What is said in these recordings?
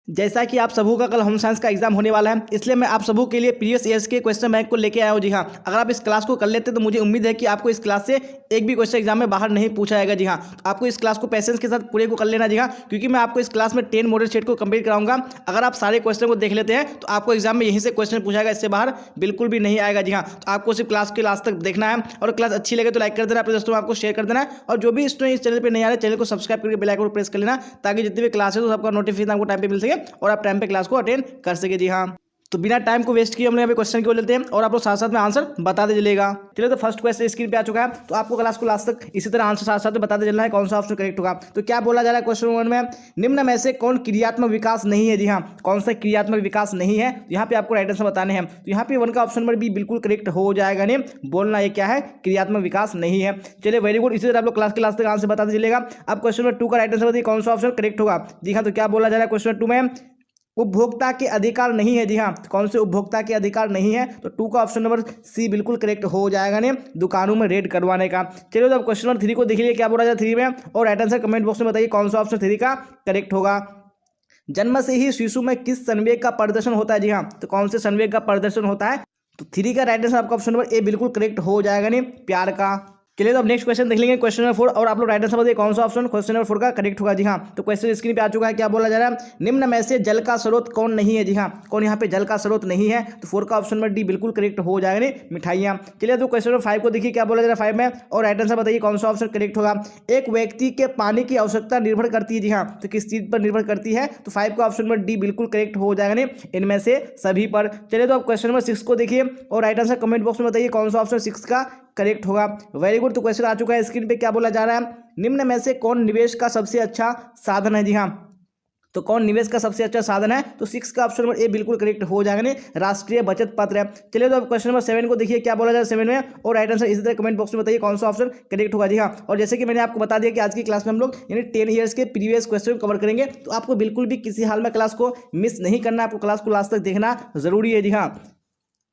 जैसा कि आप सबों का कल होम साइंस का एग्जाम होने वाला है, इसलिए मैं आप सबों के लिए प्रीवियस ईयर्स के क्वेश्चन बैंक को लेके आया हूँ। जी हाँ, अगर आप इस क्लास को कर लेते तो मुझे उम्मीद है कि आपको इस क्लास से एक भी क्वेश्चन एग्जाम में बाहर नहीं पूछा जाएगा। जी हाँ, तो आपको इस क्लास को पेशेंस के साथ पूरे को कर लेना। जी हाँ, क्योंकि मैं आपको इस क्लास में 10 मॉडल सेट को कंप्लीट कराऊंगा। अगर आप सारे क्वेश्चन को देख लेते हैं तो आपको एग्जाम में यहीं से क्वेश्चन पूछाएगा, इससे बाहर बिल्कुल भी नहीं आएगा। जी हाँ, तो आपको सिर्फ क्लास के लास्ट तक देखना है और क्लास अच्छी लगे तो लाइक कर देना, अपने दोस्तों आपको शेयर कर देना और जो भी स्टूडेंट इस चैनल पर नहीं आ रहे चैनल को सब्सक्राइब करके बेल आइकन को प्रेस कर लेना, ताकि जितनी भी क्लास है तो सबका नोटिफिकेशन आपको टाइम पे मिल सके और आप टाइम पे क्लास को अटेंड कर सके। जी हाँ, तो बिना टाइम को वेस्ट किए हम लोग यहाँ पे क्वेश्चन को लेते हैं और आप लोग साथ साथ में आंसर बताते चलेगा। चलिए, तो फर्स्ट क्वेश्चन स्क्रीन पे आ चुका है, तो आपको क्लास को लास्ट तक इसी तरह आंसर साथ साथ में बताते चलना है कौन सा ऑप्शन करेक्ट होगा। तो क्या बोला जा रहा है क्वेश्चन 1 में, निम्न में से कौन क्रियात्मक विकास नहीं है। जी हाँ, कौन सा क्रियात्मक विकास नहीं है, तो यहाँ पे आपको राइट आंसर बताने हैं। तो यहाँ पे 1 का ऑप्शन नंबर बी बिल्कुल करेक्ट हो जाएगा। नहीं बोलना ये क्या है, क्रियात्मक विकास नहीं है। चलिए, वेरी गुड, इसी तरह आप लोग क्लास के लास्ट तक आंसर बताते चलेगा। अब क्वेश्चन नंबर 2 का राइट आंसर बताइए कौन सा ऑप्शन करेक्ट होगा। जी हाँ, तो क्या बोला जा रहा है क्वेश्चन 2 में, उपभोक्ता के अधिकार नहीं है। जी हाँ, कौन से उपभोक्ता के अधिकार नहीं है, तो 2 का ऑप्शन नंबर सी बिल्कुल करेक्ट हो जाएगा। ने दुकानों में रेड करवाने का। चलिए, तो अब क्वेश्चन नंबर 3 को देख लीजिए क्या बोला जाए 3 में और राइट आंसर कमेंट बॉक्स में बताइए कौन सा ऑप्शन 3 का करेक्ट होगा। जन्म से ही शिशु में किस संवेग का प्रदर्शन होता है। जी हाँ, तो कौन से संवेग का प्रदर्शन होता है, तो 3 का राइट आंसर आपका ऑप्शन नंबर ए बिल्कुल करेक्ट हो जाएगा। नहीं प्यार का। चलिए, तो अब नेक्स्ट क्वेश्चन देख लेंगे क्वेश्चन नंबर 4 और आप लोग राइट आंसर बताइए कौन सा ऑप्शन क्वेश्चन नंबर 4 का करेक्ट होगा। जी हाँ, तो क्वेश्चन स्क्रीन पे आ चुका है, क्या बोला जा रहा है, निम्न में से जल का स्रोत कौन नहीं है। जी हाँ, कौन यहाँ पे जल का स्रोत नहीं है, तो 4 का ऑप्शन नंबर डी बिल्कुल करेक्ट हो जाएगा। नहीं मिठाइयाँ। चलिए, तो क्वेश्चन नंबर 5 को देखिए क्या बोला जा रहा है 5 में और राइट आंसर बताइए कौन सा ऑप्शन करेक्ट होगा। एक व्यक्ति के पानी की आवश्यकता निर्भर करती है। जी हाँ, तो किस चीज पर निर्भर करती है, तो 5 का ऑप्शन नंबर डी बिल्कुल करेक्ट हो जाएगा। नहीं इनमें से सभी पर। चलिए, तो अब क्वेश्चन नंबर 6 को देखिए और राइट आंसर कमेंट बॉक्स में बताइए कौन सा ऑप्शन 6 का करेक्ट होगा। वेरी गुड, तो क्वेश्चन आ चुका है स्क्रीन पे, क्या बोला जा रहा है, निम्न में से कौन निवेश का सबसे अच्छा साधन है। जी हाँ, तो कौन निवेश का सबसे अच्छा साधन है, तो 6 का ऑप्शन नंबर ए बिल्कुल करेक्ट हो जाएगा। नहीं राष्ट्रीय बचत पत्र है। चलिए, तो अब क्वेश्चन नंबर 7 को देखिए क्या बोला जाए 7 में और राइट आंसर इसी तरह कमेंट बॉक्स में बताइए कौन सा ऑप्शन करेक्ट होगा। जी हाँ, और जैसे कि मैंने आपको बता दिया कि आज की क्लास में हम लोग यानी 10 ईयर्स के प्रीवियस क्वेश्चन कवर करेंगे, तो आपको बिल्कुल भी किसी हाल में क्लास को मिस नहीं करना, आपको क्लास को लास्ट तक देखना जरूरी है। जी हाँ,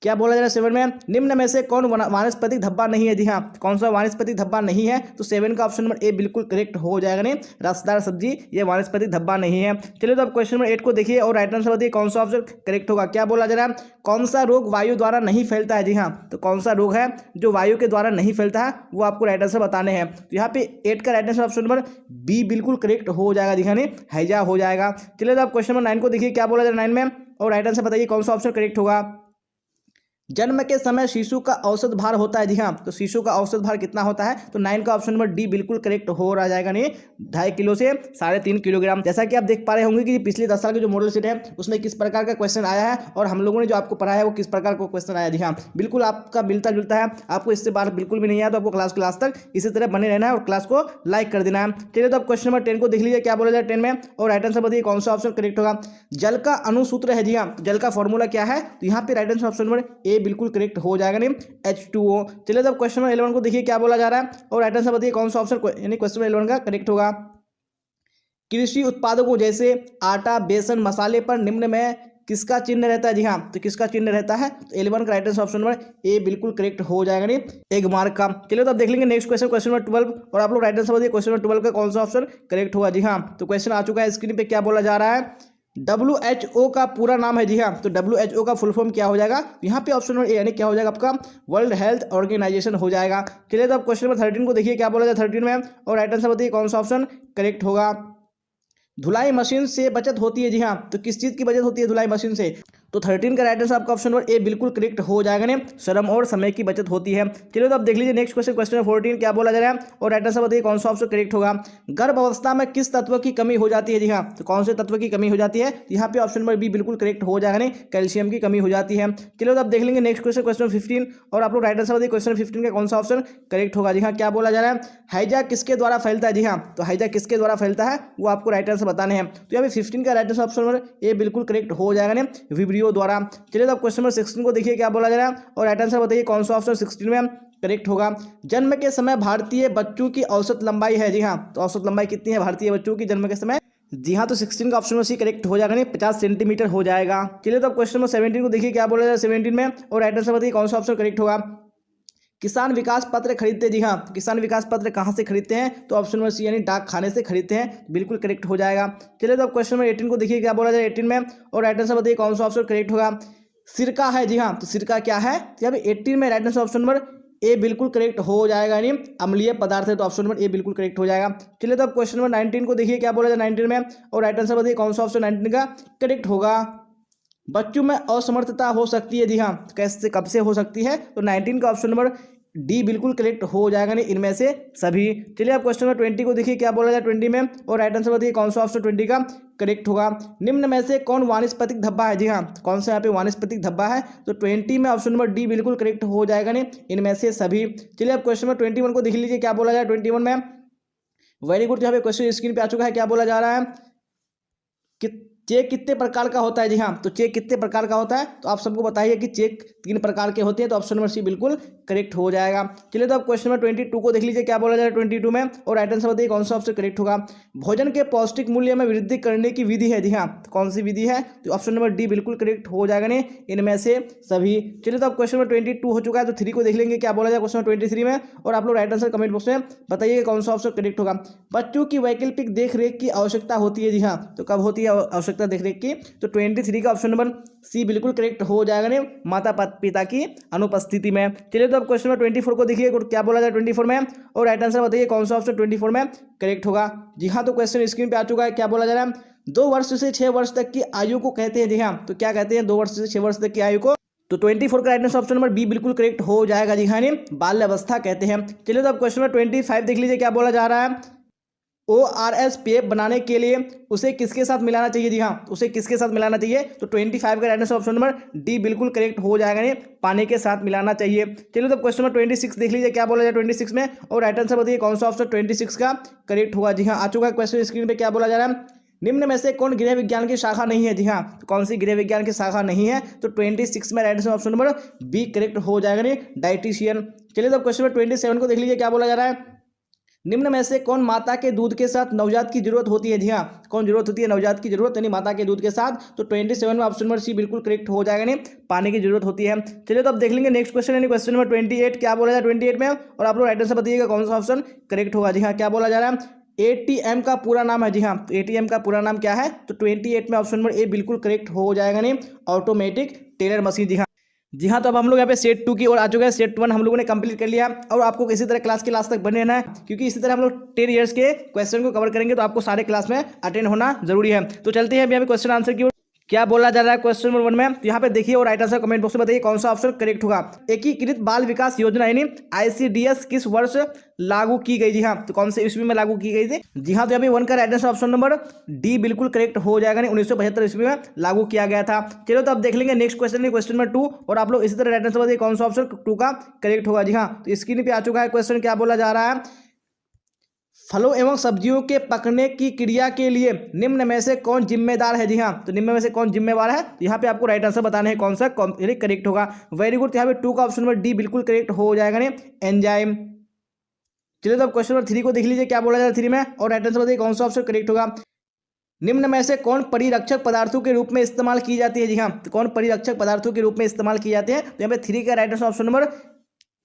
क्या बोला जा रहा है 7 में, निम्न में से कौन वानस्पतिक धब्बा नहीं है। जी हाँ, कौन सा वानस्पतिक धब्बा नहीं है, तो 7 का ऑप्शन नंबर ए बिल्कुल करेक्ट हो जाएगा। नहीं रसदार सब्जी ये वानस्पतिक धब्बा नहीं है। चलिए, तो अब क्वेश्चन नंबर 8 को देखिए और राइट आंसर बताइए कौन सा ऑप्शन करेक्ट होगा। क्या बोला जा रहा है, कौन सा रोग वायु द्वारा नहीं फैलता है। जी हाँ, तो कौन सा रोग है जो वायु के द्वारा नहीं फैलता है, वो आपको राइट आंसर बताने हैं। तो यहाँ पे 8 का right answer option number B बिल्कुल करेक्ट हो जाएगा। जी हाँ, नहीं हैजा हो जाएगा। चलिए, तो अब क्वेश्चन नंबर 9 को देखिए क्या बोला जा रहा है 9 में और राइट आंसर बताइए कौन सा ऑप्शन करेक्ट होगा। जन्म के समय शिशु का औसत भार होता है। जी हाँ, तो शिशु का औसत भार कितना होता है, तो 9 का ऑप्शन नंबर डी बिल्कुल करेक्ट हो रहा जाएगा। नहीं 2.5 किलो से 3.5 किलोग्राम। जैसा कि आप देख पा रहे होंगे कि पिछले 10 साल के जो मॉडल सेट है उसमें किस प्रकार का क्वेश्चन आया है और हम लोगों ने जो आपको पढ़ाया है वो किस प्रकार का क्वेश्चन आया। जी हाँ, बिल्कुल आपका मिलता जुलता है, आपको इससे बाहर बिल्कुल भी नहीं आया, तो आपको क्लास तक इसी तरह बने रहना है और क्लास को लाइक कर देना है। चलिए, तो अब क्वेश्चन नंबर 10 को देख लीजिए क्या बोला जाए 10 में और राइट आंसर बताइए कौन सा ऑप्शन करेक्ट होगा। जल का अनुसूत्र है। जी हाँ, जल का फॉर्मूला क्या है, तो यहाँ पे right answer option number A बिल्कुल करेक्ट हो जाएगा। नहीं H2O। चलिए, तो क्वेश्चन नंबर 11 को देखिए क्या बोला जा रहा है और राइट आंसर बताइए कौन सा ऑप्शन यानी क्वेश्चन नंबर 11 का करेक्ट होगा। कृषि उत्पादकों जैसे आटा बेसन मसाले पर निम्न में किसका चिन्ह रहता है। जी हाँ, तो किसका चिन्ह रहता है, तो 11 का right answer option number A बिल्कुल करेक्ट हो जाएगा। नहीं एक मार्क का। चलिए, तो अब देख लेंगे नेक्स्ट क्वेश्चन क्वेश्चन नंबर 12 और आप लोग राइट आंसर बताइए क्वेश्चन नंबर 12 का कौन सा ऑप्शन करेक्ट होगा। जी हाँ, तो क्वेश्चन आ चुका है स्क्रीन पे, क्या बोला जा रहा है, WHO का पूरा नाम है। जी हाँ, तो WHO का फुल फॉर्म क्या हो जाएगा, यहाँ पे ऑप्शन नंबर ए यानी क्या हो जाएगा आपका वर्ल्ड हेल्थ ऑर्गेनाइजेशन हो जाएगा। चलिए, तो अब क्वेश्चन नंबर 13 को देखिए क्या बोला जाए 13 में और राइट आंसर बताइए कौन सा ऑप्शन करेक्ट होगा। धुलाई मशीन से बचत होती है। जी हाँ, तो किस चीज़ की बचत होती है धुलाई मशीन से, तो 13 का राइट आंसर आपका ऑप्शन नंबर ए बिल्कुल करेक्ट हो जाएगा। ने श्रम और समय की बचत होती है। चलिए, तो अब देख लीजिए नेक्स्ट क्वेश्चन क्वेश्चन नंबर 14 क्या बोला जा रहा है और राइट आंसर बताइए कौन सा ऑप्शन करेक्ट होगा। गर्भ अवस्था में किस तत्व की कमी हो जाती है। जी हाँ, तो कौन से तत्व की कमी हो जाती है, यहाँ पे ऑप्शन नंबर बी बिल्कुल करेक्ट हो जाएगा। नहीं कैल्शियम की कमी हो जाती है। चलिए, तो अब देख लेंगे नेक्स्ट क्वेश्चन क्वेश्चन 15 और आप लोग राइट आंसर बताइए क्वेश्चन 15 का कौन सा ऑप्शन करेक्ट होगा। जी हाँ, क्या बोला जा रहा है, हैजा किसके द्वारा फैलता है। जी हाँ, तो हैजा किसके द्वारा फैलता है वो आपको राइट आंसर बताने हैं। तो यहाँ पे 15 का right answer option number A बिल्कुल करेक्ट हो जाएगा। ने विब्रियो द्वारा। चलिए, तो अब क्वेश्चन नंबर 16 को देखिए क्या बोला जा रहा है और राइट आंसर बताइए कौन सा ऑप्शन 16 में करेक्ट होगा। जन्म के समय भारतीय बच्चों की औसत लंबाई है। जी हाँ, तो औसत लंबाई कितनी है भारतीय बच्चों की जन्म के समय, जी हाँ, तो 16 का ऑप्शन में सी करेक्ट हो जाएगा। नहीं 50 सेंटीमीटर हो जाएगा। चलिए, तो अब क्वेश्चन नंबर 17 को देखिए क्या बोला जा रहा है 17 में और राइट आंसर बताइए कौन सा ऑप्शन करेक्ट होगा। किसान विकास पत्र खरीदते, जी हाँ, किसान विकास पत्र कहाँ से खरीदते हैं? तो ऑप्शन नंबर सी यानी डाक खाने से खरीदते हैं, बिल्कुल करेक्ट हो जाएगा। चलिए तो अब क्वेश्चन नंबर 18 को देखिए क्या बोला जाए 18 में, और राइट आंसर बताइए कौन सा ऑप्शन करेक्ट होगा। सिरका है, जी हाँ, तो सिरका क्या है? तो यहाँ पे 18 में right answer option number A बिल्कुल करेक्ट हो जाएगा, यानी अम्लीय पदार्थ है, तो ऑप्शन नंबर ए बिल्कुल करेक्ट हो जाएगा। चलिए तो अब क्वेश्चन नंबर 19 को देखिए क्या बोला जाए 19 में, और राइट आंसर बताइए कौन सा ऑप्शन 19 का करेक्ट होगा। बच्चों में असमर्थता हो सकती है, जी हाँ, कैसे कब से हो सकती है? तो 19 का ऑप्शन नंबर डी बिल्कुल करेक्ट हो जाएगा, नहीं इनमें से सभी। चलिए अब क्वेश्चन नंबर 20 को देखिए क्या बोला जाए 20 में, और राइट आंसर बताइए कौन सा ऑप्शन 20 का करेक्ट होगा। निम्न में से कौन वानस्पतिक धब्बा है? जी हाँ, कौन सा यहाँ पे वानस्पतिक धब्बा है? तो 20 में ऑप्शन नंबर डी बिल्कुल करेक्ट हो जाएगा, नहीं इनमें से सभी। चलिए अब क्वेश्चन नंबर 21 को देख लीजिए क्या बोला जाए 21 में। वेरी गुड, यहाँ पे क्वेश्चन स्क्रीन पे आ चुका है, क्या बोला जा रहा है कि चेक कितने प्रकार का होता है? जी हाँ, तो चेक कितने प्रकार का होता है? तो आप सबको बताइए कि चेक 3 प्रकार के होते हैं, तो ऑप्शन नंबर सी बिल्कुल करेक्ट हो जाएगा। चलिए तो अब क्वेश्चन नंबर 22 को देख लीजिए क्या बोला जाए 22 में, और राइट आंसर बताइए कौन सा ऑप्शन करेक्ट होगा। भोजन के पौष्टिक मूल्य में वृद्धि करने की विधि है, जी हाँ, तो कौन सी विधि है? तो ऑप्शन नंबर डी बिल्कुल करेक्ट हो जाएगा, नहीं इनमें से सभी। चलिए तो अब क्वेश्चन नंबर 22 हो चुका है, तो 3 को देख लेंगे क्या बोला जाए क्वेश्चन नंबर 23 में, और आप लोग राइट आंसर कमेंट बॉक्स में बताइए कौन सा ऑप्शन करेक्ट होगा। बच्चों की वैकल्पिक देखरेख की आवश्यकता होती है, जी हाँ, तो कब होती है आवश्यकता देखरेख की? तो 23 का ऑप्शन नंबर सी बिल्कुल करेक्ट हो जाएगा, नहीं माता पिता की अनुपस्थिति में। चलिए तो अब क्वेश्चन नंबर 24 को देखिए क्या बोला जाए 24 में, और राइट आंसर बताइए कौन सा ऑप्शन 24 में करेक्ट होगा। जी हाँ, तो क्वेश्चन स्क्रीन पे आ चुका है, क्या बोला जा रहा है 2 वर्ष से 6 वर्ष तक की आयु को कहते हैं, जी हाँ, तो क्या कहते हैं 2 वर्ष से 6 वर्ष तक की आयु को? तो 24 का right answer option number B बिल्कुल करेक्ट हो जाएगा, जी हाँ, बाल्य अवस्था कहते हैं। चलिए तो अब क्वेश्चन नंबर 25 देख लीजिए क्या बोला जा रहा है। ORS पेय बनाने के लिए उसे किसके साथ मिलाना चाहिए? जी हाँ, उसे किसके साथ मिलाना चाहिए? तो 25 का right answer option number D बिल्कुल करेक्ट हो जाएगा, नहीं पानी के साथ मिलाना चाहिए। चलिए तो क्वेश्चन नंबर 26 देख लीजिए क्या बोला जाए 26 में, और राइट आंसर बताइए कौन सा ऑप्शन 26 का करेक्ट होगा। जी हाँ, आ चुका है क्वेश्चन स्क्रीन पे, क्या बोला जा रहा है निम्न में से कौन गृह विज्ञान की शाखा नहीं है? जी हाँ, तो कौन सी गृह विज्ञान की शाखा नहीं है? तो 26 में right answer option number B correct हो जाएगा, नहीं डाइटिशियन। चलिए तो क्वेश्चन नंबर 27 को देख लीजिए क्या बोला जा रहा है। निम्न में से कौन माता के दूध के साथ नवजात की जरूरत होती है? जी हाँ, कौन जरूरत होती है नवजात की जरूरत, यानी माता के दूध के साथ? तो 27 में ऑप्शन नंबर सी बिल्कुल करेक्ट हो जाएगा, नहीं पानी की जरूरत होती है। चलिए तो अब देख लेंगे नेक्स्ट क्वेश्चन, यानी क्वेश्चन नंबर 28 क्या बोला जाए 28 में, और आप लोग राइट आंसर बताइएगा कौन सा ऑप्शन करेक्ट होगा। जी हाँ, क्या बोला जा रहा है ATM का पूरा नाम है? जी हाँ, तो ATM का पूरा नाम क्या है? तो 28 में ऑप्शन नंबर ए बिल्कुल करेक्ट हो जाएगा, नहीं ऑटोमेटिक टेलर मशीन। जी हाँ, तो अब हम लोग यहाँ पे सेट 2 की ओर आ चुके हैं। सेट 1 हम लोगों ने कंप्लीट कर लिया, और आपको इसी तरह क्लास के लास्ट तक बने रहना है, क्योंकि इसी तरह हम लोग 10 ईयर्स के क्वेश्चन को कवर करेंगे, तो आपको सारे क्लास में अटेंड होना जरूरी है। तो चलते हैं अभी यहाँ पे क्वेश्चन आंसर की ओर। क्या बोला जा रहा है क्वेश्चन नंबर 1 में, तो यहाँ पे देखिए और राइट आंसर कमेंट बॉक्स में बताइए कौन सा ऑप्शन करेक्ट होगा। एकीकृत बाल विकास योजना यानी ICDS किस वर्ष लागू की गई? जी हाँ, तो कौन से ईस्वी में लागू की गई थी? जी हाँ, तो यहाँ पे 1 का right answer option number D बिल्कुल करेक्ट हो जाएगा, नहीं 1975 ईस्वी में लागू किया गया था। चलो तो अब देख लेंगे नेक्स्ट क्वेश्चन, क्वेश्चन नंबर 2, और आप लोग इसी तरह राइट आंसर बताइए कौन सा ऑप्शन 2 का करेक्ट होगा। जी हाँ, तो स्क्रीन पे आ चुका है क्वेश्चन, क्या बोला जा रहा है फलों एवं सब्जियों के पकने की क्रिया के लिए निम्न में से कौन जिम्मेदार है? जी हाँ, तो निम्न में से कौन जिम्मेवार है? यहाँ पे आपको राइट आंसर बताना है कौन सा करेक्ट होगा। वेरी गुड, यहाँ पे 2 का ऑप्शन नंबर डी बिल्कुल करेक्ट हो जाएगा, नहीं एंजाइम। चलिए तो अब क्वेश्चन नंबर 3 को देख लीजिए क्या बोला जाए 3 में, और राइट आंसर बताइए कौन सा ऑप्शन करेक्ट होगा। निम्न में से कौन परिरक्षक पदार्थों के रूप में इस्तेमाल की जाती है? जी हाँ, तो कौन परिरक्षक पदार्थों के रूप में इस्तेमाल की जाते हैं? तो यहाँ पे 3 का right answer option number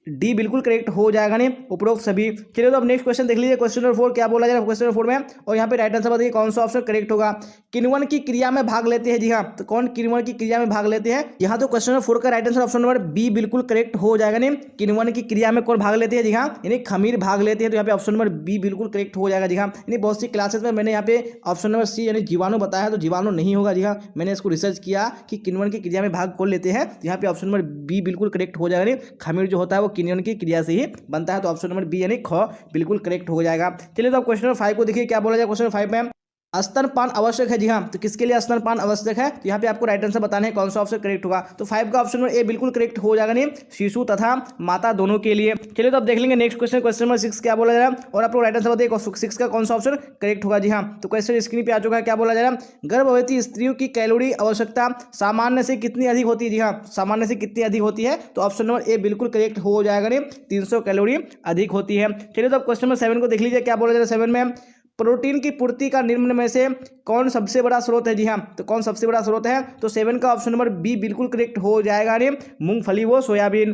D बिल्कुल करेक्ट हो जाएगा, नहीं उपरोक्त सभी। चलिए तो अब नेक्स्ट क्वेश्चन देख लीजिए क्वेश्चन नंबर 4 क्या बोला जा रहा है क्वेश्चन नंबर 4 में, और यहाँ पे राइट आंसर बताइए कौन सा ऑप्शन करेक्ट होगा। किण्वन की क्रिया में भाग लेते हैं? जी हाँ, तो कौन किण्वन की क्रिया में भाग लेते हैं? यहाँ तो क्वेश्चन नंबर 4 का right answer option number B बिल्कुल करेक्ट हो जाएगा, नहीं किण्वन की क्रिया में कौन भाग लेते हैं? जी हाँ, यानी खमीर भाग लेते हैं, तो यहाँ पे ऑप्शन नंबर बी बिल्कुल करेक्ट हो जाएगा। जी हाँ, यानी बहुत सी क्लासेस में मैंने यहाँ पे ऑप्शन नंबर सी यानी जीवाणु बताया, तो जीवाणु नहीं होगा। जी हाँ, मैंने इसको रिसर्च किया कि किण्वन की क्रिया में भाग कौन लेते हैं, यहाँ पे ऑप्शन नंबर बी बिल्कुल करेक्ट हो जाएगा, नहीं खमीर जो होता है वो किण्वन की क्रिया ही बनता है, तो ऑप्शन नंबर बी यानी ख बिल्कुल करेक्ट हो जाएगा। चलिए तो अब क्वेश्चन नंबर 5 को देखिए क्या बोला जाए क्वेश्चन नंबर 5 में, स्तनपान आवश्यक है? जी हाँ, तो किसके लिए स्तनपान आवश्यक है? तो यहाँ पे आपको राइट आंसर बताना है कौन सा ऑप्शन करेक्ट होगा। तो 5 का ऑप्शन नंबर ए बिल्कुल करेक्ट हो जाएगा, नहीं शिशु तथा माता दोनों के लिए। चलिए तो अब देख लेंगे नेक्स्ट क्वेश्चन, क्वेश्चन नंबर 6 क्या बोला जा रहा है, और आप लोग राइट आंसर बताइए 6 का कौन सा ऑप्शन करेक्ट होगा। जी हाँ, तो क्वेश्चन स्क्रीन पे आ चुका है, क्या बोला जा रहा है गर्भवती स्त्रियों की कैलोरी आवश्यकता सामान्य से कितनी अधिक होती है? जी हाँ, सामान्य से कितनी अधिक होती है? तो ऑप्शन नंबर ए बिल्कुल करेक्ट हो जाएगा, नहीं 300 कैलोरी अधिक होती है। चलिए तो अब क्वेश्चन नंबर 7 को देख लीजिए क्या बोला जा रहा है 7 में, प्रोटीन की पूर्ति का निम्न में से कौन सबसे बड़ा स्रोत है? जी हाँ, तो कौन सबसे बड़ा स्रोत है? तो 7 का ऑप्शन नंबर बी बिल्कुल करेक्ट हो जाएगा, नहीं मूंगफली व सोयाबीन।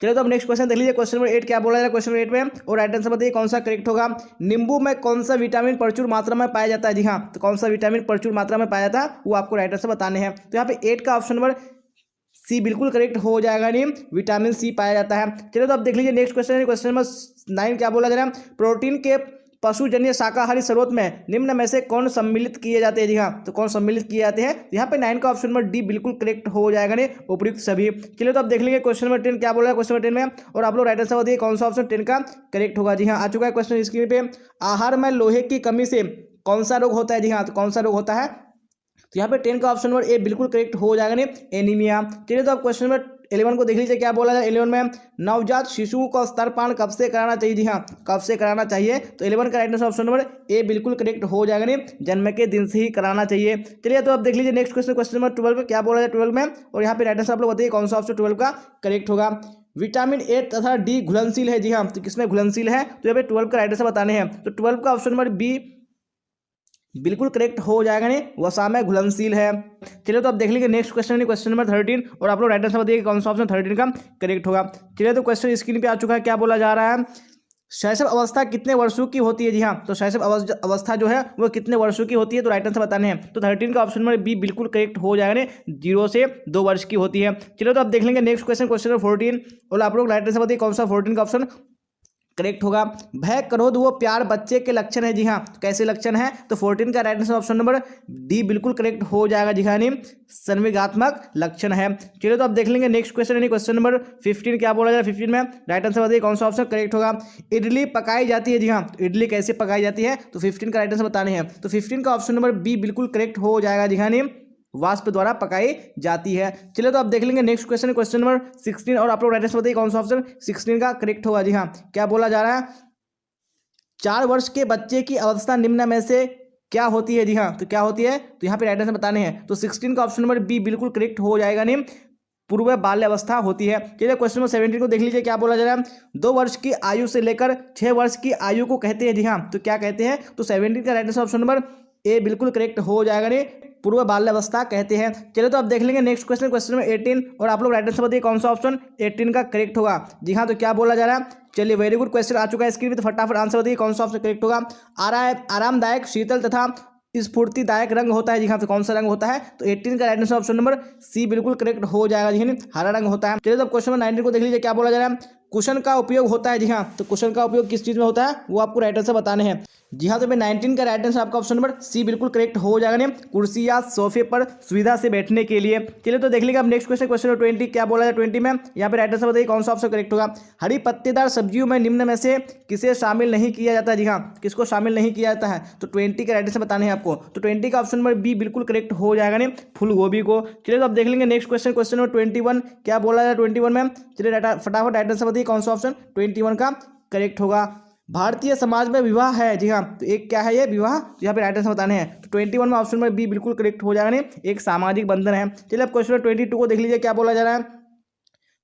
चलिए तो अब नेक्स्ट क्वेश्चन देख लीजिए। क्वेश्चन नंबर 8 क्या बोला जा रहा है क्वेश्चन नंबर 8 में, और राइट आंसर बताइए कौन सा करेक्ट होगा। नींबू में कौन सा विटामिन प्रचुर मात्रा में पाया जाता है। जी हाँ, तो कौन सा विटामिन प्रचुर मात्रा में पाया जाता है वो आपको राइट आंसर बताने हैं। तो यहाँ पे 8 का ऑप्शन नंबर सी बिल्कुल करेक्ट हो जाएगा। नहीं, विटामिन सी पाया जाता है। चलिए तो अब देख लीजिए नेक्स्ट क्वेश्चन, क्वेश्चन नंबर 9 क्या बोला जा रहा है, प्रोटीन के पशुजन्य शाकाहारी स्रोत में निम्न में से कौन सम्मिलित किए जाते हैं। जी हाँ, तो कौन सम्मिलित किए जाते हैं, यहाँ पे 9 का ऑप्शन नंबर डी बिल्कुल करेक्ट हो जाएगा। नहीं, उपयुक्त सभी। चलिए तो अब देख लेंगे क्वेश्चन नंबर 10 क्या बोला है क्वेश्चन नंबर 10 में, और आप लोग राइट आंसर बताइए कौन सा ऑप्शन 10 का करेक्ट होगा। जी हाँ, आ चुका है क्वेश्चन स्क्रीन पे। आहार में लोहे की कमी से कौन सा रोग होता है। जी हाँ, तो कौन सा रोग होता है, तो यहाँ पे 10 का ऑप्शन नंबर ए बिल्कुल करेक्ट हो जाएगा। नहीं, एनीमिया। चलिए तो अब क्वेश्चन नंबर 11 को देख लीजिए क्या बोला जाए। 11 में नवजात शिशुओं को स्तनपान कब से कराना चाहिए। जी हाँ, कब से कराना चाहिए, तो 11 का right answer option number A बिल्कुल करेक्ट हो जाएगा। नहीं, जन्म के दिन से ही कराना चाहिए। चलिए तो अब देख लीजिए नेक्स्ट क्वेश्चन, क्वेश्चन नंबर 12 क्या बोला जाए 12 में, और यहाँ पे राइट आंसर आप लोग बताइए कौन सा ऑप्शन 12 का करेक्ट होगा। विटामिन ए तथा डी घुलनशील है। जी हाँ, तो किसमें घुलनशील है, तो यहाँ पे 12 का राइट आंसर बताने हैं। तो 12 का ऑप्शन नंबर बी बिल्कुल करेक्ट हो जाएगा। नहीं, वसा में घुलनशील है। चलिए तो अब देख लीजिए नेक्स्ट क्वेश्चन, क्वेश्चन नंबर 13, और आप लोग राइट आंसर बताइए कौन सा ऑप्शन 13 का करेक्ट होगा। चलिए तो क्वेश्चन स्क्रीन पे आ चुका है, क्या बोला जा रहा है, शैशव अवस्था कितने वर्षों की होती है। जी हाँ, तो शैशव अवस्था जो है वो कितने वर्षों की होती है, तो राइट आंसर बताने हैं। तो 13 का ऑप्शन नंबर बी बिल्कुल करेक्ट हो जाएगा। 0 से 2 वर्ष की होती है। चलिए तो अब देख लेंगे नेक्स्ट क्वेश्चन, क्वेश्चन नंबर 14, और आप लोग राइट आंसर बताइए कौन सा 14 का ऑप्शन करेक्ट होगा। भय, क्रोध व प्यार बच्चे के लक्षण है। जी हाँ, तो कैसे लक्षण है, तो 14 का right answer option number D बिल्कुल करेक्ट हो जाएगा। जी हाँ, नहीं, संवेगात्मक लक्षण है। चलिए तो अब देख लेंगे नेक्स्ट क्वेश्चन, यानी क्वेश्चन नंबर 15 क्या बोला जाए 15 में, राइट आंसर बताइए कौन सा ऑप्शन करेक्ट होगा। इडली पकाई जाती है। जी हाँ, तो इडली कैसे पकाई जाती है, तो 15 का राइट आंसर बताने हैं। तो 15 का ऑप्शन नंबर बी बिल्कुल करेक्ट हो जाएगा। जी हाँ, नहीं, वाष्प द्वारा पकाई जाती है। चलिए तो आप देख लेंगे नेक्स्ट क्वेश्चन, क्वेश्चन नंबर 16, और आप लोग राइट आंसर बताइए कौन सा ऑप्शन 16 का करेक्ट होगा। जी हाँ, क्या बोला जा रहा है, 4 वर्ष के बच्चे की अवस्था निम्न में से क्या होती है। जी हाँ, तो क्या होती है, तो यहाँ पे राइट आंसर बताने हैं। तो 16 का ऑप्शन नंबर बी बिल्कुल करेक्ट हो जाएगा। नहीं, पूर्व बाल्य अवस्था होती है। चलिए क्वेश्चन नंबर 17 को देख लीजिए क्या बोला जा रहा है, 2 वर्ष की आयु से लेकर 6 वर्ष की आयु को कहते हैं। जी हाँ, तो क्या कहते हैं, तो 17 का right answer option number A बिल्कुल करेक्ट हो जाएगा। नहीं, पूर्व बाल्यावस्था कहते हैं। चलिए तो अब देख लेंगे नेक्स्ट क्वेश्चन, क्वेश्चन नंबर 18, और आप लोग राइट आंसर बताइए कौन सा ऑप्शन 18 का करेक्ट होगा। जी हाँ, तो क्या बोला जा रहा है, चलिए वेरी गुड क्वेश्चन आ चुका है स्क्रीन पे, तो फटाफट आंसर बताइए कौन सा ऑप्शन करेक्ट होगा। आरामदायक, शीतल तथा स्फूर्तिदायक रंग होता है। जी हाँ, तो कौन सा रंग होता है, तो 18 का right answer option number C बिल्कुल करेक्ट हो जाएगा। जी हाँ, हरा रंग होता है। चलिए तो क्वेश्चन नंबर 19 को देख लीजिए क्या बोला जा रहा है, कुशन का उपयोग होता है। जी हाँ, तो कुशन का उपयोग किस चीज में होता है वो आपको राइट आंसर बताने हैं। जी हाँ, तो 19 का राइट आंसर आपका ऑप्शन नंबर सी बिल्कुल करेक्ट हो जाएगा। नहीं, कुर्सी या सोफे पर सुविधा से बैठने के लिए। चलिए तो देख लीजिए अब नेक्स्ट क्वेश्चन, क्वेश्चन नंबर 20 क्या बोला है 20 में, यहाँ पे राइट आंसर बताइए कौन सा ऑप्शन करेक्ट होगा। हरी पत्तेदार सब्जियों में निम्न में से किसे शामिल नहीं किया जाता है। जी हाँ, किसको शामिल नहीं किया जाता है, तो 20 के राइट आंसर बताने हैं आपको। तो 20 का ऑप्शन नंबर बी बिल्कुल करेक्ट हो जाएगा। नहीं, फूल गोभी को। चलिए तो अब देख लेंगे नेक्स्ट क्वेश्चन, क्वेश्चन नंबर 21 क्या बोला है 21 में। चलिए फटाफट राइट आंसर बताइए कौन सा ऑप्शन 21 का करेक्ट होगा। भारतीय समाज में विवाह है। जी हाँ, तो एक क्या है ये विवाह, तो यहाँ पे राइट आंसर बताने हैं। तो 21 में ऑप्शन नंबर बी बिल्कुल करेक्ट हो जाएगा। नहीं, एक सामाजिक बंधन है। चलिए अब क्वेश्चन 22 को देख लीजिए क्या बोला जा रहा है,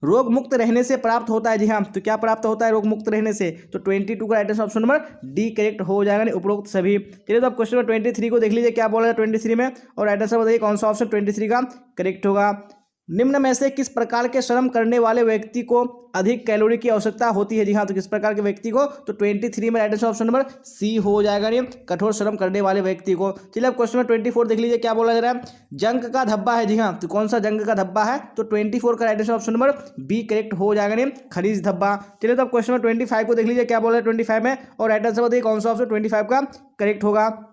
रोग मुक्त रहने से प्राप्त होता है। जी हाँ, तो क्या प्राप्त होता है रोग मुक्त रहने से, तो 22 का right answer option number D correct हो जाएगा। नहीं, उपरोक्त सभी। चलिए तो अब क्वेश्चन नंबर 23 को देख लीजिए क्या बोला है 23 में, और राइट आंसर बताइए कौन सा ऑप्शन 23 का करेक्ट होगा। निम्न में से किस प्रकार के श्रम करने वाले व्यक्ति को अधिक कैलोरी की आवश्यकता होती है। जी हाँ, तो किस प्रकार के व्यक्ति को, तो 23 में right answer option number C हो जाएगा। नहीं, कठोर श्रम करने वाले व्यक्ति को। चलिए अब क्वेश्चन नंबर 24 देख लीजिए क्या बोला जा रहा है, जंक का धब्बा है। जी हाँ, तो कौन सा जंक का धब्बा है, तो 24 का right answer option number B correct हो जाएगा। नहीं, खनिज धब्बा। चलिए तो अब क्वेश्चन नंबर 25 को देख लीजिए क्या बोला है 25 में, और राइट आंसर बताइए कौन सा ऑप्शन 25 का करेक्ट होगा।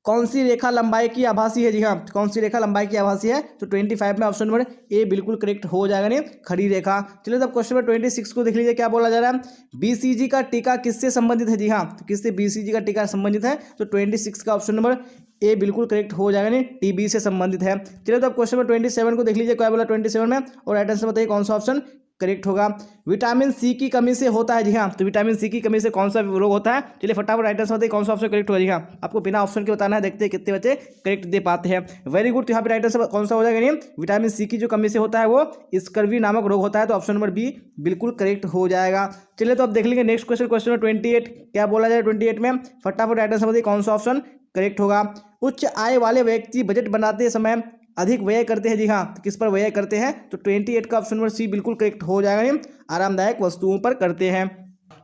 कौन सी रेखा लंबाई की आभासी है। जी हाँ, कौन सी रेखा लंबाई की आभासी है, तो 25 में ऑप्शन नंबर ए बिल्कुल करेक्ट हो जाएगा। नहीं, खड़ी रेखा। चलिए तब क्वेश्चन नंबर 26 को देख लीजिए क्या बोला जा रहा है, बीसीजी का टीका किससे संबंधित है। जी हाँ, तो किससे बीसीजी का टीका संबंधित है, तो 26 का ऑप्शन नंबर ए बिल्कुल करेक्ट हो जाएगा। नहीं, टीबी से संबंधित है। चलिए तो अब क्वेश्चन नंबर 27 को देख लीजिए क्या बोला 27 में, और राइट आंसर बताइए कौन सा ऑप्शन करेक्ट होगा। विटामिन सी की कमी से होता है। जी हाँ, तो विटामिन सी की कमी से कौन सा रोग होता है, चलिए फटाफट राइट आंसर बताइए कौन सा ऑप्शन करेक्ट होगा। जी हाँ, आपको बिना ऑप्शन के बताना है, देखते हैं कितने बच्चे करेक्ट दे पाते हैं। वेरी गुड, तो यहाँ पे राइट आंसर कौन सा हो जाएगा, नहीं विटामिन सी की जो कमी से होता है वो स्कर्वी नामक रोग होता है, तो ऑप्शन नंबर बी बिल्कुल करेक्ट हो जाएगा। चलिए तो अब देख लेंगे नेक्स्ट क्वेश्चन, क्वेश्चन नंबर 28 क्या बोला जाए 28 में, फटाफट राइट आंसर बताइए कौन सा ऑप्शन करेक्ट होगा। उच्च आय वाले व्यक्ति बजट बनाते समय अधिक व्यय करते हैं जी हाँ, तो किस पर व्यय करते हैं, तो 28 का ऑप्शन नंबर सी बिल्कुल करेक्ट हो जाएगा। आरामदायक वस्तुओं पर करते हैं।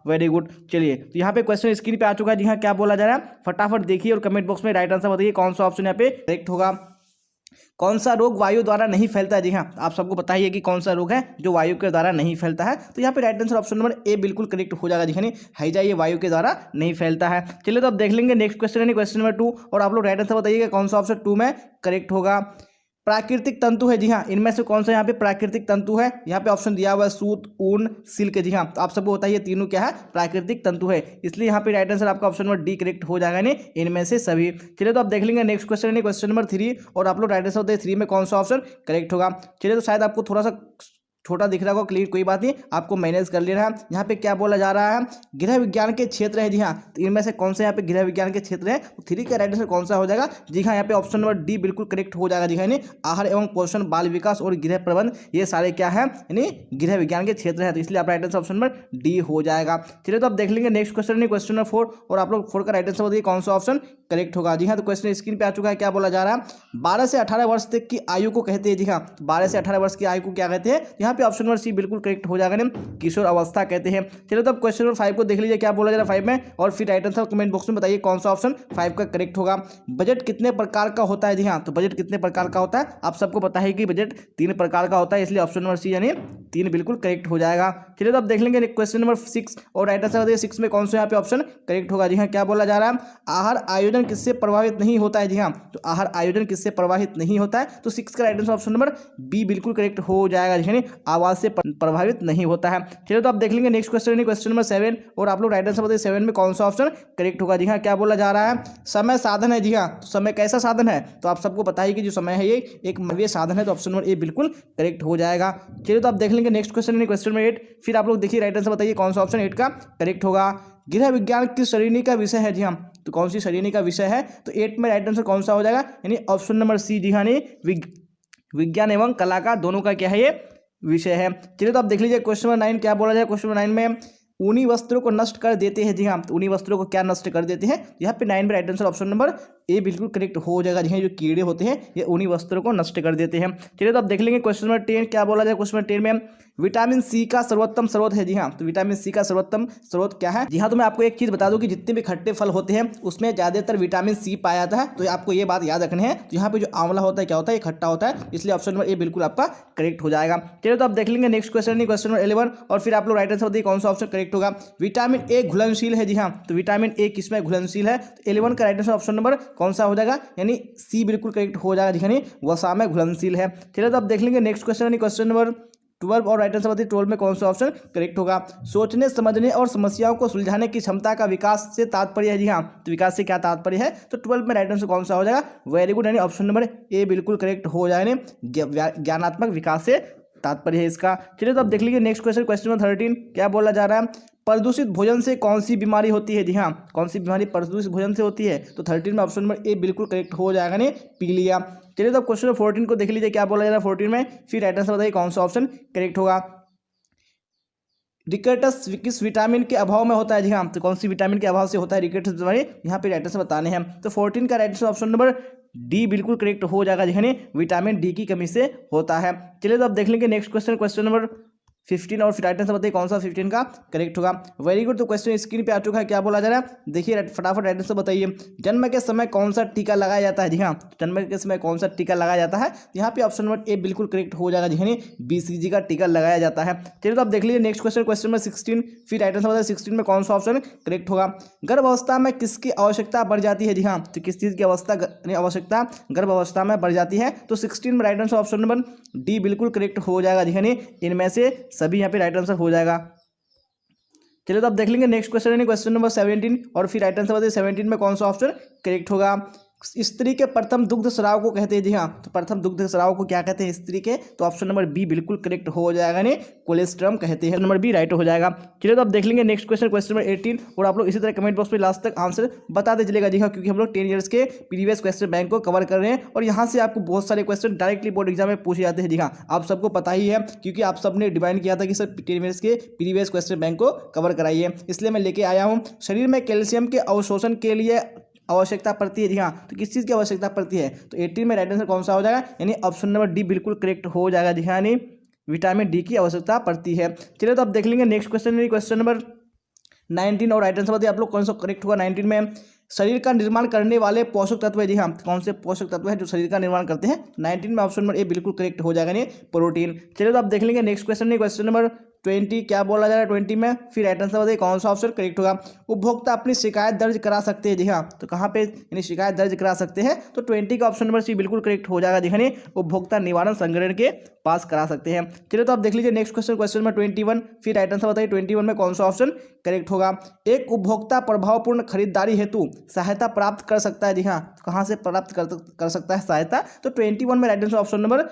Very good. चलिए तो यहाँ पे क्वेश्चन स्क्रीन पे आ चुका है जी हाँ, क्या बोला जा रहा है फटाफट देखिए और कमेंट बॉक्स में राइट आंसर बताइए कौन सा ऑप्शन यहाँ पे करेक्ट होगा। कौन सा रोग वायु द्वारा नहीं फैलता है, जी हाँ आप सबको पता ही है कि कौन सा रोग है जो वायु के द्वारा नहीं फैलता है, तो यहाँ पे right answer option number A बिल्कुल करेक्ट हो जाएगा। जी हैजा ये वायु के द्वारा नहीं फैलता है। चलिए तो अब देख लेंगे नेक्स्ट क्वेश्चन यानी क्वेश्चन नंबर 2 और आप लोग राइट आंसर बताइएगा कौन सा ऑप्शन 2 में करेक्ट होगा। प्राकृतिक तंतु है, जी हाँ इनमें से कौन सा यहाँ पे प्राकृतिक तंतु है, यहाँ पे ऑप्शन दिया हुआ है सूत, ऊन, सिल्क। जी हाँ तो आप सबको बताइए तीनों क्या है प्राकृतिक तंतु है, इसलिए यहाँ पे राइट आंसर आपका ऑप्शन नंबर डी करेक्ट हो जाएगा नहीं इनमें से सभी। चलिए तो आप देख लेंगे नेक्स्ट क्वेश्चन यानी क्वेश्चन नंबर 3 और आप लोग राइट आंसर बताइए 3 में कौन सा ऑप्शन करेक्ट होगा। चलिए तो शायद आपको थोड़ा सा छोटा दिख रहा होगा, क्लियर कोई बात नहीं, आपको मैनेज कर लेना है। यहाँ पे क्या बोला जा रहा है गृह विज्ञान के क्षेत्र है, जी हाँ तो इनमें से कौन से यहाँ पे गृह विज्ञान के क्षेत्र है, तो 3 का राइट आंसर कौन सा हो जाएगा, जी हाँ यहाँ पे ऑप्शन नंबर डी बिल्कुल करेक्ट हो जाएगा। जी हाँ यानी आहार एवं पोषण, बाल विकास और गृह प्रबंध ये सारे क्या है यानी गृह विज्ञान के क्षेत्र है, तो इसलिए आप right answer option number D हो जाएगा। चलिए तो आप देख लेंगे नेक्स्ट क्वेश्चन क्वेश्चन नंबर 4 और आप लोग 4 का राइट आंसर बताइए कौन सा ऑप्शन करेक्ट होगा। जी हाँ तो क्वेश्चन स्क्रीन पे आ चुका है, क्या बोला जा रहा है 12 से 18 वर्ष तक की आयु को कहते हैं। जी हाँ 12 से 18 वर्ष की आयु को क्या कहते हैं, यहाँ पे ऑप्शन नंबर सी बिल्कुल करेक्ट हो जाएगा, किशोर अवस्था कहते हैं। चलो तो अब क्वेश्चन नंबर 5 को देख लीजिए क्या बोला जा रहा है 5 में, और फिर राइट आंसर कमेंट बॉक्स में बताइए कौन सा ऑप्शन 5 का करेक्ट होगा। बजट कितने प्रकार का होता है, जी हाँ तो बजट कितने प्रकार का होता है, आप सबको पता है कि बजट 3 प्रकार का होता है, इसलिए ऑप्शन नंबर सी यानी 3 बिल्कुल करेक्ट हो जाएगा। चलिए तो अब देख लेंगे क्वेश्चन नंबर 6 और राइट आंसर बताइए 6 में कौन सा यहाँ पे ऑप्शन करेक्ट होगा। जी हाँ क्या बोला जा रहा है आहार आयोजन किससे प्रभावित नहीं होता है। जी हाँ तो आहार आयोजन किससे प्रभावित नहीं होता है, तो 6 का right answer option number B बिल्कुल करेक्ट हो जाएगा, यानी आवाज से प्रभावित नहीं होता है। चलिए तो आप देख लेंगे नेक्स्ट क्वेश्चन क्वेश्चन नंबर 7 और आप लोग राइट आंसर बताइए 7 में कौन सा ऑप्शन करेक्ट होगा। जी हाँ क्या बोला जा रहा है समय साधन है। जी हाँ तो समय कैसा साधन है, तो आप सबको पता है कि जो समय है ये एक मानवीय साधन है, तो ऑप्शन नंबर ए बिल्कुल करेक्ट हो जाएगा। चलिए तो आप देख लेंगे नेक्स्ट क्वेश्चन क्वेश्चन नंबर 8, फिर आप लोग देखिए राइट आंसर बताइए कौन सा ऑप्शन 8 का करेक्ट होगा। गृह विज्ञान किस श्रेणी का विषय है, जी हाँ तो कौन सी श्रेणी का विषय है, तो 8 में राइट आंसर कौन सा हो जाएगा, यानी ऑप्शन नंबर सी। जी हाँ विज्ञान एवं कला का दोनों का क्या है ये विषय है। चलिए तो आप देख लीजिए क्वेश्चन नंबर 9 क्या बोला जाए। क्वेश्चन नंबर 9 में ऊनी वस्त्रों को नष्ट कर देते हैं। जी हाँ तो ऊनी वस्त्रों को क्या नष्ट कर देते हैं, यहाँ पे 9 में right answer option number A बिल्कुल करेक्ट हो जाएगा। जी हाँ जो कीड़े होते हैं ये ऊनी वस्त्रों को नष्ट कर देते हैं। चलिए तो आप देख लेंगे क्वेश्चन नंबर 10 क्या बोला जाए। क्वेश्चन नंबर 10 में विटामिन सी का सर्वोत्तम स्रोत है। जी हाँ तो विटामिन सी का सर्वोत्तम स्रोत क्या है। जी हाँ तो मैं आपको एक चीज बता दूं कि जितने भी खट्टे फल होते हैं उसमें ज्यादातर विटामिन सी पाया जाता है, तो आपको ये बात याद रखनी है। तो यहाँ पे जो आंवला होता है क्या होता है, ये खट्टा होता है, इसलिए ऑप्शन नंबर ए बिल्कुल आपका करेक्ट हो जाएगा। चलिए तो आप देख लेंगे नेक्स्ट क्वेश्चन क्वेश्चन नंबर 11 और फिर आप लोग राइट आंसर बताइए कौन सा ऑप्शन करेक्ट होगा। विटामिन ए घुलनशील है। जी हाँ तो विटामिन ए किसमें घुलनशील है, तो 11 का राइट आंसर ऑप्शन नंबर कौन सा हो जाएगा, यानी सी बिल्कुल करेक्ट हो जाएगा, यानी वसा में घुलनशील है। चलिए तो आप देख लेंगे नेक्स्ट क्वेश्चन क्वेश्चन नंबर 12 और राइट आंसर बताइए 12 में कौन सा ऑप्शन करेक्ट होगा। सोचने समझने और समस्याओं को सुलझाने की क्षमता का विकास से तात्पर्य है। जी हाँ तो विकास से क्या तात्पर्य है, तो 12 में राइट आंसर कौन सा हो जाएगा, वेरी गुड, यानी ऑप्शन नंबर ए बिल्कुल करेक्ट हो जाएगा, ज्ञानात्मक विकास से तात्पर्य है इसका। चलिए तो अब देख लीजिए नेक्स्ट क्वेश्चन क्वेश्चन नंबर 13 क्या बोला जा रहा है प्रदूषित भोजन से कौन सी बीमारी होती है। जी हाँ कौन सी बीमारी प्रदूषित भोजन से होती है, तो 13 में ऑप्शन नंबर ए बिल्कुल करेक्ट हो जाएगा, नहीं पीलिया। चलिए तो क्वेश्चन 14 को देख लीजिए क्या बोला जा रहा है 14 में, फिर राइट आंसर बताइए कौन सा ऑप्शन करेक्ट होगा। रिकेटस किस विटामिन के अभाव में होता है। जी हाँ तो कौन सी विटामिन के अभाव से होता है रिकेटस बीमारी, यहाँ पे राइट आंसर बताने हैं। तो 14 का right answer option number D बिल्कुल करेक्ट हो जाएगा, यानी विटामिन डी की कमी से होता है। चलिए तो अब देख लेंगे नेक्स्ट क्वेश्चन क्वेश्चन नंबर 15 और फिर राइट आंसर बताइए कौन सा 15 का करेक्ट होगा। वेरी गुड, तो क्वेश्चन स्क्रीन पे आ चुका है, क्या बोला जा रहा है देखिए फटाफट राइट आंसर बताइए। जन्म के समय कौन सा टीका लगाया जाता है। जी हाँ जन्म के समय कौन सा टीका लगाया जाता है, यहाँ पे ऑप्शन नंबर ए बिल्कुल करेक्ट हो जाएगा, यानी BCG का टीका लगाया जाता है। चलिए तो आप देख लीजिए नेक्स्ट क्वेश्चन क्वेश्चन नंबर 16, फिर राइट आंसर बताइए 16 में कौन सा ऑप्शन करेक्ट होगा। गर्भावस्था में किसकी आवश्यकता बढ़ जाती है। जी हाँ तो किस चीज़ की आवश्यकता गर्भावस्था में बढ़ जाती है, तो 16 में right answer option number D बिल्कुल करेक्ट हो जाएगा, यानी इनमें से सभी यहाँ पे राइट आंसर हो जाएगा। चलिए तो आप देख लेंगे नेक्स्ट क्वेश्चन है क्वेश्चन नंबर 17 और फिर राइट आंसर बताइए 17 में कौन सा ऑप्शन करेक्ट होगा। स्त्री के प्रथम दुग्ध स्राव को कहते हैं। जी हाँ तो प्रथम दुग्ध स्राव को क्या कहते हैं स्त्री के, तो ऑप्शन नंबर बी बिल्कुल करेक्ट हो जाएगा, यानी कोलेस्ट्रम कहते हैं, नंबर बी राइट हो जाएगा। चलिए तो आप देख लेंगे नेक्स्ट क्वेश्चन क्वेश्चन नंबर 18 और आप लोग इसी तरह कमेंट बॉक्स में लास्ट तक आंसर बताते चलेगा। जी हाँ क्योंकि हम लोग 10 ईयर्स के प्रीवियस क्वेश्चन बैंक को कवर कर रहे हैं और यहाँ से आपको बहुत सारे क्वेश्चन डायरेक्टली बोर्ड एग्जाम में पूछे जाते हैं। जी हाँ आप सबको पता ही है क्योंकि आप सबने डिमांड किया था कि सर 10 ईयर्स के प्रीवियस क्वेश्चन बैंक को कवर कराइए, इसलिए मैं लेके आया हूँ। शरीर में कैल्शियम के अवशोषण के लिए आवश्यकता पड़ती है। जी हाँ, तो किस चीज़ की आवश्यकता पड़ती है, तो 18 में राइट आंसर कौन सा हो जाएगा, यानी ऑप्शन नंबर डी बिल्कुल करेक्ट हो जाएगा। जी हाँ, यानी विटामिन डी की आवश्यकता पड़ती है। चलिए तो अब देख लेंगे नेक्स्ट क्वेश्चन, क्वेश्चन नंबर 19 और राइट आंसर बताइए आप लोग कौन सा करेक्ट होगा। 19 में शरीर का निर्माण करने वाले पोषक तत्व है। जी हाँ, कौन से पोषक तत्व है जो शरीर का निर्माण करते हैं, 19 में ऑप्शन नंबर ए बिल्कुल करेक्ट हो जाएगा, नहीं प्रोटीन। चलिए तो आप देख लेंगे नेक्स्ट क्वेश्चन, क्वेश्चन नंबर 20 क्या बोला जा रहा है 20 में, फिर राइट आंसर बताइए कौन सा ऑप्शन करेक्ट होगा। उपभोक्ता अपनी शिकायत दर्ज करा सकते हैं। जी हाँ, तो कहाँ पे यानी शिकायत दर्ज करा सकते हैं, तो 20 का ऑप्शन नंबर सी बिल्कुल करेक्ट हो जाएगा। जी उपभोक्ता निवारण संगठन के पास करा सकते हैं। चलिए तो आप देख लीजिए नेक्स्ट क्वेश्चन, क्वेश्चन नंबर 21, फिर राइट आंसर बताइए 21 में कौन सा ऑप्शन करेक्ट होगा। एक उपभोक्ता प्रभावपूर्ण खरीदारी हेतु सहायता प्राप्त कर सकता है। जी हाँ, कहाँ से प्राप्त कर सकता है सहायता, तो 21 में right answer option number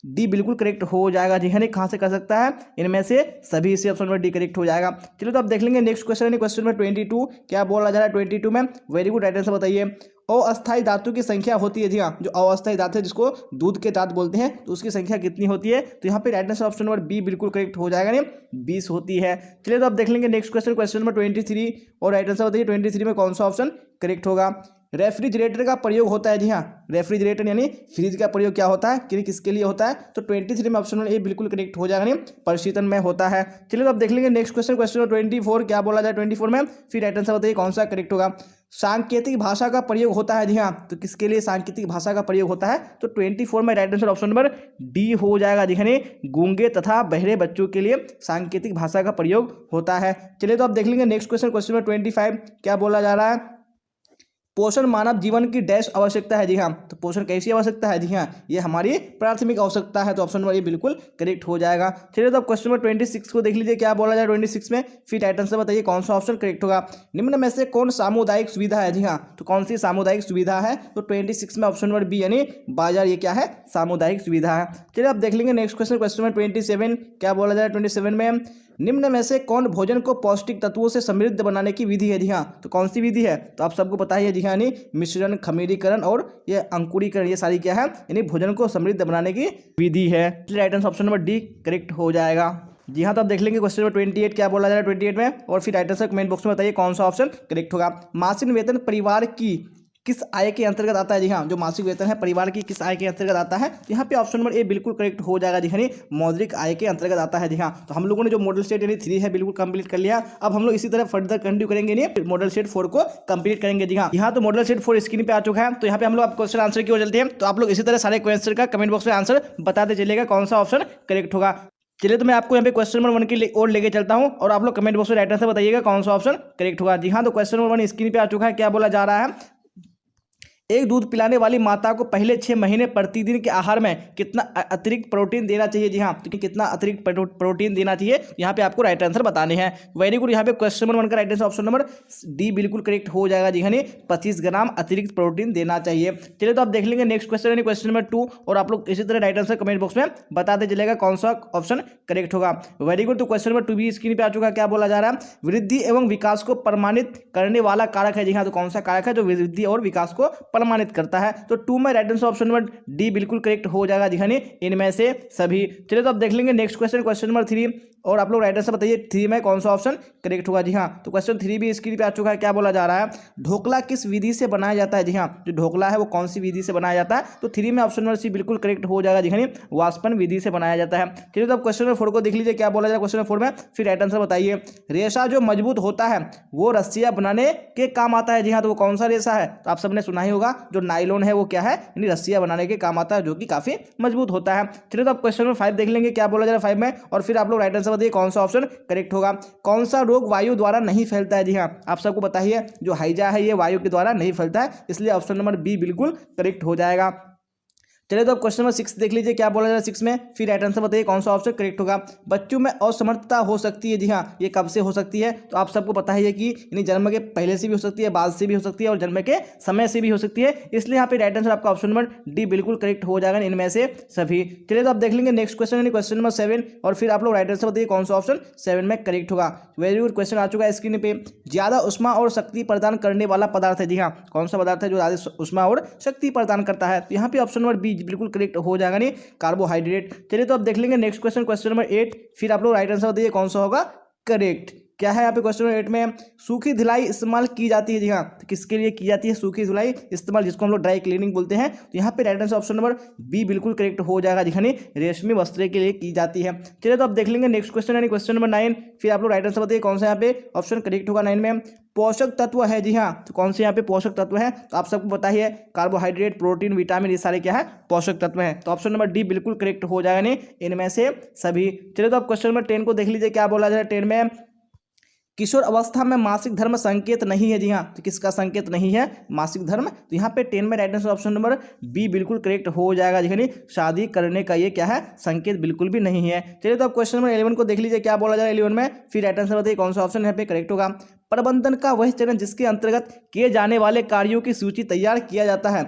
D बिल्कुल करेक्ट हो जाएगा। जी हाँ, कहाँ से कर सकता है, इनमें से सभी से ऑप्शन नंबर डी करेक्ट हो जाएगा। चलिए तो आप देख लेंगे नेक्स्ट क्वेश्चन, क्वेश्चन नंबर 22 क्या बोला जा रहा है 22 में, वेरी गुड राइट आंसर बताइए। अस्थायी धातु की संख्या होती है। जी हाँ, जो अस्थायी धातु है जिसको दूध के दांत बोलते हैं, तो उसकी संख्या कितनी होती है, तो यहाँ पे right answer option number B बिल्कुल करेक्ट हो जाएगा, 20 होती है। चलिए तो आप देख लेंगे नेक्स्ट क्वेश्चन, क्वेश्चन नंबर 23 और राइट आंसर बताइए 23 में कौन सा ऑप्शन करेक्ट होगा। रेफ्रिजरेटर का प्रयोग होता है। जी हाँ, रेफ्रिजरेटर यानी फ्रिज का प्रयोग क्या होता है, किसके लिए होता है, तो 23 में ऑप्शन ए बिल्कुल करेक्ट हो जाएगा, परिशीतन में होता है। चलिए तो आप देख लेंगे नेक्स्ट क्वेश्चन, क्वेश्चन नंबर 24 क्या बोला जाए 24 में, फिर राइट आंसर बताइए कौन सा करेक्ट होगा। सांकेतिक भाषा का प्रयोग होता है। जी हाँ, तो किसके लिए सांकेतिक भाषा का प्रयोग होता है, तो 24 में right answer option number D हो जाएगा। जी गूंगे तथा बहरे बच्चों के लिए सांकेतिक भाषा का प्रयोग होता है। चलिए तो आप देख लेंगे नेक्स्ट क्वेश्चन, क्वेश्चन नंबर 25 क्या बोला जा रहा है। पोषण मानव जीवन की डैश आवश्यकता है। जी हाँ, तो पोषण कैसी आवश्यकता है, जी हाँ, ये हमारी प्राथमिक आवश्यकता है, तो ऑप्शन नंबर ये बिल्कुल करेक्ट हो जाएगा। चलिए तो अब क्वेश्चन नंबर 26 को देख लीजिए क्या बोला जाए 26 में, फिर राइट आंसर बताइए कौन सा ऑप्शन करेक्ट होगा। निम्न में से कौन सामुदायिक सुविधा है। जी हाँ, तो कौन सी सामुदायिक सुविधा है, तो 26 में ऑप्शन नंबर बी यानी बाजार, ये क्या है, सामुदायिक सुविधा है। चलिए आप देख लेंगे नेक्स्ट क्वेश्चन, क्वेश्चन नंबर 27 क्या बोला जाए 27 में, निम्न में से कौन भोजन को पौष्टिक तत्वों से समृद्ध बनाने की विधि है। जी हाँ, तो कौन सी विधि है, तो आप सबको पता ही है। जी हाँ, यानी मिश्रण, खमीरीकरण और ये अंकुरीकरण, ये सारी क्या है, यानी भोजन को समृद्ध बनाने की विधि है। Right answer option number D correct हो जाएगा। जी हाँ, तो आप देख लेंगे क्वेश्चन नंबर 28 क्या बोला जा रहा है 28 में, और फिर राइट आंसर कमेंट बॉक्स में बताइए कौन सा ऑप्शन करेक्ट होगा। मासिक वेतन परिवार की किस आय के अंतर्गत आता है। जी हाँ, जो मासिक वेतन है परिवार की किस आय के अंतर्गत आता है, यहाँ पे ऑप्शन नंबर ए बिल्कुल करेक्ट हो जाएगा। जी हाँ, मौद्रिक आय के अंतर्गत आता है। जी हाँ, तो हम लोगों ने जो मॉडल स्टेट यानी 3 है बिल्कुल कंप्लीट कर लिया। अब हम लोग इसी तरह फर्दर कंटिन्यू करेंगे, नहीं मॉडल स्टेट 4 को कंप्लीट करेंगे। जी हाँ, यहाँ तो मॉडल स्टेट 4 स्क्रीन पे आ चुका है, तो यहाँ पे हम लोग क्वेश्चन आंसर की ओर चलते हैं। तो आप लोग इसी तरह सारे क्वेश्चन का कमेंट बॉक्स में आंसर बताते चलेगा कौन सा ऑप्शन करेक्ट होगा। चलिए तो मैं आपको यहाँ पे क्वेश्चन नंबर 1 की ओर लेके चलता हूँ, और आप लोग कमेंट बॉक्स में राइट आंसर बताइएगा कौन सा ऑप्शन करेक्ट होगा। जी हाँ, तो क्वेश्चन नंबर 1 स्क्रीन पे आ चुका है, क्या बोला जा रहा है। एक दूध पिलाने वाली माता को पहले 6 महीने प्रतिदिन के आहार में कितना अतिरिक्त प्रोटीन देना चाहिए। जी हाँ, तो कितना अतिरिक्त प्रोटीन देना चाहिए, यहाँ पे आपको राइट आंसर बताने हैं। वेरी गुड, यहाँ पे क्वेश्चन नंबर 1 का right answer option number D बिल्कुल करेक्ट हो जाएगा। जी हाँ, 25 ग्राम अतिरिक्त प्रोटीन देना चाहिए। चलिए तो आप देख लेंगे नेक्स्ट क्वेश्चन, क्वेश्चन नंबर 2, और आप लोग इसी तरह राइट आंसर कमेंट बॉक्स में बताते चलेगा कौन सा ऑप्शन करेक्ट होगा। वेरी गुड, तो क्वेश्चन नंबर 2 भी स्क्रीन पे आ चुका है, क्या बोला जा रहा है। वृद्धि एवं विकास को प्रमाणित करने वाला कारक है। जी हाँ, तो कौन सा कारक है जो वृद्धि और विकास को प्रमाणित करता है, तो 2 में right answer option number D बिल्कुल करेक्ट हो जाएगा। जी हाँ, इनमें से सभी। चलिए तो आप देख लेंगे नेक्स्ट क्वेश्चन, क्वेश्चन नंबर 3, और आप लोग राइट आंसर बताइए 3 में कौन सा ऑप्शन करेक्ट होगा। जी हाँ, तो क्वेश्चन 3 भी स्क्रीन पे आ चुका है, क्या बोला जा रहा है। ढोकला किस विधि से बनाया जाता है। जी हाँ, जो ढोकला है वो कौन सी विधि से बनाया जाता है, तो 3 में ऑप्शन नंबर सी बिल्कुल करेक्ट हो जाएगा। जी हाँ, वाष्पन विधि से बनाया जाता है। चलिए तो आप क्वेश्चन नंबर 4 को देख लीजिए, क्या बोला जाए क्वेश्चन नंबर 4 में, फिर राइट आंसर बताइए। रेशा जो मजबूत होता है वो रस्सियां बनाने के काम आता है। जी हाँ, तो वो कौन सा रेशा है, तो आप सबने सुना ही होगा, जो नायलॉन है वो क्या है, यानी रस्सियां बनाने के काम आता है, जो कि काफी मजबूत होता है। चलिए तो आप क्वेश्चन नंबर 5 देख लेंगे, क्या बोला जा रहा है 5 में, और फिर आप लोग राइट आंसर बताइए कौन सा ऑप्शन करेक्ट होगा। कौन सा रोग वायु द्वारा नहीं फैलता है। जी हाँ, आप सबको पता ही है जो हैजा है ये वायु के द्वारा नहीं फैलता है, इसलिए ऑप्शन नंबर बी बिल्कुल करेक्ट हो जाएगा। चलिए तो अब क्वेश्चन नंबर 6 देख लीजिए, क्या बोला जा रहा है 6 में, फिर राइट आंसर बताइए कौन सा ऑप्शन करेक्ट होगा। बच्चों में असमर्थता हो सकती है। जी हाँ, ये कब से हो सकती है, तो आप सबको पता ही है कि यानी जन्म के पहले से भी हो सकती है, बाद से भी हो सकती है, और जन्म के समय से भी हो सकती है, इसलिए यहाँ पे राइट आंसर आपका ऑप्शन नंबर डी बिल्कुल करेक्ट हो जाएगा इनमें से सभी। चलिए तो आप देख लेंगे नेक्स्ट क्वेश्चन यानी क्वेश्चन नंबर 7, और फिर आप लोग राइट आंसर बताइए कौन सा ऑप्शन 7 में करेक्ट होगा। वेरी गुड, क्वेश्चन आ चुका है स्क्रीन पे। ज्यादा उष्मा और शक्ति प्रदान करने वाला पदार्थ है। जी हाँ, कौन सा पदार्थ है जो ज्यादा उष्मा और शक्ति प्रदान करता है, तो यहाँ पे ऑप्शन नंबर बी बिल्कुल करेक्ट हो जाएगा, नहीं कार्बोहाइड्रेट। चलिए तो अब देख लेंगे नेक्स्ट क्वेश्चन, क्वेश्चन नंबर 8, फिर आप लोग राइट आंसर बताइए कौन सा होगा करेक्ट। क्या है यहाँ पे क्वेश्चन नंबर 8 में, सूखी धुलाई इस्तेमाल की जाती है। जी हाँ, तो किसके लिए की जाती है सूखी धुलाई इस्तेमाल, जिसको हम लोग ड्राई क्लीनिंग बोलते हैं। तो यहाँ पे right answer option number B बिल्कुल करेक्ट हो जाएगा। जी हाँ, रेशमी वस्त्र के लिए की जाती है। चलिए तो अब देख लेंगे नेक्स्ट क्वेश्चन यानी क्वेश्चन नंबर 9। फिर आप लोग राइट आंसर बताइए कौन सा यहाँ पे ऑप्शन करेक्ट होगा 9 में। पोषक तत्व है। जी हाँ, तो कौन से यहाँ पे पोषक तत्व है, तो आप सबको पता ही है कार्बोहाइड्रेट, प्रोटीन, विटामिन, ये सारे क्या है पोषक तत्व हैं। तो ऑप्शन नंबर डी बिल्कुल करेक्ट हो जाएगा नहीं इनमें से सभी। चलिए तो अब क्वेश्चन नंबर 10 को देख लीजिए क्या बोला जा रहा है 10 में, किशोर अवस्था में मासिक धर्म संकेत नहीं है। जी हाँ, तो किसका संकेत नहीं है मासिक धर्म, तो यहाँ पे 10 में right answer option number B बिल्कुल करेक्ट हो जाएगा। जी शादी करने का ये क्या है संकेत बिल्कुल भी नहीं है। चलिए तो अब क्वेश्चन नंबर 11 को देख लीजिए क्या बोला जा रहा है 11 में। फिर राइट आंसर बताइए कौन सा ऑप्शन यहाँ पे करेक्ट होगा। प्रबंधन का वह चरण जिसके अंतर्गत किए जाने वाले कार्यों की सूची तैयार किया जाता है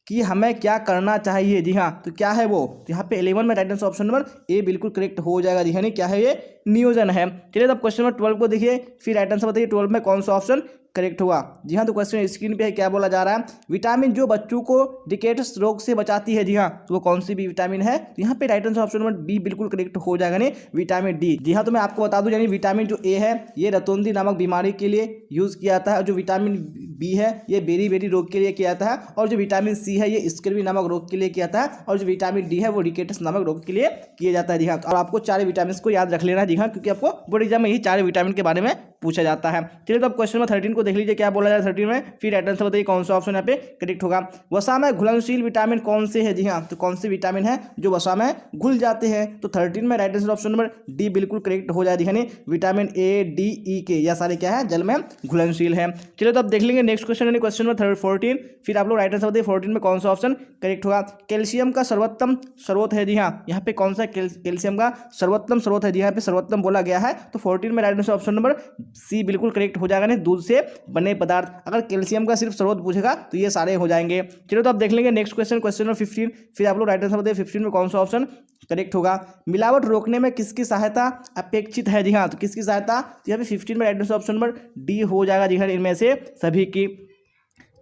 कि हमें क्या करना चाहिए। जी हाँ, तो क्या है वो, तो यहाँ पे 11 में right answer option number A बिल्कुल करेक्ट हो जाएगा। जी हाँ, क्या है ये नियोजन है। चलिए तो अब क्वेश्चन नंबर 12 को देखिए, फिर राइट आंसर बताइए 12 में कौन सा ऑप्शन करेक्ट हुआ। जी हाँ, तो क्वेश्चन स्क्रीन पे है क्या बोला जा रहा है, विटामिन जो बच्चों को रिकेट्स रोग से बचाती है। जी हाँ, तो वो कौन सी भी विटामिन है, तो यहाँ पे right answer option number B बिल्कुल करेक्ट हो जाएगा नहीं विटामिन डी। जी हाँ, तो मैं आपको बता दूं यानी विटामिन जो ए है ये रतौंधी नामक बीमारी के लिए यूज किया जाता है, जो विटामिन बी है ये बेरी बेरी रोग के लिए किया जाता है, और जो विटामिन सी है ये स्कर्वी नामक रोग के लिए किया जाता है, और जो विटामिन डी है वो रिकेट्स नामक रोग के लिए किया जाता है। जी हाँ, और आपको 4 विटामिन को याद रख लेना। जी हाँ, क्योंकि आपको बोर्ड एग्जाम में यही 4 विटामिन के बारे में पूछा जाता है। चलिए तो अब क्वेश्चन नंबर 13 को देख लीजिए क्या बोला जाए 13 में। फिर राइट आंसर बताइए कौन सा ऑप्शन यहाँ पे करेक्ट होगा। वसा में घुलनशील विटामिन कौन से है। जी हाँ, तो कौन से विटामिन है जो वसा में घुल जाते हैं, तो 13 में right answer option number D बिल्कुल करेक्ट हो जाएगी। यानी विटामिन ए, डी, ई के यह सारे क्या है जल में घुलनशील है। चलिए तो अब देख लेंगे नेक्स्ट क्वेश्चन यानी क्वेश्चन नंबर 14। फिर आप लोग राइट आंसर बताइए 14 में कौन सा ऑप्शन करेक्ट होगा। कैल्शियम का सर्वोत्तम स्रोत है। जी हाँ, यहाँ पे कौन सा कैल्शियम का सर्वोत्तम स्रोत है। जी यहाँ पे सर्वोत्तम बोला गया है, तो 14 में right answer option number C बिल्कुल करेक्ट हो जाएगा। नहीं दूध से बने पदार्थ, अगर कैल्शियम का सिर्फ स्रोत पूछेगा तो ये सारे हो जाएंगे। चलिए तो आप देख लेंगे नेक्स्ट क्वेश्चन क्वेश्चन नंबर 15। फिर आप लोग राइट आंसर बताइए 15 में कौन सा ऑप्शन करेक्ट होगा। मिलावट रोकने में किसकी सहायता अपेक्षित है। जी हाँ, तो किसकी सहायता, तो यहाँ पे 15 में right answer option number D हो जाएगा। जी हाँ, इनमें से सभी की।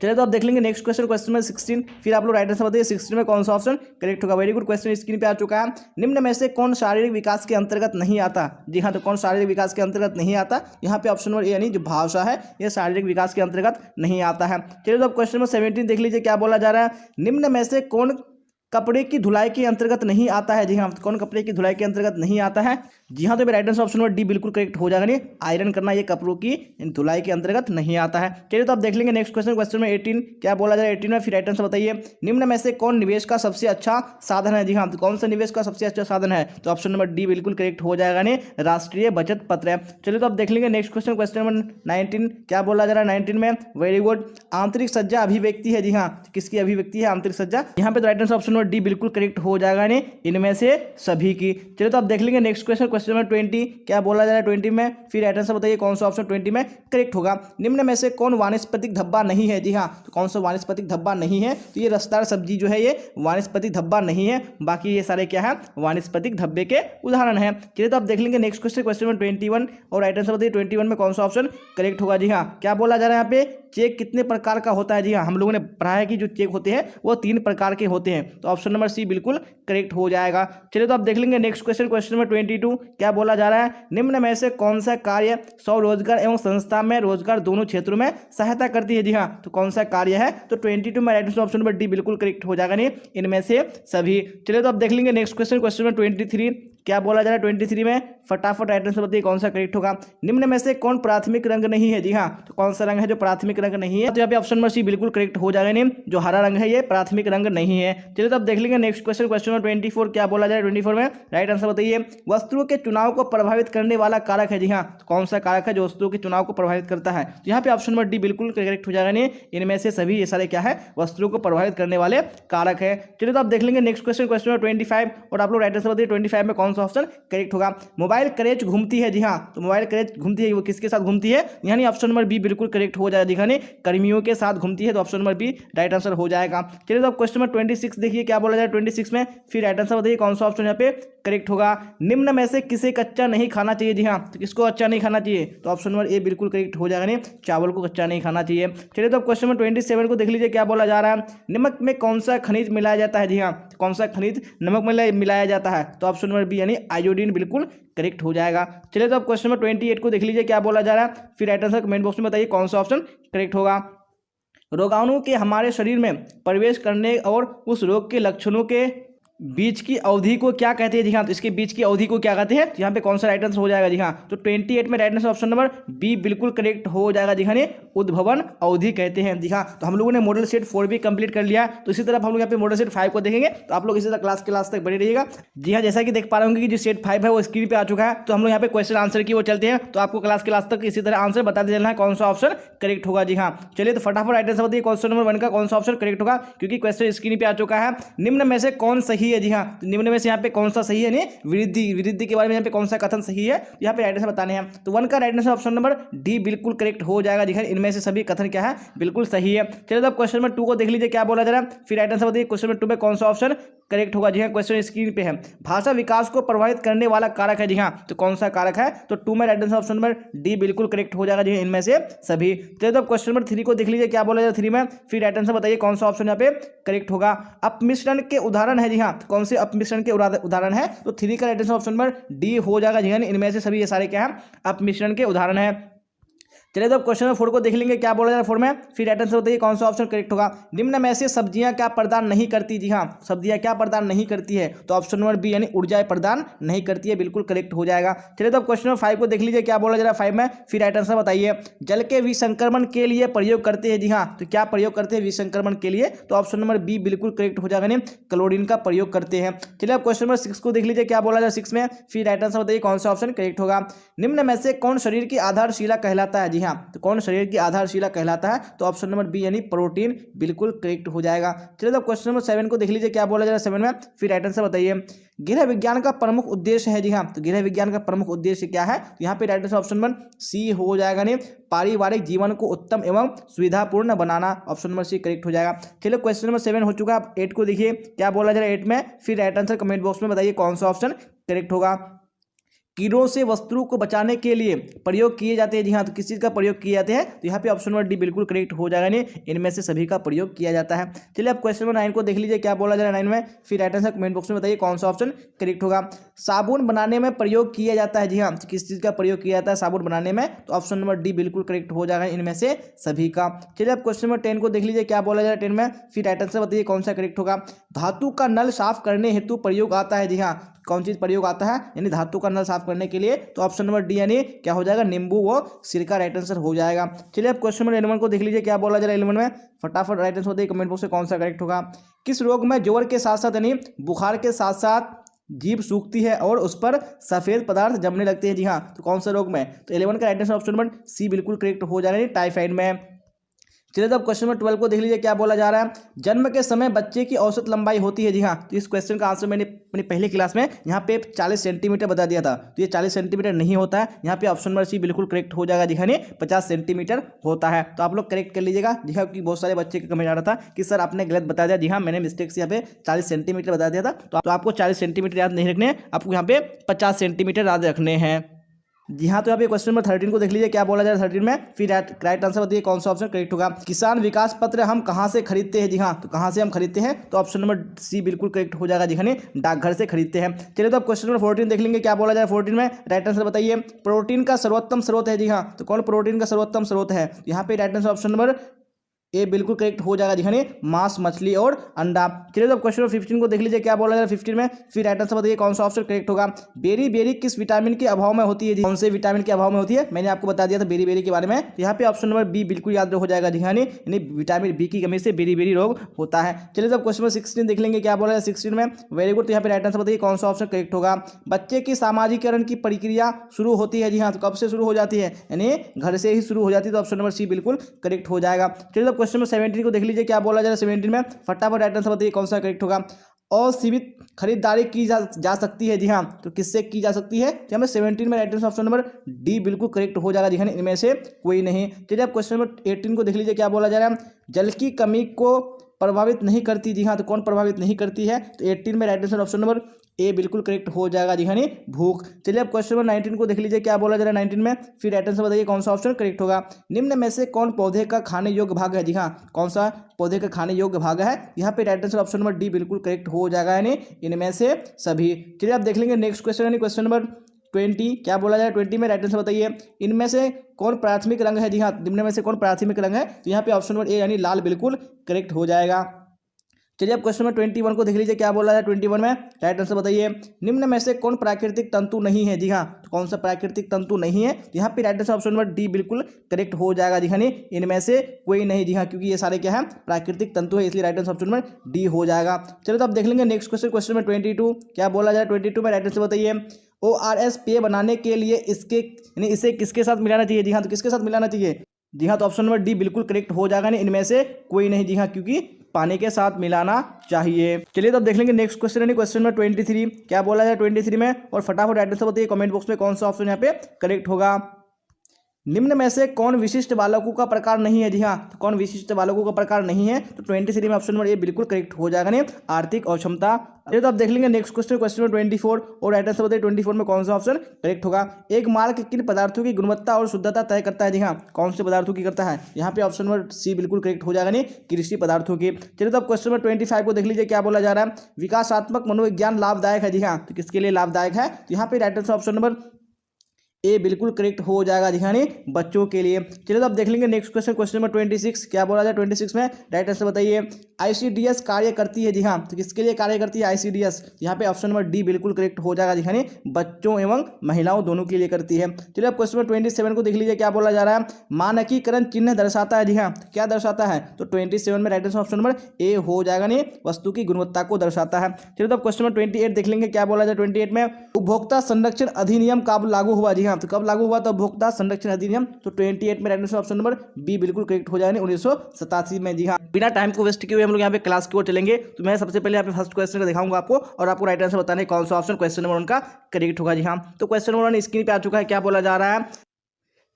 चलिए तो आप देख लेंगे नेक्स्ट क्वेश्चन क्वेश्चन नंबर 16। फिर आप लोग राइट आंसर बताइए 16 में कौन सा ऑप्शन करेक्ट होगा। वेरी गुड, क्वेश्चन स्क्रीन पे आ चुका है। निम्न में से कौन शारीरिक विकास के अंतर्गत नहीं आता। जी हाँ, तो कौन शारीरिक विकास के अंतर्गत नहीं आता, यहाँ पे ऑप्शन नंबर ए यानी जो भाषा है ये शारीरिक विकास के अंतर्गत नहीं आता है। चलिए तो अब क्वेश्चन नंबर 17 देख लीजिए क्या बोला जा रहा है। निम्न में से कौन कपड़े की धुलाई के अंतर्गत नहीं आता है। जी हाँ, तो कौन कपड़े की धुलाई के अंतर्गत नहीं आता है। जी हाँ, तो right answer option number D बिल्कुल करेक्ट हो जाएगा। नहीं आयरन करना ये कपड़ों की धुलाई के अंतर्गत नहीं आता है। चलिए तो आप देख लेंगे नेक्स्ट क्वेश्चन क्वेश्चन में 18 क्या बोला जाए 18 में। फिर राइट आंसर बताइए निम्न में से कौन निवेश का सबसे अच्छा साधन है। जी हाँ, तो कौन सा निवेश का सबसे अच्छा साधन है, तो ऑप्शन नंबर डी बिल्कुल करेक्ट हो जाएगा। नहीं राष्ट्रीय बचत पत्र है। चलिए तो आप देख लेंगे नेक्स्ट क्वेश्चन क्वेश्चन नंबर 19 क्या बोला जा रहा है 19 में। वेरी गुड, आंतरिक सज्जा अभिव्यक्ति है। जी हाँ, किसकी अभिव्यक्ति है आंतरिक सज्जा, यहाँ पे तो right answer option number D बिल्कुल करेक्ट हो जाएगा नहीं इनमें से सभी की। चलिए तो आप देख लेंगे नेक्स्ट क्वेश्चन क्वेश्चन नंबर 20 क्या बोला जा रहा है 20 में। फिर राइट आंसर बताइए कौन सा ऑप्शन 20 में करेक्ट होगा। निम्न में से कौन वानस्पतिक धब्बा नहीं है। जी हाँ, तो कौन सा वानस्पतिक धब्बा नहीं है, तो ये रसदार सब्जी जो है ये वानस्पतिक धब्बा नहीं है, बाकी ये सारे क्या है वानस्पतिक धब्बे के उदाहरण है। चलिए तो आप देख लेंगे नेक्स्ट क्वेश्चन क्वेश्चन नंबर 21 और राइट आंसर बताइए 21 में कौन सा ऑप्शन करेक्ट होगा। जी हाँ, क्या बोला जा रहा है यहाँ पे चेक कितने प्रकार का होता है। जी हाँ, हम लोगों ने पढ़ा है कि जो चेक होते हैं वो 3 प्रकार के होते हैं, तो ऑप्शन नंबर सी बिल्कुल करेक्ट हो जाएगा। चलिए तो आप देख लेंगे नेक्स्ट क्वेश्चन क्वेश्चन नंबर 22 क्या बोला जा रहा है। निम्न में से कौन सा कार्य स्वरोजगार एवं संस्था में रोजगार दोनों क्षेत्रों में सहायता करती है। जी हाँ, तो कौन सा कार्य है, तो 22 में right answer option number D बिल्कुल करेक्ट हो जाएगा नहीं इनमें से सभी। चलिए तो आप देख लेंगे नेक्स्ट क्वेश्चन क्वेश्चन नंबर 23 क्या बोला जा रहा है 23 में। फटाफट राइट आंसर बताइए कौन सा करेक्ट होगा। निम्न में से कौन प्राथमिक रंग नहीं है। जी हाँ, तो कौन सा रंग है जो प्राथमिक रंग नहीं है, तो यहाँ पे ऑप्शन नंबर सी बिल्कुल करेक्ट हो जाएगा। नहीं जो हरा रंग है ये प्राथमिक रंग नहीं है। चलिए तो आप देख लेंगे नेक्स्ट क्वेश्चन क्वेश्चन नंबर 24 क्या बोला जाए 24 में। राइट आंसर बताइए वस्तुओं के चुनाव को प्रभावित करने वाला कारक है। जी हाँ, तो कौन सा कारक है जो वस्तुओं के चुनाव को प्रभावित करता है, तो यहाँ पे ऑप्शन नंबर डी बिल्कुल करेक्ट हो जाएगा। नहीं इनमें से सभी ये सारे क्या है वस्तुओं को प्रभावित करने वाले कारक है। चलिए तो आप देख लेंगे नेक्स्ट क्वेश्चन क्वेश्चन नंबर 25 और आप लोग राइट आंसर बताइए 25 में कौन सा ऑप्शन करेक्ट होगा। मोबाइल करेज घूमती है। जी हाँ, तो मोबाइल करेज घूमती है वो किसके साथ घूमती है, यानी ऑप्शन नंबर बी बिल्कुल करेक्ट हो जाएगा। दिखाने कर्मियों के साथ घूमती है, तो option number B right answer हो जाएगा। चलिए तो आप क्वेश्चन नंबर 26 देखिए क्या बोला जाए 26 में। फिर राइट आंसर बताइए कौन सा ऑप्शन यहाँ पे करेक्ट होगा। निम्न में से किसे कच्चा नहीं खाना चाहिए। जी हाँ, तो किसको कच्चा नहीं खाना चाहिए, तो ऑप्शन नंबर ए बिल्कुल करेक्ट हो जाएगा। नहीं चावल को कच्चा नहीं खाना चाहिए। चलिए तो आप क्वेश्चन नंबर 27 को देख लीजिए क्या बोला जा रहा है। नमक में कौन सा खनिज मिलाया जाता है। जी हाँ, कौन सा खनिज नमक में मिलाया जाता है, तो ऑप्शन नंबर बी डी यानी आयोडीन बिल्कुल करेक्ट हो जाएगा। चलिए तो अब क्वेश्चन नंबर 28 को देख लीजिए क्या बोला जा रहा है, फिर राइट आंसर कमेंट बॉक्स में बताइए कौन सा ऑप्शन करेक्ट होगा। रोगाणु के हमारे शरीर में प्रवेश करने और उस रोग के लक्षणों के बीच की अवधि को क्या कहते हैं? जी हाँ, तो इसके बीच की अवधि को क्या कहते हैं? यहाँ पे कौन सा राइट आंसर हो जाएगा? जी हाँ, तो 28 में right answer option number B बिल्कुल करेक्ट हो जाएगा। जी हाँ, ये उद्भवन अवधि कहते हैं। जी हाँ, तो हम लोगों ने मॉडल सेट 4 भी कंप्लीट कर लिया, तो इसी तरह हम लोग यहाँ पे मॉडल सेट 5 को देखेंगे। तो आप लोग इसी तरह क्लास तक बने रहिएगा। जी हाँ, जैसा कि देख पा रहे होंगे कि जो सेट 5 है वो स्क्रीन पे आ चुका है। तो हम लोग यहाँ पे क्वेश्चन आंसर की वो चलते हैं, तो आपको क्लास तक इसी तरह आंसर बताते चलना है कौन सा ऑप्शन करेक्ट होगा। जी हाँ, चलिए तो फटाफट राइट आंसर बताइए क्वेश्चन नंबर 1 का कौन सा ऑप्शन करेक्ट होगा, क्योंकि क्वेश्चन स्क्रीन पे आ चुका है। निम्न में से कौन सही है? जी हाँ, तो निम्न में से यहाँ पे कौन सा सही है? नहीं, वृद्धि के बारे में यहाँ पे कौन सा कथन सही है, यहाँ पे राइट आंसर बताने हैं। तो 1 का right answer option number D बिल्कुल करेक्ट हो जाएगा। जी हाँ, इनमें से सभी कथन क्या है? बिल्कुल सही है। चलिए तो अब क्वेश्चन नंबर 2 को देख लीजिए क्या बोला जा रहा है, फिर राइट आंसर बताइए क्वेश्चन नंबर 2 में कौन सा ऑप्शन करेक्ट होगा। जी हाँ, क्वेश्चन स्क्रीन पे है। भाषा विकास को प्रभावित करने वाला कारक है। जी हाँ, तो कौन सा कारक है? तो 2 में right answer option number D बिल्कुल करेक्ट हो जाएगा। जी हाँ, इनमें से सभी। चलिए तो अब क्वेश्चन नंबर 3 को देख लीजिए क्या बोला जा रहा है 3 में, फिर राइट आंसर बताइए कौन सा ऑप्शन यहाँ पे करेक्ट होगा। अपमिश्रण के उदाहरण है। जी हाँ, कौन से अपमिश्रण के उदाहरण है? तो 3 का right answer option number D हो जाएगा। जी हाँ, इनमें से सभी ये सारे क्या है? अपमिश्रण के उदाहरण है। चलिए तो अब क्वेश्चन नंबर 4 को देख लेंगे क्या बोला जा रहा है 4 में, फिर राइट आंसर बताइए कौन सा ऑप्शन करेक्ट होगा। निम्न में से सब्जियां क्या प्रदान नहीं करती? जी हाँ, सब्जियां क्या प्रदान नहीं करती है? तो ऑप्शन नंबर बी यानी ऊर्जा प्रदान नहीं करती है, बिल्कुल करेक्ट हो जाएगा। चलिए तो अब क्वेश्चन नंबर 5 को देख लीजिए क्या बोला जा रहा है 5 में, फिर राइट आंसर बताइए। जल के विसंक्रमण के लिए प्रयोग करते हैं। जी हाँ, तो क्या प्रयोग करते हैं विसंक्रमण के लिए? तो ऑप्शन नंबर बी बिल्कुल करेक्ट हो जाएगा, नहीं क्लोरीन का प्रयोग करते हैं। चलिए अब क्वेश्चन नंबर 6 को देख लीजिए क्या बोला जा रहा है 6 में, फिर राइट आंसर बताइए कौन सा ऑप्शन करेक्ट होगा। निम्न में से कौन शरीर की आधारशिला कहलाता है? जी हाँ, तो कौन शरीर की आधारशिला कहलाता है? तो ऑप्शन नंबर बी यानी प्रोटीन बिल्कुल करेक्ट हो जाएगा। चलिए तो क्वेश्चन नंबर 7 को देख लीजिए क्या बोला जा रहा है 7 में, फिर राइट आंसर बताइए। गृह विज्ञान का प्रमुख उद्देश्य है। जी हाँ, तो गृह विज्ञान का प्रमुख उद्देश्य क्या है? तो यहाँ पे right answer option number C हो जाएगा, नहीं पारिवारिक जीवन को उत्तम एवं सुविधापूर्ण बनाना, ऑप्शन नंबर सी करेक्ट हो जाएगा। चलिए क्वेश्चन नंबर 7 हो चुका है। 8 को देखिए क्या बोला जा रहा है 8 में, फिर राइट आंसर कमेंट बॉक्स में बताइए कौन सा ऑप्शन करेक्ट होगा। कीड़ों से वस्तुओं को बचाने के लिए प्रयोग किए जाते हैं। जी हाँ, तो किस चीज़ का प्रयोग किए जाते हैं? तो यहाँ पे ऑप्शन नंबर डी बिल्कुल करेक्ट हो जाएगा, नहीं इनमें से सभी का प्रयोग किया जाता है। चलिए अब क्वेश्चन नंबर 9 को देख लीजिए क्या बोला जा रहा है 9 में, फिर राइट आंसर कमेंट बॉक्स में बताइए कौन सा ऑप्शन करेक्ट होगा। साबुन बनाने में प्रयोग किया जाता है। जी हाँ, तो किस चीज़ का प्रयोग किया जाता है साबुन बनाने में? तो ऑप्शन नंबर डी बिल्कुल करेक्ट हो जाएगा, इनमें से सभी का। चलिए अब क्वेश्चन नंबर 10 को देख लीजिए क्या बोला जा रहा है 10 में, फिर राइट आंसर बताइए कौन सा करेक्ट होगा। धातु का नल साफ करने हेतु प्रयोग आता है। जी हाँ, कौन चीज प्रयोग आता है? यानी धातु का नल साफ करने के लिए, तो ऑप्शन नंबर डी यानी क्या हो जाएगा? नींबू व सिरका राइट आंसर हो जाएगा। चलिए अब क्वेश्चन नंबर 11 को देख लीजिए क्या बोला जा रहा है 11 में, फटाफट राइट आंसर बताइए कमेंट बॉक्स में कौन सा करेक्ट होगा। किस रोग में ज्वर के साथ साथ यानी बुखार के साथ साथ जीभ सूखती है और उस पर सफेद पदार्थ जमने लगते हैं? जी हाँ, तो कौन सा रोग में? तो 11 का right answer option number C बिल्कुल करेक्ट हो जाएगा, टाइफाइड में। चलिए तो अब क्वेश्चन नंबर 12 को देख लीजिए क्या बोला जा रहा है। जन्म के समय बच्चे की औसत लंबाई होती है। जी हाँ, तो इस क्वेश्चन का आंसर मैंने अपनी पहली क्लास में यहाँ पे 40 सेंटीमीटर बता दिया था, तो ये 40 सेंटीमीटर नहीं होता है। यहाँ पे ऑप्शन नंबर सी बिल्कुल करेक्ट हो जाएगा। जी हाँ, 50 सेंटीमीटर होता है, तो आप लोग करेक्ट कर लीजिएगा। जी हाँ, क्योंकि बहुत सारे बच्चे का कमेंट आ रहा था कि सर आपने गलत बता दिया। जी हाँ, मैंने मिस्टेक से यहाँ पे 40 सेंटीमीटर बता दिया था, तो आपको 40 सेंटीमीटर याद नहीं रखने, आपको यहाँ पे 50 सेंटीमीटर याद रखने हैं। जी हाँ, तो यहाँ पे क्वेश्चन नंबर 13 को देख लीजिए क्या बोला जा रहा है 13 में, फिर राइट आंसर बताइए कौन सा ऑप्शन करेक्ट होगा। किसान विकास पत्र हम कहाँ से खरीदते हैं? जी हाँ, तो कहाँ से हम खरीदते हैं? तो ऑप्शन नंबर सी बिल्कुल करेक्ट हो जाएगा। जी हाँ, डाकघर से खरीदते हैं। चलिए तो अब क्वेश्चन नंबर 14 देख लेंगे क्या बोला जा रहा है 14 में, राइट आंसर बताइए। प्रोटीन का सर्वोत्तम स्रोत है। जी हाँ, तो कौन प्रोटीन का सर्वोत्तम स्रोत है? यहाँ पे right answer option number A बिल्कुल करेक्ट हो जाएगा। दिखाने मांस, मछली और अंडा। चलिए तो क्वेश्चन नंबर 15 को देख लीजिए क्या बोला जा रहा है 15 में, फिर राइट आंसर बताइए कौन सा ऑप्शन करेक्ट होगा। बेरी बेरी किस विटामिन के अभाव में होती है? कौन से विटामिन के अभाव में होती है? मैंने आपको बता दिया था बेरी बेरी के बारे में। यहाँ पे ऑप्शन नंबर बी बिल्कुल याद हो जाएगा। दिखाने यानी विटामिन बी की कमी से बेरी बेरी रोग होता है। चलिए तो क्वेश्चन नंबर 16 देख लेंगे क्या बोला है 16 में, वेरी गुड। तो यहाँ पे राइट आंसर बताइए कौन सा ऑप्शन करेक्ट होगा। बच्चे की सामाजिकरण की प्रक्रिया शुरू होती है। जी हाँ, तो कब से शुरू हो जाती है? यानी घर से ही शुरू हो जाती है, तो ऑप्शन नंबर सी बिल्कुल करेक्ट हो जाएगा। चलिए तो क्वेश्चन नंबर 17 को देख लीजिए क्या बोला जा रहा है 17 में, फटाफट राइट आंसर बताइए कौन सा करेक्ट होगा। असीमित खरीदारी की जा सकती है। जी हाँ, तो किससे की जा सकती है? तो हमें 17 में right answer option number D बिल्कुल करेक्ट हो जाएगा। जी हाँ, इनमें से कोई नहीं। चलिए अब क्वेश्चन नंबर 18 को देख लीजिए क्या बोला जा रहा है। जल की कमी को प्रभावित नहीं करती। जी हाँ, तो कौन प्रभावित नहीं करती है? तो 18 में right answer option number A बिल्कुल करेक्ट हो जाएगा जी हाँ, भूख। चलिए अब क्वेश्चन नंबर 19 को देख लीजिए, क्या बोला जा रहा है 19 में, फिर राइट आंसर बताइए कौन सा ऑप्शन करेक्ट होगा। निम्न में से कौन पौधे का खाने योग्य भाग है? जी हाँ, कौन सा पौधे का खाने योग्य भाग है? यहाँ पे right answer option number D बिल्कुल करेक्ट हो जाएगा, यानी इनमें से सभी। चलिए आप देख लेंगे नेक्स्ट क्वेश्चन, यानी क्वेश्चन नंबर 20, क्या बोला जाए 20 में, राइट आंसर बताइए इनमें से कौन प्राथमिक रंग है? जी हाँ, निम्न में से कौन प्राथमिक रंग है? तो यहाँ पे ऑप्शन नंबर ए यानी लाल बिल्कुल करेक्ट हो जाएगा। चलिए अब क्वेश्चन नंबर 21 को देख लीजिए, क्या बोला है 21 में, राइट आंसर बताइए निम्न में से कौन प्राकृतिक तंतु नहीं है? जी हाँ, तो कौन सा प्राकृतिक तंतु नहीं है? यहाँ पे right answer option number D बिल्कुल करेक्ट हो जाएगा जी हाँ, इनमें से कोई नहीं। जी हाँ, क्योंकि ये सारे क्या है, प्राकृतिक तंतु है, इसलिए right answer option number D हो जाएगा। चलो तो अब देख लेंगे नेक्स्ट क्वेश्चन, क्वेश्चन नंबर 22, क्या बोला जाए 22 में, राइट आंसर बताइए ORS पेय बनाने के लिए इसे किसके साथ मिलाना चाहिए? जी हाँ, तो किसके साथ मिलाना चाहिए? जी हाँ, तो ऑप्शन नंबर डी बिल्कुल करेक्ट हो जाएगा, नहीं इनमें से कोई नहीं। जी हाँ, क्योंकि पानी के साथ मिलाना चाहिए। चलिए तो अब देख लेंगे नेक्स्ट क्वेश्चन, यानी क्वेश्चन नंबर 23, क्या बोला जाए 23 में, और फटाफट राइट आंसर बताइए कमेंट बॉक्स में कौन सा ऑप्शन यहाँ पे करेक्ट होगा। निम्न में से कौन विशिष्ट बालकों का प्रकार नहीं है? जी हाँ, तो कौन विशिष्ट बालकों का प्रकार नहीं है? तो 23 में ऑप्शन नंबर ए बिल्कुल करेक्ट हो जाएगा, नहीं आर्थिक अक्षमता। ये तो आप देख लेंगे नेक्स्ट क्वेश्चन, क्वेश्चन नंबर 24, और राइट आंसर बताइए 24 में कौन सा ऑप्शन करेक्ट होगा। एक मार्क किन पदार्थों की गुणवत्ता और शुद्धता तय करता है? जी हाँ, कौन से पदार्थों की करता है? यहाँ पे ऑप्शन नंबर सी बिल्कुल करेक्ट हो जाएगा, नहीं कृषि पदार्थों की। चलिए तो अब क्वेश्चन नंबर 25 को देख लीजिए, क्या बोला जा रहा है, विकासात्मक मनोविज्ञान लाभदायक है? जी हाँ, तो किसके लिए लाभदायक है? तो यहाँ पे right answer option number A बिल्कुल करेक्ट हो जाएगा जी हाँ, बच्चों के लिए। चलिए तो अब देख लेंगे नेक्स्ट क्वेश्चन, क्वेश्चन नंबर 26, क्या बोला जाए 26 में, राइट आंसर बताइए ICDS कार्य करती है? जी हाँ, तो किसके लिए कार्य करती है ICDS? यहाँ पे ऑप्शन नंबर डी बिल्कुल करेक्ट हो जाएगा जी हाँ, बच्चों एवं महिलाओं दोनों के लिए करती है। चलिए अब क्वेश्चन नंबर 27 को देख लीजिए, क्या बोला जा रहा है, मानकीकरण चिन्ह दर्शाता है? जी हाँ, क्या दर्शाता है? तो 27 में right answer option number A हो जाएगा, नहीं वस्तु की गुणवत्ता को दर्शाता है। चलिए तो अब क्वेश्चन नंबर 28 देख लेंगे, क्या बोला जाए 28 में, उपभोक्ता संरक्षण अधिनियम कब लागू हुआ? जी हाँ, तो कब लागू हुआ? तो उपभोक्ता संरक्षण अधिनियम, तो 28 में right answer option number B बिल्कुल करेक्ट हो जाएगा, 1987 में। जी हाँ, बिना टाइम को वेस्ट किए हुए हम लोग यहाँ पे क्लास की ओर चलेंगे। तो मैं सबसे पहले यहाँ पे फर्स्ट क्वेश्चन का दिखाऊंगा आपको, और आपको राइट आंसर बताने कौन सा ऑप्शन क्वेश्चन नंबर 1 का करेक्ट होगा। जी हाँ, तो क्वेश्चन नंबर 1 स्क्रीन पे आ चुका है, क्या बोला जा रहा है,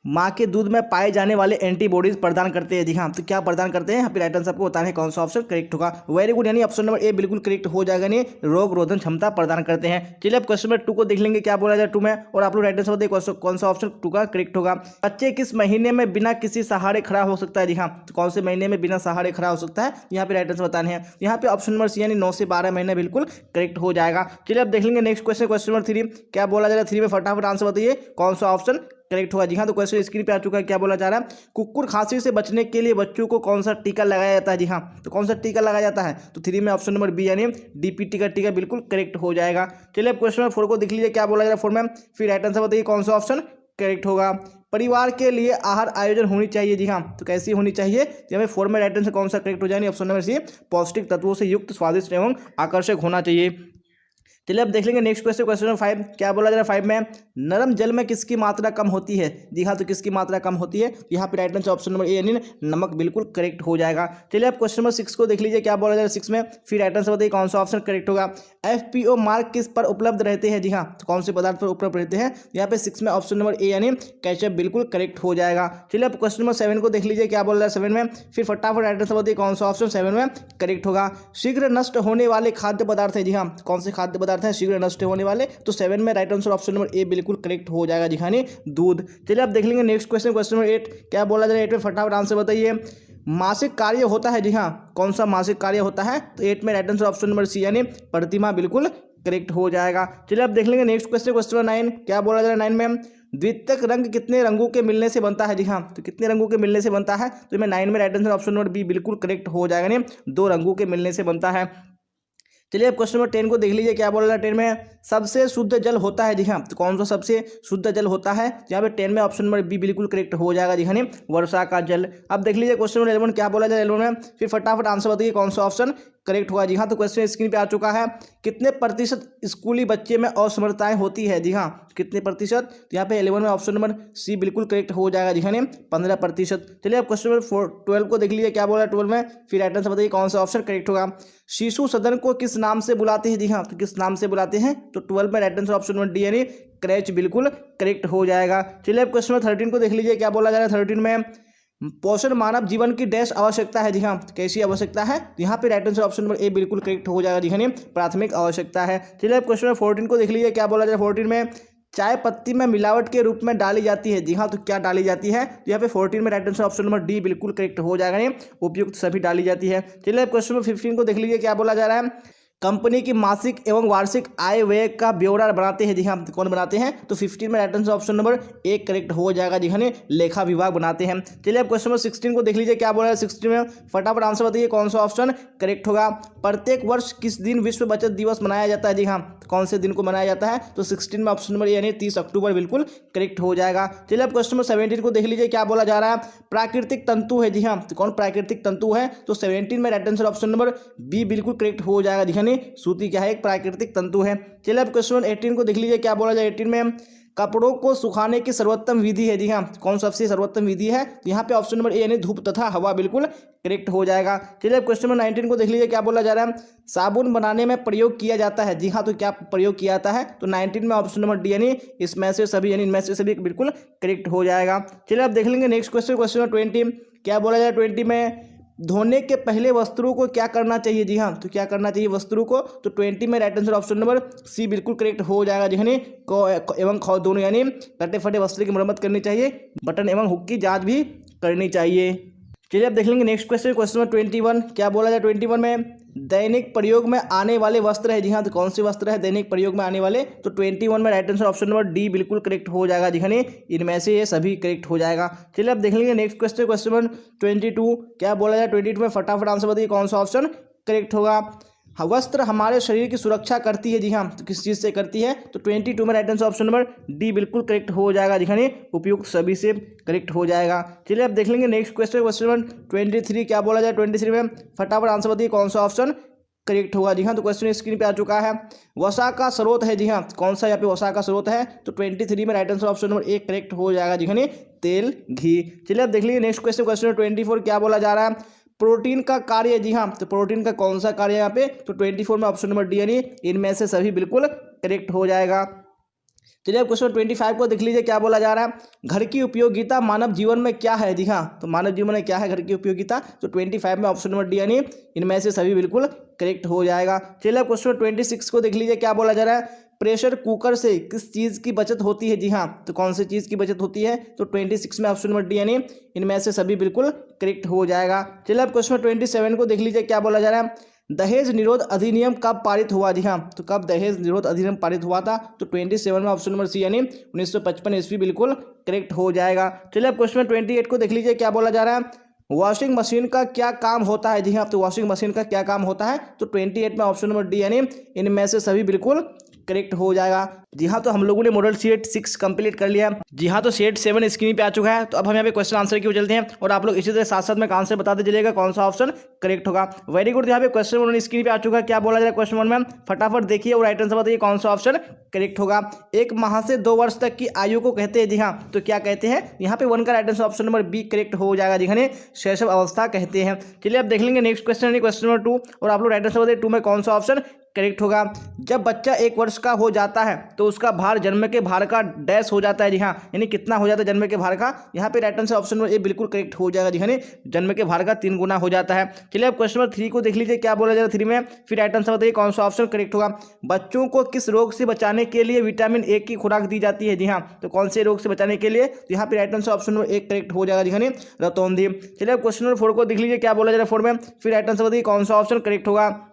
माँ के दूध में पाए जाने वाले एंटीबॉडीज प्रदान करते हैं? जी हाँ, तो क्या प्रदान करते हैं? यहाँ पे राइट आंसर आपको बताना है कौन सा ऑप्शन करेक्ट होगा। वेरी गुड, यानी ऑप्शन नंबर ए बिल्कुल करेक्ट हो जाएगा, नहीं रोग रोधन क्षमता प्रदान करते हैं। चलिए अब क्वेश्चन नंबर 2 को देख लेंगे, क्या बोला जाए 2 में, और आप लोग राइट आंसर बताइए कौन सा ऑप्शन 2 का करेक्ट होगा। बच्चे किस महीने में बिना किसी सहारे खड़ा हो सकता है? जी हाँ, तो कौन से महीने में बिना सहारे खड़ा हो सकता है? यहाँ पे राइट आंसर बताने हैं। यहाँ पे ऑप्शन नंबर सी यानी 9 से 12 महीने बिल्कुल करेक्ट हो जाएगा। चलिए अब देख लेंगे नेक्स्ट क्वेश्चन, क्वेश्चन नंबर 3, क्या बोला जा रहा है 3 में, फटाफट आंसर बताइए कौन सा ऑप्शन करेक्ट होगा। जी हाँ, तो क्वेश्चन स्क्रीन पे आ चुका है, क्या बोला जा रहा है, कुकुर खांसी से बचने के लिए बच्चों को कौन सा टीका लगाया जाता है? जी हाँ, तो कौन सा टीका लगाया जाता है? तो 3 में ऑप्शन नंबर बी यानी DPT का टीका बिल्कुल करेक्ट हो जाएगा। चलिए अब क्वेश्चन नंबर 4 को देख लीजिए, क्या बोला जा रहा है 4 में, फिर राइट आंसर बताइए कौन सा ऑप्शन करेक्ट होगा। परिवार के लिए आहार आयोजन होनी चाहिए? जी हाँ, तो कैसी होनी चाहिए? तो हमें 4 में राइट आंसर कौन सा करेक्ट हो जाएगा? ऑप्शन नंबर सी पौष्टिक तत्वों से युक्त, स्वादिष्ट एवं आकर्षक होना चाहिए। चलिए अब देख लेंगे नेक्स्ट क्वेश्चन, क्वेश्चन नंबर 5, क्या बोला जा रहा है 5 में, नरम जल में किसकी मात्रा कम होती है? जी हाँ, तो किसकी मात्रा कम होती है? यहाँ पे right answer option number A यानी नमक बिल्कुल करेक्ट हो जाएगा। चलिए अब क्वेश्चन नंबर 6 को देख लीजिए, क्या बोला जा रहा है 6 में, फिर राइट आंसर बताइए कौन सा ऑप्शन करेक्ट होगा। FPO मार्क किस पर उपलब्ध रहते हैं? जी हाँ, तो कौन से पदार्थ पर उपलब्ध रहते हैं? यहाँ पे 6 में ऑप्शन नंबर ए यानी केचप बिल्कुल करेक्ट हो जाएगा। चलिए अब क्वेश्चन नंबर 7 को देख लीजिए, क्या बोल रहा है 7 में, फिर फटाफट राइट आंसर बताइए कौन सा ऑप्शन 7 में करेक्ट होगा। शीघ्र नष्ट होने वाले खाद्य पदार्थ है? जी हाँ, कौन से खाद्य पदार्थ है शीघ्र नष्ट होने वाले? तो 7 में right answer option number A बिल्कुल करेक्ट हो जाएगा जी हाँ, दूध। चलिए अब देख लेंगे नेक्स्ट क्वेश्चन, क्वेश्चन नंबर 8, क्या बोला जा रहा है 8 में, फटाफट आंसर बताइए। मासिक कार्य होता है? जी हाँ, कौन सा मासिक कार्य होता है? तो 8 में right answer option number C यानी प्रतिमा बिल्कुल करेक्ट हो जाएगा। चलिए अब देख लेंगे नेक्स्ट क्वेश्चन, क्वेश्चन नंबर 9, क्या बोला जा रहा है 9 में, द्वितीयक रंग कितने रंगों के मिलने से बनता है? जी हाँ, तो कितने रंगों के मिलने से बनता है? तो मैं 9 में right answer option number B बिल्कुल करेक्ट हो जाएगा, नहीं 2 रंगों के मिलने से बनता है। चलिए अब क्वेश्चन नंबर 10 को देख लीजिए, क्या बोल रहा है 10 में, सबसे शुद्ध जल होता है? जी हाँ, तो कौन सा सबसे शुद्ध जल होता है? यहाँ पे 10 में ऑप्शन नंबर बी बिल्कुल करेक्ट हो जाएगा जी हाँ, वर्षा का जल। अब देख लीजिए क्वेश्चन नंबर 11, क्या बोला जाए 11 में, फिर फटाफट आंसर बताइए कौन सा ऑप्शन करेक्ट हुआ। जी हाँ, तो क्वेश्चन स्क्रीन पे आ चुका है, कितने प्रतिशत स्कूली बच्चे में असमर्थताएं होती है? जी हाँ, कितने प्रतिशत? तो यहाँ पे 11 में ऑप्शन नंबर सी बिल्कुल करेक्ट हो जाएगा जी हाँ, 15%। चलिए अब क्वेश्चन नंबर 12 को देख लीजिए, क्या बोला 12 में, फिर राइट आंसर बताइए कौन सा ऑप्शन करेक्ट होगा। शिशु सदन को किस नाम से बुलाते हैं? जी हाँ, तो किस नाम से बुलाते हैं? तो 12 में right answer option number D यानी क्रैच बिल्कुल करेक्ट हो जाएगा। चलिए अब क्वेश्चन नंबर 13 को देख लीजिए, क्या बोला जा रहा है 13 में, पोषण मानव जीवन की डैश आवश्यकता है। जी हाँ, कैसी आवश्यकता है? यहाँ पे right answer option number A बिल्कुल करेक्ट हो जाएगा। जी हाँ, प्राथमिक आवश्यकता है। चलिए अब क्वेश्चन नंबर 14 को देख लीजिए, क्या बोला जाए 14 में, चाय पत्ती में मिलावट के रूप में डाली जाती है। जी हाँ, तो क्या डाली जाती है? तो यहाँ पे 14 में right answer option number D बिल्कुल करेक्ट हो जाएगा। ये उपयुक्त सभी डाली जाती है। चलिए अब क्वेश्चन नंबर 15 को देख लीजिए, क्या बोला जा रहा है, कंपनी की मासिक एवं वार्षिक आय व्यय का ब्यौरा बनाते हैं। जी हाँ, कौन बनाते हैं? तो 15 में राइट आंसर ऑप्शन नंबर एक करेक्ट हो जाएगा। जी हाँ, लेखा विभाग बनाते हैं। चलिए अब क्वेश्चन नंबर 16 को देख लीजिए, क्या बोला है 16 में, फटाफट आंसर बताइए कौन सा ऑप्शन करेक्ट होगा। प्रत्येक वर्ष किस दिन विश्व बचत दिवस मनाया जाता है? जी हाँ, कौन से दिन को मनाया जाता है? तो 16 में ऑप्शन नंबर यानी 30 अक्टूबर बिल्कुल करेक्ट हो जाएगा। चलिए अब क्वेश्चन नंबर 17 को देख लीजिए, क्या बोला जा रहा है, प्राकृतिक तंतु है। जी हाँ, तो कौन प्राकृतिक तंतु है? तो 17 में right answer option number B बिल्कुल करेक्ट हो जाएगा। जी हाँ, सूती क्या है? एक प्राकृतिक तंतु है। चलिए अब क्वेश्चन 18 को देख लीजिए, क्या बोला जाए 18 में, कपड़ों को सुखाने की सर्वोत्तम विधि है। जी हाँ, कौन सबसे सर्वोत्तम विधि है? यहाँ पे ऑप्शन नंबर ए यानी धूप तथा हवा बिल्कुल करेक्ट हो जाएगा। चलिए अब क्वेश्चन नंबर 19 को देख लीजिए, क्या बोला जा रहा है, साबुन बनाने में प्रयोग किया जाता है। जी हाँ, तो क्या प्रयोग किया जाता है? तो 19 में ऑप्शन नंबर डी यानी इसमें से सभी यानी इनमें से सभी बिल्कुल करेक्ट हो जाएगा। चलिए अब देख लेंगे नेक्स्ट क्वेश्चन, क्वेश्चन नंबर 20, क्या बोला जाए 20 में, धोने के पहले वस्त्रों को क्या करना चाहिए? जी हाँ, तो क्या करना चाहिए वस्त्रों को? तो 20 में right answer option number C बिल्कुल करेक्ट हो जाएगा। जी हाँ, को एवं खौ दोनों यानी कटे फटे वस्त्र की मरम्मत करनी चाहिए, बटन एवं हुक की जांच भी करनी चाहिए। चलिए अब देख लेंगे नेक्स्ट क्वेश्चन, क्वेश्चन नंबर 21, क्या बोला जाए 21 में, दैनिक प्रयोग में आने वाले वस्त्र है। जी हाँ, तो कौन से वस्त्र है दैनिक प्रयोग में आने वाले? तो 21 में right answer option number D बिल्कुल करेक्ट हो जाएगा। जी हाँ, इनमें से ये सभी करेक्ट हो जाएगा। चलिए अब देख लेंगे नेक्स्ट क्वेश्चन, क्वेश्चन नंबर 22, क्या बोला जाए 22 में, फटाफट आंसर बताइए कौन सा ऑप्शन करेक्ट होगा। वस्त्र हमारे शरीर की सुरक्षा करती है। जी हाँ, तो किस चीज़ से करती है? तो 22 में right answer option number D बिल्कुल करेक्ट हो जाएगा। जी हाँ, उपयुक्त सभी से करेक्ट हो जाएगा। चलिए अब देख लेंगे नेक्स्ट क्वेश्चन, क्वेश्चन नंबर 23, क्या बोला जाए 23 में, फटाफट आंसर बताइए कौन सा ऑप्शन करेक्ट होगा। जी हाँ, तो क्वेश्चन स्क्रीन पे आ चुका है, वसा का स्रोत है। जी हाँ, कौन सा यहाँ पे वसा का स्रोत है? तो 23 में राइट आंसर ऑप्शन नंबर एक करेक्ट हो जाएगा। जी हाँ, तेल घी। चलिए अब देख लीजिए नेक्स्ट क्वेश्चन, क्वेश्चन नंबर 24, क्या बोला जा रहा है, प्रोटीन का कार्य। जी हाँ, तो प्रोटीन का कौन सा कार्य है यहाँ पे? तो 24 में ऑप्शन नंबर डी यानी इनमें से सभी बिल्कुल करेक्ट हो जाएगा। चलिए अब क्वेश्चन 25 को देख लीजिए, क्या बोला जा रहा है, घर की उपयोगिता मानव जीवन में क्या है? जी हाँ, तो मानव जीवन में क्या है घर की उपयोगिता? तो 25 में ऑप्शन नंबर डी यानी इनमें से सभी बिल्कुल करेक्ट हो जाएगा। चलिए अब क्वेश्चन 26 को देख लीजिए, क्या बोला जा रहा है, प्रेशर कुकर से किस चीज़ की बचत होती है? जी हाँ, तो कौन सी चीज़ की बचत होती है? तो 26 में ऑप्शन नंबर डी यानी इनमें से सभी बिल्कुल करेक्ट हो जाएगा। चलिए अब क्वेश्चन 27 को देख लीजिए, क्या बोला जा रहा है, दहेज निरोध अधिनियम कब पारित हुआ? जी हाँ, तो कब दहेज निरोध अधिनियम पारित हुआ था? तो 27 में ऑप्शन नंबर सी यानी 1955 ईस्वी बिल्कुल करेक्ट हो जाएगा। चलिए अब क्वेश्चन 28 को देख लीजिए, क्या बोला जा रहा है, वॉशिंग मशीन का क्या काम होता है? जी हाँ, तो वॉशिंग मशीन का क्या काम होता है? तो 28 में ऑप्शन नंबर डी यानी इनमें से सभी बिल्कुल करेक्ट हो जाएगा। जी हाँ, तो हम लोगों ने मॉडल सेट 6 कंप्लीट कर लिया। जी हाँ, तो सेट 7 स्क्रीन पे आ चुका है। तो अब हम यहाँ पे क्वेश्चन आंसर की ओर चलते हैं और आप लोग इसी तरह साथ साथ में आंसर बताते चलिएगा कौन सा ऑप्शन करेक्ट होगा। वेरी गुड, यहाँ पे क्वेश्चन 1 स्क्रीन पे आ चुका है। क्या बोला जाए क्वेश्चन 1 में, फटाफट देखिए और राइट आंसर बताइए कौन सा ऑप्शन करेक्ट होगा। 1 माह से 2 वर्ष तक की आयु को कहते हैं। जी हाँ, तो क्या कहते हैं? यहाँ पे 1 का right answer option number B correct हो जाएगा। जी हाँ, शैशव अवस्था कहते हैं। चलिए अब देख लेंगे नेक्स्ट क्वेश्चन, क्वेश्चन नंबर 2 और आप लोग राइट आंसर बताइए 2 में कौन सा ऑप्शन करेक्ट होगा। जब बच्चा 1 वर्ष का हो जाता है तो उसका भार जन्म के भार का डैश हो जाता है। जी हाँ, यानी कितना हो जाता है जन्म के भार का? यहाँ पे right answer option number A बिल्कुल करेक्ट हो जाएगा। जी हाँ, जन्म के भार का 3 गुना हो जाता है। चलिए अब क्वेश्चन नंबर 3 को देख लीजिए, क्या बोला जाएगा 3 में, फिर राइट आंसर बताइए कौन सा ऑप्शन करेक्ट होगा। बच्चों को किस रोग से बचाने के लिए विटामिन ए की खुराक दी जाती है? जी हाँ, तो कौन से रोग से बचाने के लिए? तो यहाँ पे right answer option number 1 correct हो जाएगा। जी हाँ, रतौंधी। चलिए अब क्वेश्चन नंबर 4 को देख लीजिए, क्या बोला जाएगा 4 में, फिर राइट आंसर बताइए कौन सा ऑप्शन करेक्ट होगा।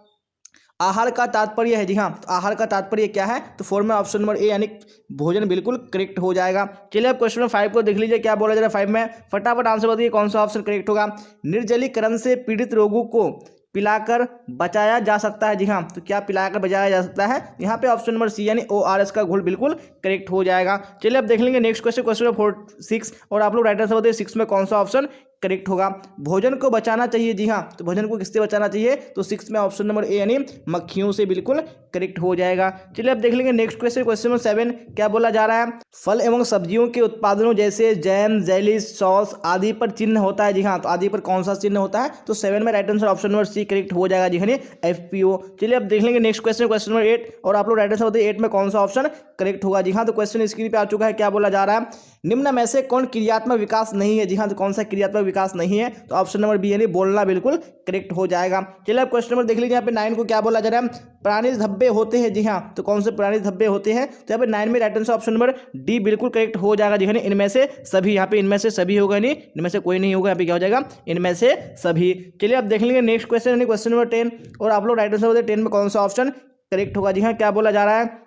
आहार का तात्पर्य है। जी हाँ, तो आहार का तात्पर्य क्या है? तो 4 में ऑप्शन नंबर ए यानी भोजन बिल्कुल करेक्ट हो जाएगा। चलिए अब क्वेश्चन नंबर 5 को देख लीजिए, क्या बोला जा रहा है 5 में, फटाफट आंसर बताइए कौन सा ऑप्शन करेक्ट होगा। निर्जलीकरण से पीड़ित रोगों को पिलाकर बचाया जा सकता है। जी हाँ, तो क्या पिलाकर बचाया जा सकता है? यहाँ पे ऑप्शन नंबर सी यानी ORS का घोल बिल्कुल करेक्ट हो जाएगा। चलिए अब देख लेंगे नेक्स्ट क्वेश्चन, क्वेश्चन नंबर 6 और आप लोग राइट आंसर बताइए 6 में कौन सा ऑप्शन करेक्ट होगा। भोजन को बचाना चाहिए। जी हाँ, तो भोजन को किससे बचाना चाहिए? तो 6 में ऑप्शन नंबर ए यानी मक्खियों से बिल्कुल करेक्ट हो जाएगा। चलिए अब देख लेंगे नेक्स्ट क्वेश्चन, क्वेश्चन नंबर 7 क्या बोला जा रहा है। फल एवं सब्जियों के उत्पादनों जैसे जैम, जेली, सॉस आदि पर चिन्ह होता है। जी हाँ, तो आदि पर कौन सा चिन्ह होता है? तो 7 में right answer option number C correct हो जाएगा। जी हाँ, FPO। चलिए अब देख लेंगे नेक्स्ट क्वेश्चन, क्वेश्चन नंबर 8 और आप लोग राइट आंसर बताइए 8 में कौन सा ऑप्शन करेक्ट होगा। जी हाँ, तो क्वेश्चन स्क्रीन पे आ चुका है। क्या बोला जा रहा है, निम्न में से कौन क्रियात्मक विकास नहीं है। जी हाँ, तो कौन सा क्रियात्मक विकास नहीं है? तो ऑप्शन नंबर बी यानी बोलना बिल्कुल करेक्ट हो जाएगा। चलिए अब क्वेश्चन नंबर देख लीजिए, यहाँ पे 9 को क्या बोला जा रहा है, प्राणी धब्बे होते हैं। जी हाँ, तो कौन से प्राणी धब्बे होते हैं? तो यहाँ पे 9 में right answer option number D बिल्कुल करेक्ट हो जाएगा। जी हाँ, इनमें से सभी, यहाँ पे इनमें से सभी होगा, नहीं इनमें से कोई नहीं होगा, यहाँ पे क्या हो जाएगा, इनमें से सभी। चलिए अब देख लेंगे नेक्स्ट क्वेश्चन यानी क्वेश्चन नंबर 10 और आप लोग राइट आंसर बताइए 10 में कौन सा ऑप्शन करेक्ट होगा। जी हाँ, क्या बोला जा रहा है,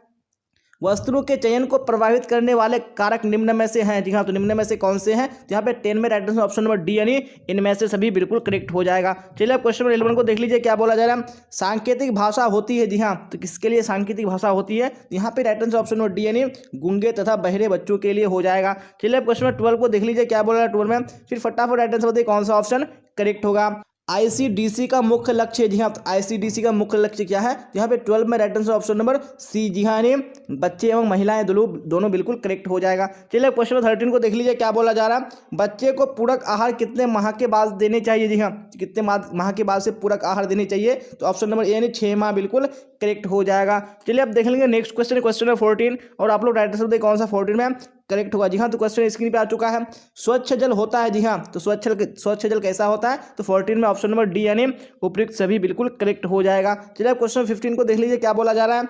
वस्तुओं के चयन को प्रभावित करने वाले कारक निम्न में से हैं। जी हाँ, तो निम्न में से कौन से हैं? तो यहाँ पे 10 में right answer option number D यानी इनमें से सभी बिल्कुल करेक्ट हो जाएगा। चलिए अब क्वेश्चन नंबर 11 को देख लीजिए, क्या बोला जा रहा है, सांकेतिक भाषा होती है। जी हाँ, तो किसके लिए सांकेतिक भाषा होती है? तो यहाँ पे right answer option number D यानी गूंगे तथा बहरे बच्चों के लिए हो जाएगा। चलिए अब क्वेश्चन नंबर 12 को देख लीजिए, क्या बोला रहा है 12 में, फिर फटाफट राइट आंसर बताइए कौन सा ऑप्शन करेक्ट होगा। ICDC का मुख्य लक्ष्य। जी हाँ, तो ICDC का मुख्य लक्ष्य क्या है? तो यहाँ पे 12 में right answer option number C. जी हाँ, यानी बच्चे एवं महिलाएं दोनों बिल्कुल करेक्ट हो जाएगा। चलिए क्वेश्चन नंबर 13 को देख लीजिए, क्या बोला जा रहा है, बच्चे को पूरक आहार कितने माह के बाद देने चाहिए। जी हाँ, कितने माह के बाद से पूरक आहार देने चाहिए? तो ऑप्शन नंबर ए यानी 6 माह बिल्कुल करेक्ट हो जाएगा। चलिए अब देख लेंगे नेक्स्ट क्वेश्चन, क्वेश्चन नंबर 14 और आप लोग राइट आंसर बताइए कौन सा 14 में करेक्ट होगा। जी हाँ, तो क्वेश्चन स्क्रीन पे आ चुका है, स्वच्छ जल होता है। जी हाँ, तो स्वच्छ जल कैसा होता है? तो 14 में ऑप्शन नंबर डी यानी उपयुक्त सभी बिल्कुल करेक्ट हो जाएगा। चलिए अब क्वेश्चन 15 को देख लीजिए, क्या बोला जा रहा है,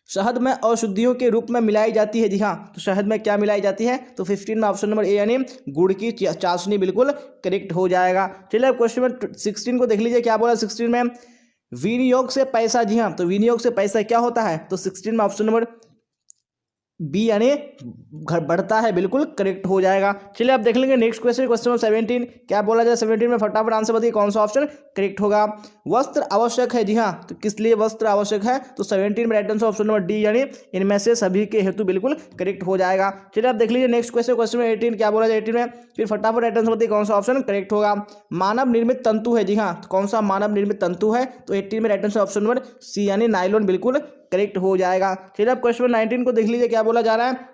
शहद में औषधियों के रूप में मिलाई जाती है। जी हाँ, तो शहद में क्या मिलाई जाती है? तो 15 में ऑप्शन नंबर ए यानी गुड़ की चाशनी बिल्कुल करेक्ट हो जाएगा। चलिए अब क्वेश्चन नंबर 16 को देख लीजिए, क्या बोला 16 में, विनियोग से पैसा। जी हाँ, तो विनियोग से पैसा क्या होता है? तो 16 में ऑप्शन नंबर बी यानी घर बढ़ता है बिल्कुल करेक्ट हो जाएगा। चलिए आप देख लेंगे नेक्स्ट क्वेश्चन, क्वेश्चन नंबर 17 क्या बोला जाए 17 में फटाफट आंसर बताइए कौन सा ऑप्शन करेक्ट होगा। वस्त्र आवश्यक है। जी हाँ, तो किस लिए वस्त्र आवश्यक है? तो 17 में right answer option number D यानी इनमें से सभी के हेतु बिल्कुल करेक्ट हो जाएगा। चलिए आप देख लीजिए नेक्स्ट क्वेश्चन, क्वेश्चन नंबर 18 क्या बोला जाए 18 में, फिर फटाफट राइट आंसर बताइए कौन सा ऑप्शन करेक्ट होगा। मानव निर्मित तंतु है। जी हाँ, तो कौन सा मानव निर्मित तंतु है? तो 18 में right answer option number C यानी नायलॉन बिल्कुल करेक्ट हो जाएगा। चलिए आप क्वेश्चन नंबर 19 को देख लीजिए, क्या बोला जा रहा है,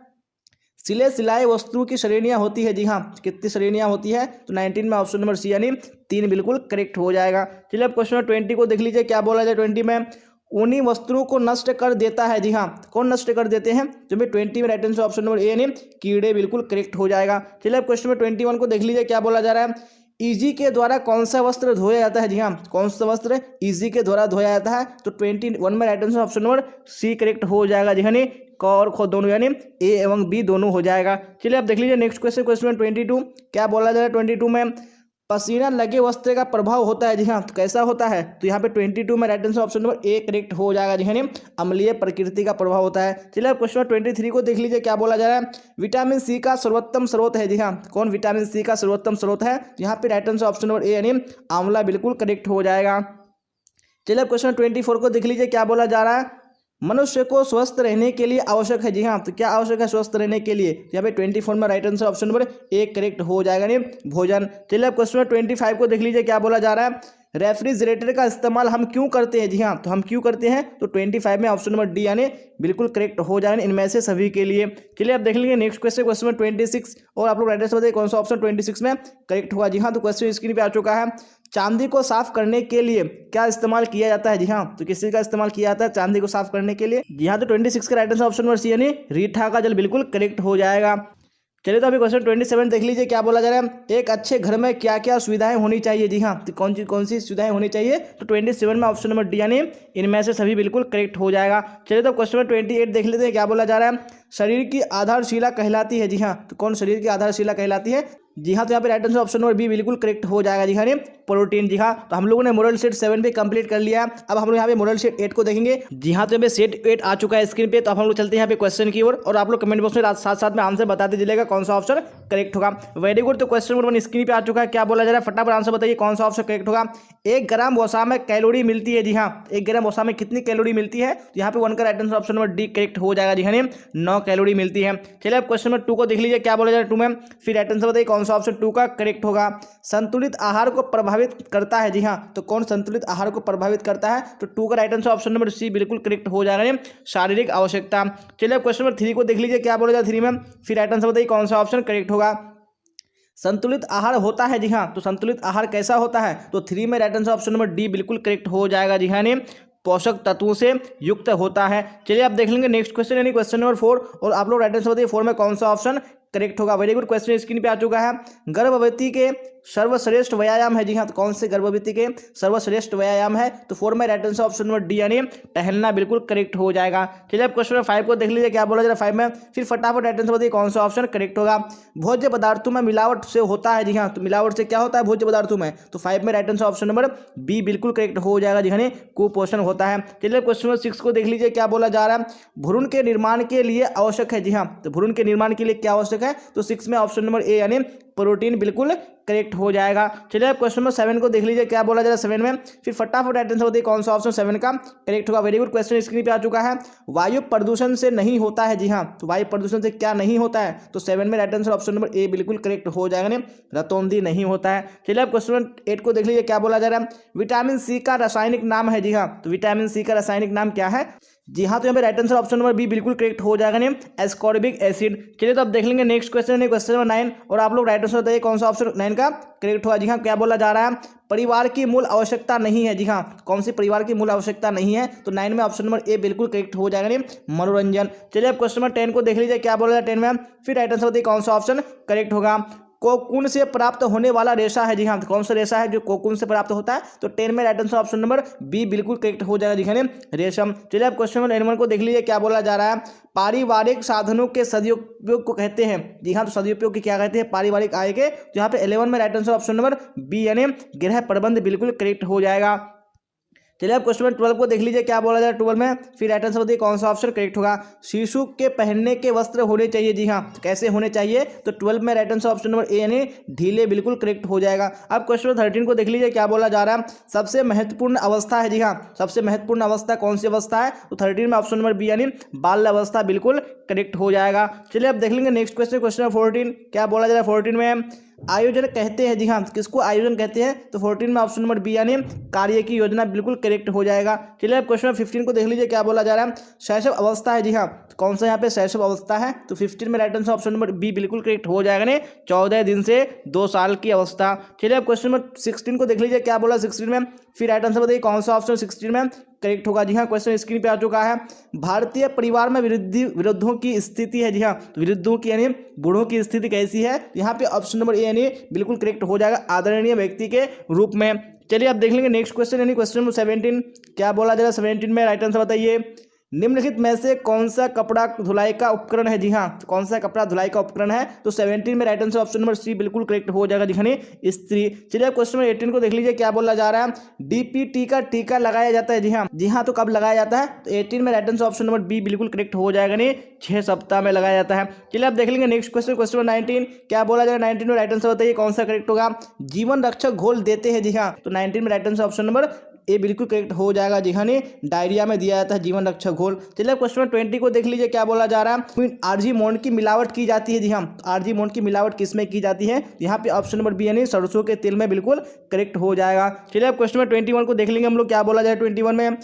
सिलाई वस्तुओं की श्रेणियां होती है। जी हाँ, कितनी श्रेणियां होती है? तो 19 में ऑप्शन नंबर सी यानी 3 बिल्कुल करेक्ट हो जाएगा। चलिए अब क्वेश्चन नंबर 20 को देख लीजिए, क्या बोला जाए 20 में, उन्हीं वस्तुओं को नष्ट कर देता है। जी हाँ, कौन नष्ट कर देते हैं? तो मैं 20 में right answer option number A यानी कीड़े बिल्कुल करेक्ट हो जाएगा। चलिए अब क्वेश्चन नंबर 21 को देख लीजिए, क्या बोला जा रहा है, ईजी के द्वारा कौन सा वस्त्र धोया जाता है। जी हाँ, कौन सा वस्त्र ईजी के द्वारा धोया जाता है। तो 21 में right answer option number C correct हो जाएगा। जी हाँ, क और ख दोनों यानी ए एवं बी दोनों हो जाएगा। चलिए आप देख लीजिए नेक्स्ट क्वेश्चन, क्वेश्चन नंबर 22 क्या बोला जा रहा है 22 में, पसीना लगे वस्त्र का प्रभाव होता है। जी हाँ, तो कैसा होता है? तो यहाँ पे 22 में right answer option number A correct हो जाएगा। जी हाँ, अम्लीय प्रकृति का प्रभाव होता है। चलिए अब क्वेश्चन 23 को देख लीजिए, क्या बोला जा रहा है, विटामिन सी का सर्वोत्तम स्रोत है। जी हाँ, कौन विटामिन सी का सर्वोत्तम स्रोत है? यहाँ पे right answer option number A यानी आंवला बिल्कुल करेक्ट हो जाएगा। चलिए अब क्वेश्चन 24 को देख लीजिए, क्या बोला जा रहा है, मनुष्य को स्वस्थ रहने के लिए आवश्यक है। जी हाँ, तो क्या आवश्यक है स्वस्थ रहने के लिए? यहाँ पे 24 में right answer option number A correct हो जाएगा, नहीं भोजन। चलिए अब क्वेश्चन 25 को देख लीजिए, क्या बोला जा रहा है, रेफ्रिजरेटर का इस्तेमाल हम क्यों करते हैं। जी हाँ, तो हम क्यों करते हैं? तो 25 में ऑप्शन नंबर डी यानी बिल्कुल करेक्ट हो जाएगा इनमें से सभी के लिए। चलिए अब देख लीजिए नेक्स्ट क्वेश्चन, क्वेश्चन नंबर 26 और आप लोग राइट आंसर बताइए कौन सा ऑप्शन 26 में करेक्ट होगा। जी हाँ, तो क्वेश्चन स्क्रीन पे आ चुका है, चांदी को साफ करने के लिए क्या इस्तेमाल किया जाता है। जी हाँ, तो किसी का इस्तेमाल किया जाता है चांदी को साफ करने के लिए। जी हाँ, तो 26 का right answer option number C यानी रीठा का जल बिल्कुल करेक्ट हो जाएगा। चलिए तो अभी क्वेश्चन 27 देख लीजिए, क्या बोला जा रहा है, एक अच्छे घर में क्या क्या सुविधाएं होनी चाहिए। जी हाँ, तो कौन सी सुविधाएं होनी चाहिए? तो 27 में ऑप्शन नंबर डी यानी इनमें से सभी बिल्कुल करेक्ट हो जाएगा। चलिए तो क्वेश्चन नंबर 28 देख लेते हैं, क्या बोला जा रहा है, शरीर की आधारशिला कहलाती है। जी हाँ, तो कौन शरीर की आधारशिला कहलाती है? जी हाँ, तो यहाँ पे right answer option number B बिल्कुल करेक्ट हो जाएगा। जी हाँ, प्रोटीन। जी हाँ, तो हम लोगों ने मोरल सेट 7 पे कंप्लीट कर लिया। अब हम लोग यहाँ पे मोरल सेट 8 को देखेंगे। जी हाँ, तो यहाँ पे सेट 8 आ चुका है स्क्रीन पे। तो अब हम लोग चलते हैं यहाँ पे क्वेश्चन की ओर और आप लोग कमेंट बॉक्स में साथ साथ में आंसर बताते चलेगा कौन सा ऑप्शन करेक्ट होगा। Very good. तो क्वेश्चन नंबर 1 स्क्रीन पे आ चुका है, क्या बोला जा रहा है, फटाफट आंसर बताइए कौन सा ऑप्शन करेक्ट होगा। 1 ग्राम वसा में कैलोरी मिलती है। जी हाँ, 1 ग्राम वसा में कितनी कैलोरी मिलती है? तो यहाँ पे 1 का right answer option number D correct हो जाएगा। जी हाँ, 9 कैलोरी मिलती है। चलिए अब क्वेश्चन नंबर 2 को देख लीजिए, क्या बोला जा रहा है 2 में, फिर राइट आंसर बताइए कौन कौन सा ऑप्शन 2 का करेक्ट होगा। संतुलित आहार को प्रभावित करता है, जी हाँ, तो कौन संतुलित आहार को प्रभावित करता है, तो 2 का right answer option number C बिल्कुल करेक्ट हो जाएगा। शारीरिक आवश्यकता। चलिए अब क्वेश्चन नंबर 3 को देख लीजिए, क्या बोला जाए 3 में, फिर राइट आंसर बताइए कौन सा ऑप्शन करेक्ट होगा। संतुलित आहार होता है, जी हाँ, तो संतुलित आहार कैसा होता है, तो 3 में right answer option number D बिल्कुल करेक्ट हो जाएगा, जी हाँ, पोषक तत्वों से युक्त होता है। चलिए आप देख लेंगे नेक्स्ट क्वेश्चन यानी क्वेश्चन नंबर 4, और आप लोग राइट आंसर बताइए 4 में कौन सा ऑप्शन करेक्ट होगा। वेरी गुड, क्वेश्चन स्क्रीन पे आ चुका है। गर्भवती के सर्वश्रेष्ठ व्यायाम है, जी हाँ, तो कौन से गर्भवती के सर्वश्रेष्ठ व्यायाम है, तो 4 में right answer option number D यानी टहलना बिल्कुल करेक्ट हो जाएगा। चलिए आप क्वेश्चन नंबर 5 को देख लीजिए, क्या बोला जा रहा है 5 में, फिर फटाफट राइट आंसर बताइए कौन सा ऑप्शन करेक्ट होगा। भोज्य पदार्थों में मिलावट से होता है, जी हाँ, तो मिलावट से क्या होता है भोज्य पदार्थों में, तो 5 में right answer option number B बिल्कुल करेक्ट हो जाएगा, जी हाँ, कुपोषण होता है। चलिए क्वेश्चन नंबर 6 को देख लीजिए, क्या बोला जा रहा है, भ्रूण के निर्माण के लिए आवश्यक है, जी हाँ, तो भ्रूण के निर्माण के लिए क्या आवश्यक है, तो 6 में ऑप्शन नंबर ए यानी प्रोटीन बिल्कुल करेक्ट हो जाएगा। चलिए आप क्वेश्चन नंबर 7 को देख लीजिए, क्या बोला जा रहा है 7 में, फिर फटाफट राइट आंसर बताइए कौन सा ऑप्शन 7 का करेक्ट होगा। वेरी गुड, क्वेश्चन स्क्रीन पे आ चुका है। वायु प्रदूषण से नहीं होता है, जी हाँ, तो वायु प्रदूषण से क्या नहीं होता है, तो 7 में right answer option number A बिल्कुल करेक्ट हो जाएगा, रतौंधी नहीं होता है। चलिए आप क्वेश्चन नंबर 8 को देख लीजिए, क्या बोला जा रहा है, विटामिन सी का रासायनिक नाम है, जी हाँ, तो विटामिन सी का रासायनिक नाम क्या है, जी हाँ, तो यहाँ पे right answer option number B बिल्कुल करेक्ट हो जाएगा, एस्कॉर्बिक एसिड। चलिए तो अब देख लेंगे नेक्स्ट क्वेश्चन है क्वेश्चन नंबर 9, और आप लोग राइट आंसर बताइए कौन सा ऑप्शन 9 का करेक्ट हुआ। जी हाँ, क्या बोला जा रहा है, परिवार की मूल आवश्यकता नहीं है, जी हाँ, कौन सी परिवार की मूल आवश्यकता नहीं है, तो 9 में ऑप्शन नंबर ए बिल्कुल करेक्ट हो जाएगा, मनोरंजन। चलिए अब क्वेश्चन नंबर 10 को देख लीजिए, क्या बोला जाए 10 में, फिर राइट आंसर बताइए कौन सा ऑप्शन करेक्ट होगा। कोकून से प्राप्त होने वाला रेशा है, जी हाँ, तो कौन सा रेशा है जो कोकून से प्राप्त होता है, तो 10 में right answer option number B बिल्कुल करेक्ट हो जाएगा, जी हाँ, रेशम। चलिए अब क्वेश्चन नंबर 11 को देख लीजिए, क्या बोला जा रहा है, पारिवारिक साधनों के सदुपयोग को कहते हैं, जी हाँ, तो सदुपयोग की क्या कहते हैं, पारिवारिक आय के, तो यहाँ पे 11 में right answer option number B यानी गृह प्रबंध बिल्कुल करेक्ट हो जाएगा। चलिए अब क्वेश्चन नंबर 12 को देख लीजिए, क्या बोला जाए 12 में, फिर राइट आंसर बताइए कौन सा ऑप्शन करेक्ट होगा। शिशु के पहनने के वस्त्र होने चाहिए, जी हाँ, तो कैसे होने चाहिए, तो 12 में right answer option number A यानी ढीले बिल्कुल करेक्ट हो जाएगा। अब क्वेश्चन नंबर 13 को देख लीजिए, क्या बोला जा रहा है, सबसे महत्वपूर्ण अवस्था है, जी हाँ, सबसे महत्वपूर्ण अवस्था कौन सी अवस्था है, तो 13 में ऑप्शन नंबर बी यानी बाल्य अवस्था बिल्कुल करेक्ट हो जाएगा। चलिए अब देख लेंगे नेक्स्ट क्वेश्चन, क्वेश्चन नंबर 14, क्या बोला जा रहा है 14 में, आयोजन कहते हैं, जी हाँ, किसको आयोजन कहते हैं, तो 14 में ऑप्शन नंबर बी यानी कार्य की योजना बिल्कुल करेक्ट हो जाएगा। चलिए अब क्वेश्चन नंबर 15 को देख लीजिए, क्या बोला जा रहा है, शैशव अवस्था है, जी हाँ, कौन सा यहाँ पे शैशव अवस्था है, तो 15 में right answer option number B बिल्कुल करेक्ट हो जाएगा, 14 दिन से 2 साल की अवस्था। चलिए अब क्वेश्चन नंबर 16 को देख लीजिए, क्या बोला 16 में, फिर राइट आंसर बताइए कौन सा ऑप्शन 16 में करेक्ट होगा। जी हाँ, क्वेश्चन स्क्रीन पे आ चुका है। भारतीय परिवार में विरुद्धों की स्थिति है, जी हाँ, तो विरुद्धों की यानी बूढ़ों की स्थिति कैसी है, यहाँ पे ऑप्शन नंबर ए यानी बिल्कुल करेक्ट हो जाएगा, आदरणीय व्यक्ति के रूप में। चलिए आप देख लेंगे नेक्स्ट क्वेश्चन यानी क्वेश्चन नंबर 17, क्या बोला जाएगा 17 में, राइट आंसर बताइए, निम्नलिखित में से कौन सा कपड़ा धुलाई का उपकरण है, जी हाँ, तो कौन सा कपड़ा धुलाई का उपकरण है, तो 17 में right answer option number C बिल्कुल करेक्ट हो जाएगा, दिखाने स्त्री। चलिए क्वेश्चन नंबर 18 को देख लीजिए, क्या बोला जा रहा है, डीपीटी का टीका लगाया जाता है, जी हाँ, जी हाँ, तो कब लगाया जाता है, तो 18 में right answer option number B बिल्कुल करेक्ट हो जाएगा, 6 सप्ताह में लगाया जाता है। चलिए आप देख लेंगे नेक्स्ट क्वेश्चन, क्वेश्चन नंबर 19, क्या बोला जाएगा 19 में, राइट आंसर बताइए कौन सा करेक्ट होगा। जीवन रक्षक घोल देते हैं, जी हाँ, तो 19 में right answer option number A बिल्कुल करेक्ट हो जाएगा, जी हाँ, डायरिया में दिया जाता है जीवन रक्षक घोल। चलिए क्वेश्चन नंबर 20 को देख लीजिए, क्या बोला जा रहा है, आरजी मोंड की मिलावट की जाती है, जी हाँ, आरजी मोंड की मिलावट किसमें की जाती है, यहाँ पे ऑप्शन नंबर बी यानी सरसों के तेल में बिल्कुल करेक्ट हो जाएगा। चलिए अब क्वेश्चन नंबर 21 को देख लेंगे हम लोग, क्या बोला जाए 21 में,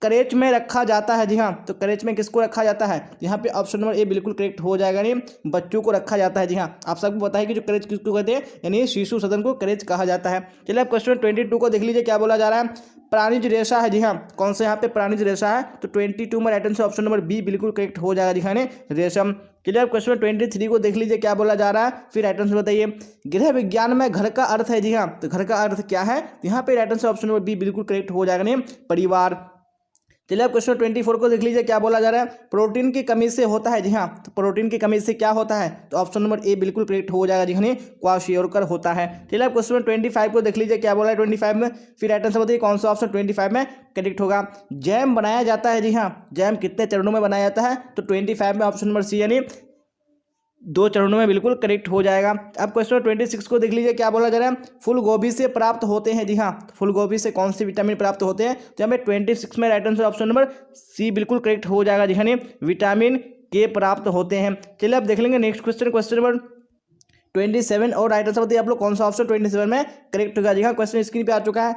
करेच में रखा जाता है, जी हाँ, तो करेच में किसको रखा जाता है, यहाँ पे ऑप्शन नंबर ए बिल्कुल करेक्ट हो जाएगा, बच्चों को रखा जाता है, जी हाँ, आप सबको पता है कि जो करेच किसको कहते हैं, यानी शिशु सदन को करेच कहा जाता है। चलिए अब क्वेश्चन 22 को देख लीजिए, क्या बोला जा रहा है, प्राणिज रेशा है, जी हाँ, कौन सा यहाँ पे प्राणिज रेशा है, तो 22 में right answer option number B बिल्कुल करेक्ट हो जाएगा, दिखाने रेशम। चलिए अब क्वेश्चन 23 को देख लीजिए, क्या बोला जा रहा है, फिर राइट आंसर बताइए। गृह विज्ञान में घर का अर्थ है, जी हाँ, तो घर का अर्थ क्या है, यहाँ पे right answer option number B बिल्कुल करेक्ट हो जाएगा, परिवार। चलिए अब क्वेश्चन 24 को देख लीजिए, क्या बोला जा रहा है, प्रोटीन की कमी से होता है, जी हाँ, तो प्रोटीन की कमी से क्या होता है, तो ऑप्शन नंबर ए बिल्कुल करेक्ट हो जाएगा, जी हाँ, क्वाशियोरकर होता है। चलिए अब क्वेश्चन 25 को देख लीजिए, क्या बोला है 25 में, फिर राइट आंसर बताइए कौन सा ऑप्शन 25 में करेक्ट होगा। जैम बनाया जाता है, जी हाँ, जैम कितने चरणों में बनाया जाता है, तो 25 में ऑप्शन नंबर सी यानी 2 चरणों में बिल्कुल करेक्ट हो जाएगा। अब क्वेश्चन 26 को देख लीजिए, क्या बोला जा रहा है, फूल गोभी से प्राप्त होते हैं, जी हाँ, फूल गोभी से कौन सी विटामिन प्राप्त होते हैं, तो हमें 26 में right answer option number C बिल्कुल करेक्ट हो जाएगा, जी हाँ, विटामिन के प्राप्त होते हैं। चलिए अब देख लेंगे नेक्स्ट क्वेश्चन, क्वेश्चन नंबर 27 और राइट आंसर बताइए आप लोग कौन सा ऑप्शन 27 में करेक्ट होगा। जी हाँ, क्वेश्चन स्क्रीन पे आ चुका है।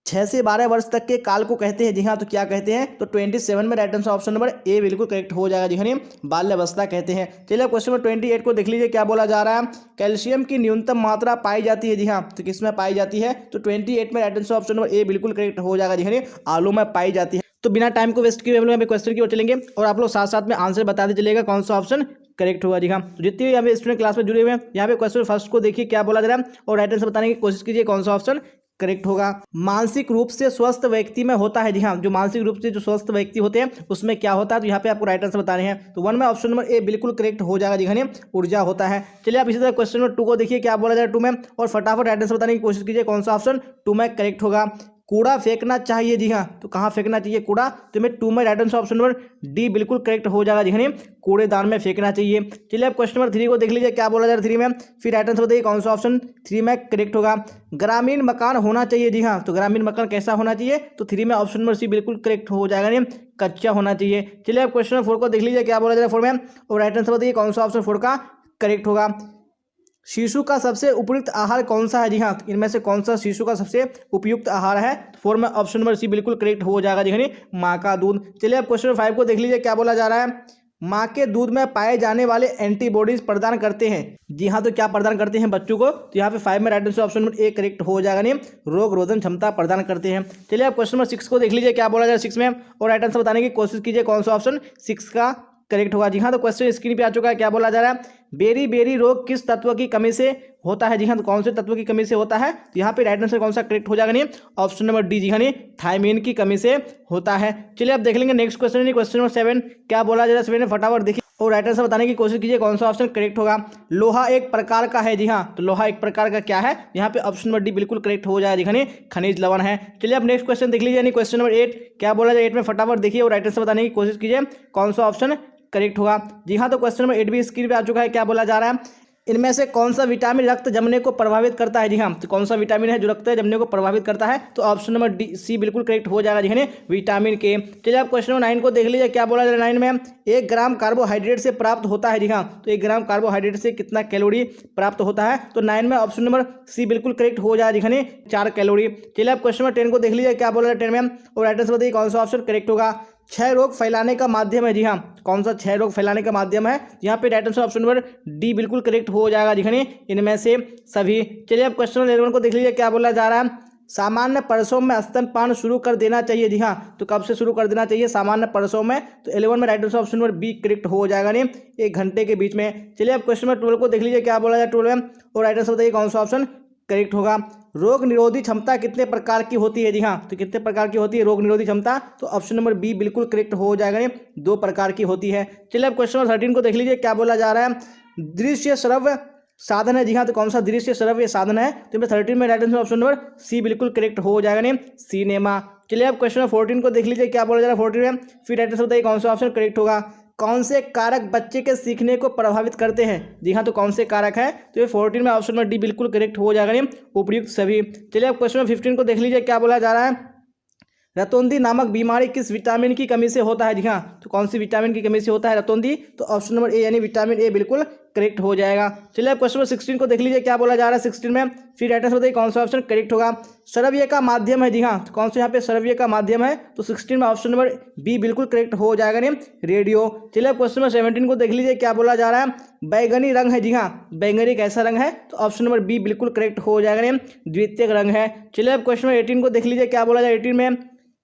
6 से 12 वर्ष तक के काल को कहते हैं। जी हाँ, तो क्या कहते हैं? तो 27 में right answer option number A बिल्कुल करेक्ट हो जाएगा। जी हाँ, बाल्यावस्था कहते हैं। चलिए क्वेश्चन नंबर 28 को देख लीजिए क्या बोला जा रहा है। कैल्शियम की न्यूनतम मात्रा पाई जाती है। जी हाँ, तो किसमें पाई जाती है? तो 28 में right answer option number A बिल्कुल करेक्ट हो जाएगा। जी हाँ, आलू में पाई जाती है। तो बिना टाइम को वेस्ट किए हम लोग क्वेश्चन की ओर चलेंगे और आप लोग साथ साथ में आंसर बताते चलेगा कौन सा ऑप्शन करेक्ट होगा। जी हाँ, तो जितने भी यहाँ पे स्टूडेंट क्लास में जुड़े हुए हैं, यहाँ पे क्वेश्चन फर्स्ट को देखिए क्या बोला जा रहा है और राइट आंसर बताने की कोशिश कीजिए कौन सा ऑप्शन करेक्ट होगा। मानसिक रूप से स्वस्थ व्यक्ति में होता है। जी हाँ, जो मानसिक रूप से जो स्वस्थ व्यक्ति होते हैं उसमें क्या होता है? तो यहाँ पे आपको राइट आंसर बताने हैं। तो 1 में ऑप्शन नंबर ए बिल्कुल करेक्ट हो जाएगा। जी हाँ, ऊर्जा होता है। चलिए आप इसी तरह क्वेश्चन नंबर 2 को देखिए क्या बोला जा रहा है 2 में और फटाफट राइट आंसर बताने की कोशिश कीजिए कौन सा ऑप्शन 2 में करेक्ट होगा। कूड़ा फेंकना चाहिए। जी हाँ, तो कहाँ फेंकना चाहिए कूड़ा? तो मैं 2 में right answer option number D बिल्कुल करेक्ट हो जाएगा। जी हाँ, कूड़ेदान में फेंकना चाहिए। चलिए अब क्वेश्चन नंबर 3 को देख लीजिए क्या बोला जा रहा है 3 में, फिर राइट आंसर बताइए कौन सा ऑप्शन 3 में करेक्ट होगा। ग्रामीण मकान होना चाहिए। जी हाँ, तो ग्रामीण मकान कैसा होना चाहिए? तो 3 में ऑप्शन नंबर सी बिल्कुल करेक्ट हो जाएगा। नहीं, कच्चा होना चाहिए। चलिए अब क्वेश्चन नंबर 4 को देख लीजिए क्या बोला जा रहा है 4 में और राइट आंसर बताइए कौन सा ऑप्शन 4 का करेक्ट होगा। शिशु का सबसे उपयुक्त आहार कौन सा है? जी हाँ, इनमें से कौन सा शिशु का सबसे उपयुक्त आहार है? 4 में ऑप्शन नंबर सी बिल्कुल करेक्ट हो जाएगा। जी हाँ, माँ का दूध। चलिए अब क्वेश्चन नंबर 5 को देख लीजिए क्या बोला जा रहा है। माँ के दूध में पाए जाने वाले एंटीबॉडीज प्रदान करते हैं। जी हाँ, तो क्या प्रदान करते हैं बच्चों को? तो यहाँ पे 5 में right answer option number A correct हो जाएगा। नहीं, रोग रोधन क्षमता प्रदान करते हैं। चलिए अब क्वेश्चन नंबर 6 को देख लीजिए क्या बोला जा रहा है 6 में और राइट आंसर बताने की कोशिश कीजिए कौन सा ऑप्शन 6 का करेक्ट होगा। जी हाँ, तो क्वेश्चन स्क्रीन पे आ चुका है क्या बोला जा रहा है। बेरी बेरी रोग किस तत्व की कमी से होता है? जी हाँ, तो कौन से तत्व की कमी से होता है? तो यहाँ पे राइट आंसर कौन सा करेक्ट हो जाएगा? नहीं, ऑप्शन नंबर डी। जी हाँ, नहीं, थायमीन की कमी से होता है। चलिए अब देख लेंगे नेक्स्ट क्वेश्चन नहीं, क्वेश्चन नंबर 7 क्या बोला जा रहा है 7 में फटाफट देखिए और राइट आंसर बताने की कोशिश कीजिए कौन सा ऑप्शन करेक्ट होगा। लोहा एक प्रकार का है। जी हाँ, तो लोहा एक प्रकार का क्या है? यहाँ पे ऑप्शन नंबर डी बिल्कुल करेक्ट हो जाएगा। जी हाँ, खनिज लवण है। चलिए अब नेक्स्ट क्वेश्चन देख लीजिए क्वेश्चन नंबर 8 क्या बोला जाए 8 में फटाफट देखिए और राइट आंसर बताने की कोशिश कीजिए कौन सा ऑप्शन करेक्ट होगा। जी हाँ, तो क्वेश्चन नंबर 8 भी स्क्रीन पे आ चुका है क्या बोला जा रहा है। इनमें से कौन सा विटामिन रक्त जमने को प्रभावित करता है? जी हाँ, तो कौन सा विटामिन है जो रक्त जमने को प्रभावित करता है? तो ऑप्शन नंबर डी सी बिल्कुल करेक्ट हो जाएगा। जी हाँ, विटामिन के। चलिए आप क्वेश्चन नंबर 9 को देख लीजिए क्या बोला जा रहा है 9 में 1 ग्राम कार्बोहाइड्रेट से प्राप्त होता है। जी हाँ, तो 1 ग्राम कार्बोहाइड्रेट से कितना कैलोरी प्राप्त होता है? तो 9 में ऑप्शन नंबर सी बिल्कुल करेक्ट हो जाएगा। जी हाँ, 4 कैलोरी। चलिए आप क्वेश्चन नंबर 10 को देख लीजिए क्या बोला जा रहा है 10 में और राइट आंसर बताइए कौन सा ऑप्शन करेक्ट होगा। क्षय रोग फैलाने का माध्यम है। जी हाँ, कौन सा क्षय रोग फैलाने का माध्यम है? यहाँ पे right answer option number D बिल्कुल करेक्ट हो जाएगा। जी हाँ, इनमें से सभी। चलिए अब क्वेश्चन नंबर 11 को देख लीजिए क्या बोला जा रहा है। सामान्य परसों में स्तनपान शुरू कर देना चाहिए। जी हाँ, तो कब से शुरू कर देना चाहिए? सामान्य परसों में। तो 11 में right answer option number B correct हो जाएगा। नहीं, 1 घंटे के बीच में। चलिए अब क्वेश्चन नंबर 12 को देख लीजिए क्या बोला जाए 12 में और राइट आंसर बताइए कौन सा ऑप्शन करेक्ट होगा। रोग निरोधी क्षमता कितने प्रकार की होती है? जी हाँ, तो कितने प्रकार की होती है रोग निरोधी क्षमता? तो ऑप्शन नंबर बी बिल्कुल करेक्ट हो जाएगा। 2 प्रकार की होती है। चलिए अब क्वेश्चन नंबर 13 को देख लीजिए क्या बोला जा रहा है। दृश्य श्रव्य साधन है। जी हाँ, तो कौन सा दृश्य श्रव्य साधन है? तो 13 में right answer option number C बिल्कुल करेक्ट हो जाएगा। नहीं, सिनेमा। चलिए अब क्वेश्चन नंबर 14 को देख लीजिए क्या बोला जा रहा है 14 में, फिर राइट आंसर बताइए कौन सा ऑप्शन करेक्ट होगा। कौन से कारक बच्चे के सीखने को प्रभावित करते हैं? जी हाँ, तो कौन से कारक है? तो ये 14 में ऑप्शन नंबर डी बिल्कुल करेक्ट हो जाएगा। नहीं, उपयुक्त सभी। चलिए अब क्वेश्चन नंबर 15 को देख लीजिए क्या बोला जा रहा है। रतौंधी नामक बीमारी किस विटामिन की कमी से होता है? जी हाँ, तो कौन सी विटामिन की कमी से होता है रतौंधी? तो ऑप्शन नंबर ए यानी विटामिन ए बिल्कुल करेक्ट हो जाएगा। चलिए अब क्वेश्चन नंबर 16 को देख लीजिए क्या बोला जा रहा है 16 में, फिर राइट आंसर बताइए कौन सा ऑप्शन करेक्ट होगा। श्रव्य का माध्यम है। जी हाँ, तो कौन सा यहाँ पे श्रव्य का माध्यम है? तो 16 में ऑप्शन नंबर बी बिल्कुल करेक्ट हो जाएगा। नहीं, रेडियो। चलिए अब क्वेश्चन नंबर 17 को देख लीजिए क्या बोला जा रहा है। बैगनी रंग है। जी हाँ, बैगनी कैसा रंग है? तो ऑप्शन नंबर बी बिल्कुल करेक्ट हो जाएगा। नहीं, द्वितीयक रंग है। चलिए अब क्वेश्चन नंबर 18 को देख लीजिए क्या बोला जाए 18 में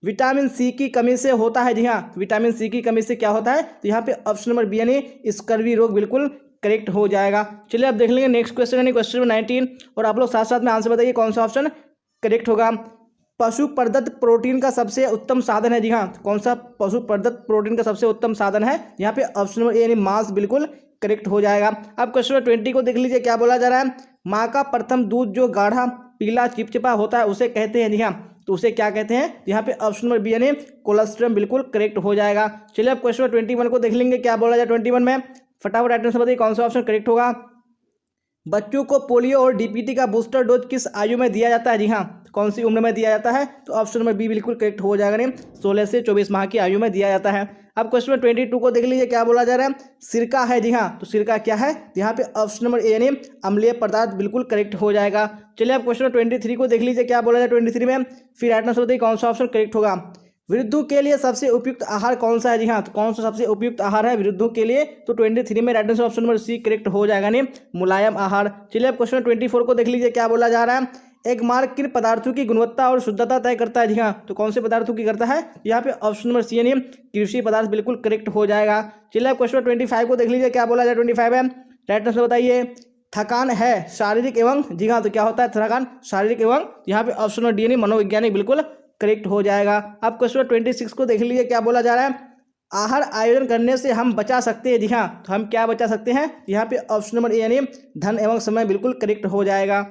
विटामिन सी की कमी से होता है। जी हाँ, विटामिन सी की कमी से क्या होता है? तो यहाँ पे ऑप्शन नंबर बी यानी स्कर्वी रोग बिल्कुल करेक्ट हो जाएगा। चलिए अब देख लेंगे नेक्स्ट क्वेश्चन यानी क्वेश्चन नंबर 19 और आप लोग साथ साथ में आंसर बताइए कौन सा ऑप्शन करेक्ट होगा। पशु प्रदत्त प्रोटीन का सबसे उत्तम साधन है। जी हाँ, कौन सा पशु प्रदत्त प्रोटीन का सबसे उत्तम साधन है? यहाँ पे ऑप्शन नंबर ए यानी मांस बिल्कुल करेक्ट हो जाएगा। अब क्वेश्चन नंबर 20 को देख लीजिए क्या बोला जा रहा है। माँ का प्रथम दूध जो गाढ़ा पीला चिपचिपा होता है उसे कहते हैं। जी हाँ, तो उसे क्या कहते हैं? यहाँ पे ऑप्शन नंबर बी यानी कोलेस्ट्रम बिल्कुल करेक्ट हो जाएगा। चलिए अब क्वेश्चन नंबर 21 को देख लेंगे क्या बोला जाए 21 में, फटाफट राइट आंसर बताइए कौन सा ऑप्शन करेक्ट होगा। बच्चों को पोलियो और डीपीटी का बूस्टर डोज किस आयु में दिया जाता है? जी हाँ, कौन सी उम्र में दिया जाता है? तो ऑप्शन नंबर बी बिल्कुल करेक्ट हो जाएगा। नहीं, 16 से 24 माह की आयु में दिया जाता है। अब क्वेश्चन नंबर 22 को देख लीजिए, क्या बोला जा रहा है, सिरका है। जी हाँ, तो सिरका क्या है, यहाँ पे ऑप्शन नंबर ए यानी अम्लीय पदार्थ बिल्कुल करेक्ट हो जाएगा। चलिए अब क्वेश्चन नंबर 23 को देख लीजिए, क्या बोला जाए 23 में, फिर राइट आंसर बताइए कौन सा ऑप्शन करेक्ट होगा। वृद्धों के लिए सबसे उपयुक्त आहार कौन सा है। जी हाँ, तो कौन सा सबसे उपयुक्त आहार है वृद्धों के लिए, तो 23 में right answer option number C correct हो जाएगा, नहीं मुलायम आहार। चलिए अब क्वेश्चन 24 को देख लीजिए, क्या बोला जा रहा है, एक मार्क किन पदार्थों की गुणवत्ता और शुद्धता तय करता है। जी हाँ, तो कौन से पदार्थों की करता है, यहाँ पे ऑप्शन नंबर सी यानी कृषि पदार्थ बिल्कुल करेक्ट हो जाएगा। चलिए अब क्वेश्चन 25 को देख लीजिए, क्या बोला जाए 25 है, राइट आंसर बताइए। थकान है शारीरिक एवं, जी हाँ, तो क्या होता है थकान, शारीरिक एवं, यहाँ पे ऑप्शन नंबर डी यानी मनोवैज्ञानिक बिल्कुल करेक्ट हो जाएगा। अब क्वेश्चन 26 को देख लीजिए, क्या बोला जा रहा है, आहार आयोजन करने से हम बचा सकते हैं। जी हाँ, तो हम क्या बचा सकते हैं, यहाँ पे ऑप्शन नंबर ए यानी धन एवं समय बिल्कुल करेक्ट हो जाएगा।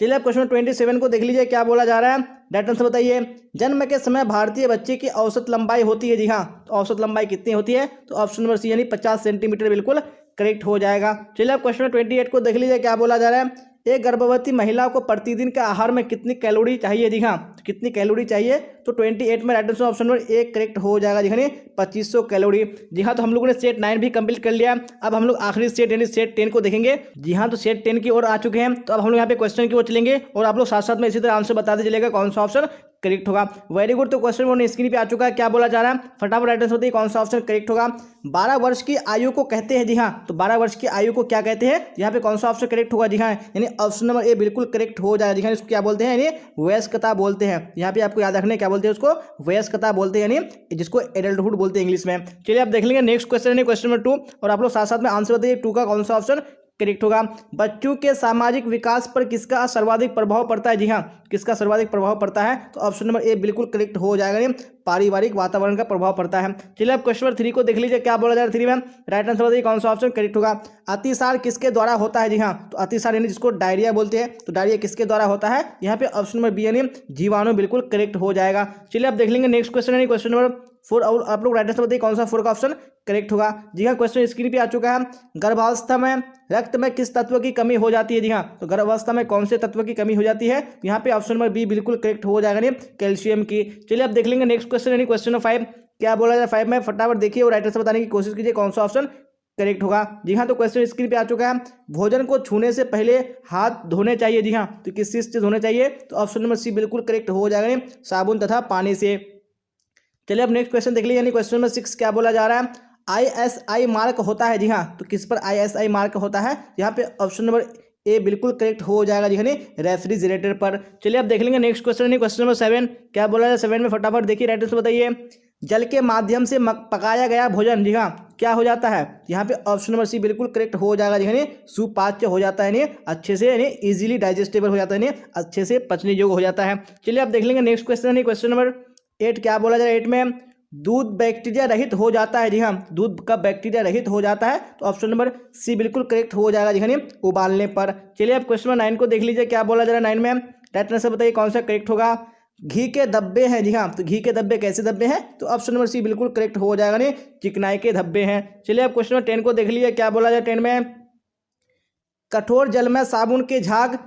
चलिए अब क्वेश्चन 27 को देख लीजिए, क्या बोला जा रहा है, राइट आंसर बताइए। जन्म के समय भारतीय बच्चे की औसत लंबाई होती है। जी हाँ, तो औसत लंबाई कितनी होती है, तो ऑप्शन नंबर सी यानी 50 सेंटीमीटर बिल्कुल करेक्ट हो जाएगा। चलिए अब क्वेश्चन 28 को देख लीजिए, क्या बोला जा रहा है, एक गर्भवती महिला को प्रतिदिन के आहार में कितनी कैलोरी चाहिए। जी हाँ, तो कितनी कैलोरी चाहिए, तो 28 में right answer option number A correct हो जाएगा, जी 2500 कैलोरी। जी हाँ, तो हम लोगों ने सेट 9 भी कंप्लीट कर लिया। अब हम लोग आखिरी सेट यानी सेट 10 को देखेंगे। जी हाँ, तो सेट 10 की ओर आ चुके हैं, तो अब हम लोग यहाँ पे क्वेश्चन की ओर चलेंगे और आप लोग साथ साथ में इसी तरह आंसर बताते चलेगा कौन सा ऑप्शन करेक्ट होगा। वेरी गुड, तो क्वेश्चन वन स्क्रीन पे आ चुका है, क्या बोला जा रहा है, फटाफट राइट आंसर बताइए कौन सा ऑप्शन करेक्ट होगा। 12 वर्ष की आयु को कहते हैं। जी हाँ, तो 12 वर्ष की आयु को क्या कहते हैं, यहाँ पे कौन सा ऑप्शन करेक्ट होगा। जी हाँ, यानी ऑप्शन नंबर ए बिल्कुल करेक्ट हो जाएगा। जी हाँ, इसको क्या बोलते हैं, यानी वयस्कता बोलते हैं। यहाँ पे आपको याद रखने क्या बोलते हैं, उसको वयस्कता बोलते हैं, यानी जिसको एडल्टहुड बोलते हैं इंग्लिश में। चलिए आप देख लेंगे नेक्स्ट क्वेश्चन है क्वेश्चन नंबर 2, और आप लोग साथ साथ में आंसर बताइए 2 का कौन सा ऑप्शन करेक्ट होगा। बच्चों के सामाजिक विकास पर किसका सर्वाधिक प्रभाव पड़ता है। जी हाँ, किसका सर्वाधिक प्रभाव पड़ता है, तो ऑप्शन नंबर ए बिल्कुल करेक्ट हो जाएगा, पारिवारिक वातावरण का प्रभाव पड़ता है। चलिए अब क्वेश्चन नंबर 3 को देख लीजिए, क्या बोला जा रहा है 3 में, राइट आंसर बताइए कौन सा ऑप्शन करेक्ट होगा। अतिसार किसके द्वारा होता है। जी हाँ, तो अतिसार यानी जिसको डायरिया बोलते हैं, तो डायरिया किसके द्वारा होता है, यहाँ पे ऑप्शन नंबर बी यानी जीवाणु बिल्कुल करेक्ट हो जाएगा। चलिए अब देख लेंगे नेक्स्ट क्वेश्चन है क्वेश्चन नंबर 4, और आप लोग राइट आंसर बताइए कौन सा 4 का ऑप्शन करेक्ट होगा। जी हाँ, क्वेश्चन स्क्रीन पे आ चुका है, गर्भावस्था में रक्त में किस तत्व की कमी हो जाती है। जी हाँ, तो गर्भावस्था में कौन से तत्व की कमी हो जाती है, यहाँ पे ऑप्शन नंबर बी बिल्कुल करेक्ट हो जाएगा, कैल्शियम की। चलिए अब देख लेंगे नेक्स्ट क्वेश्चन यानी क्वेश्चन नंबर 5, क्या बोला जाए 5 में, फटाफट देखिए और राइट आंसर बताने की कोशिश कीजिए कौन सा ऑप्शन करेक्ट होगा। जी हाँ, तो क्वेश्चन स्क्रीन पे आ चुका है, भोजन को छूने से पहले हाथ धोने चाहिए। जी हाँ, तो किस चीज से धोने चाहिए, तो ऑप्शन नंबर सी बिल्कुल करेक्ट हो जाएगा, साबुन तथा पानी से। चलिए अब नेक्स्ट क्वेश्चन देख लीजिए, यानी क्वेश्चन नंबर 6, क्या बोला जा रहा है, ISI मार्क होता है। जी हाँ, तो किस पर ISI मार्क होता है, यहाँ पे ऑप्शन नंबर ए बिल्कुल करेक्ट हो जाएगा, जी हाँ, रेफ्रिजरेटर पर। चलिए अब देख लेंगे नेक्स्ट क्वेश्चन, क्वेश्चन नंबर 7, क्या बोला जाए 7 में, फटाफट देखिए राइट आंसर बताइए। जल के माध्यम से पकाया गया भोजन, जी हाँ, क्या हो जाता है, यहाँ पे ऑप्शन नंबर सी बिल्कुल करेक्ट हो जाएगा, जी हाँ, सुपाच्य हो जाता है, अच्छे से यानी इजीली डाइजेस्टेबल हो जाता है, अच्छे से पचने योग्य हो जाता है। चलिए अब देख लेंगे नेक्स्ट क्वेश्चन है क्वेश्चन नंबर 8, क्या बोला जाए 8 में, दूध बैक्टीरिया रहित हो जाता है। जी हाँ, दूध का बैक्टीरिया रहित हो जाता है, तो ऑप्शन नंबर सी बिल्कुल करेक्ट हो जाएगा, जी हाँ, उबालने पर। चलिए अब क्वेश्चन नंबर 9 को देख लीजिए, क्या बोला जा रहा है 9 में, राइट आंसर बताइए कौन सा करेक्ट होगा। घी के धब्बे हैं। जी हाँ, तो घी के धब्बे कैसे धब्बे हैं, तो ऑप्शन नंबर सी बिल्कुल करेक्ट हो जाएगा, चिकनाई के धब्बे हैं। चलिए अब क्वेश्चन नंबर 10 को देख लीजिए, क्या बोला जाए 10 में, कठोर जल में साबुन के झाग।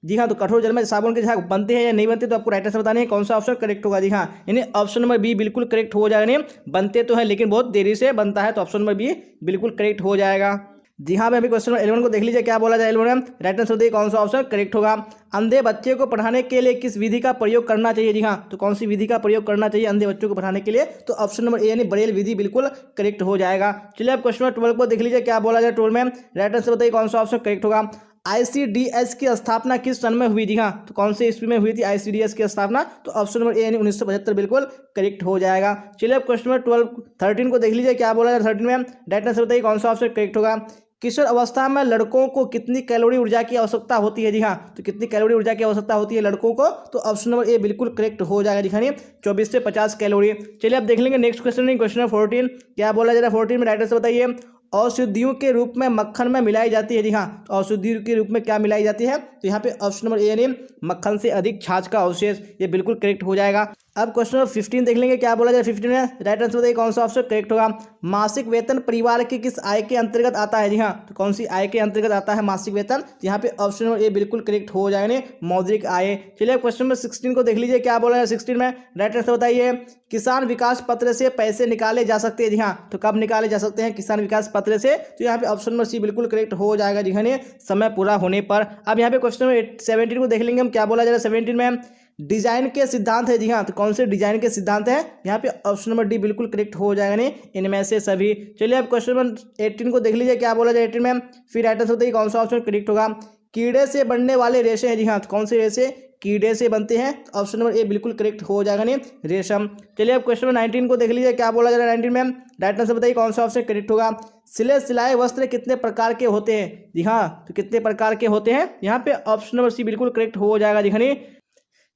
जी हाँ, तो कठोर जल में साबुन के झाग बनते हैं या नहीं बनते, तो आपको राइट आंसर बताने हैं कौन सा ऑप्शन करेक्ट होगा। जी हाँ, यानी ऑप्शन नंबर बी बिल्कुल करेक्ट हो जाएगा, नहीं बनते तो है लेकिन बहुत देरी से बनता है, तो ऑप्शन नंबर बी बिल्कुल करेक्ट हो जाएगा। जी हाँ, अभी क्वेश्चन नंबर 11 को देख लीजिए, क्या बोला जाए 11 में, राइट आंसर बताइए कौन सा ऑप्शन करेक्ट होगा। अंधे बच्चे को पढ़ाने के लिए किस विधि का प्रयोग करना चाहिए। जी हाँ, तो कौन सी विधि का प्रयोग करना चाहिए अंधे बच्चों को पढ़ाने के लिए, तो ऑप्शन नंबर ए यानी ब्रेल विधि बिल्कुल करेक्ट हो जाएगा। चलिए अब क्वेश्चन नंबर 12 को देख लीजिए, क्या बोला जाए 12 में, राइट आंसर बताइए कौन सा ऑप्शन करेक्ट होगा। ICDS की स्थापना किस सन में हुई। जी हाँ, तो कौन से ईस्वी में हुई थी ICDS की स्थापना, तो ऑप्शन नंबर ए यानी 1975 बिल्कुल करेक्ट हो जाएगा। चलिए अब क्वेश्चन नंबर 13 को देख लीजिए, क्या बोला जाए 13 में, राइट आंसर बताइए कौन सा ऑप्शन करेक्ट होगा। किशोर अवस्था में लड़कों को कितनी कैलोरी ऊर्जा की आवश्यकता होती है। जी हाँ, तो कितनी कैलोरी ऊर्जा की आवश्यकता होती है लड़कों को, तो ऑप्शन नंबर ए बिल्कुल करेक्ट हो जाएगा, दिखाइए 24 से 50 कैलोरी। चलिए अब देख लेंगे नेक्स्ट क्वेश्चन क्वेश्चन नंबर 14, क्या बोला जा रहा है 14 में, राइट आंसर बताइए। औषधियों के रूप में मक्खन में मिलाई जाती है। जी हाँ, तो औषधियों के रूप में क्या मिलाई जाती है, तो यहाँ पे ऑप्शन नंबर ए यानी मक्खन से अधिक छाछ का अवशेष, ये बिल्कुल करेक्ट हो जाएगा। अब क्वेश्चन नंबर 15 देख लेंगे, क्या बोला जाए 15 में, राइट आंसर बताइए कौन सा ऑप्शन करेक्ट होगा। मासिक वेतन परिवार की किस आय के अंतर्गत आता है। जी हाँ, तो कौन सी आय के अंतर्गत आता है मासिक वेतन, यहाँ पे ऑप्शन नंबर ए बिल्कुल करेक्ट हो जाएगा, मौद्रिक आय। चलिए क्वेश्चन नंबर 16 को देख लीजिए, क्या बोला जाए 16 में, राइट आंसर बताइए। किसान विकास पत्र से पैसे निकाले जा सकते हैं। जी हाँ, तो कब निकाले जा सकते हैं किसान विकास पत्र से? तो यहाँ पे ऑप्शन नंबर सी बिल्कुल करेक्ट हो जाएगा जी हाँ, समय पूरा होने पर। अब यहाँ पे क्वेश्चन नंबर 17 को देख लेंगे हम, क्या बोला जा रहा है 17 में। डिजाइन के सिद्धांत है। जी हाँ, तो कौन से डिजाइन के सिद्धांत है? यहाँ पे ऑप्शन नंबर डी बिल्कुल करेक्ट हो जाएगा नहीं, इनमें से सभी। चलिए अब क्वेश्चन नंबर 18 को देख लीजिए, क्या बोला जाए 18 में। फिर राइट आंसर बताइए कौन सा ऑप्शन करेक्ट होगा। कीड़े से बनने वाले रेशे हैं। जी हाँ, तो कौन से रेशे कीड़े से बनते हैं? ऑप्शन नंबर ए बिल्कुल करेक्ट हो जाएगा नहीं, रेशम। चलिए अब क्वेश्चन नंबर 19 को देख लीजिए, क्या बोला जा रहा है 19 में। राइट आंसर बताइए कौन सा ऑप्शन करेक्ट होगा। सिलाए वस्त्र कितने प्रकार के होते हैं? जी हाँ, तो कितने प्रकार के होते हैं? यहाँ पे ऑप्शन नंबर सी बिल्कुल करेक्ट हो जाएगा जी हाँ,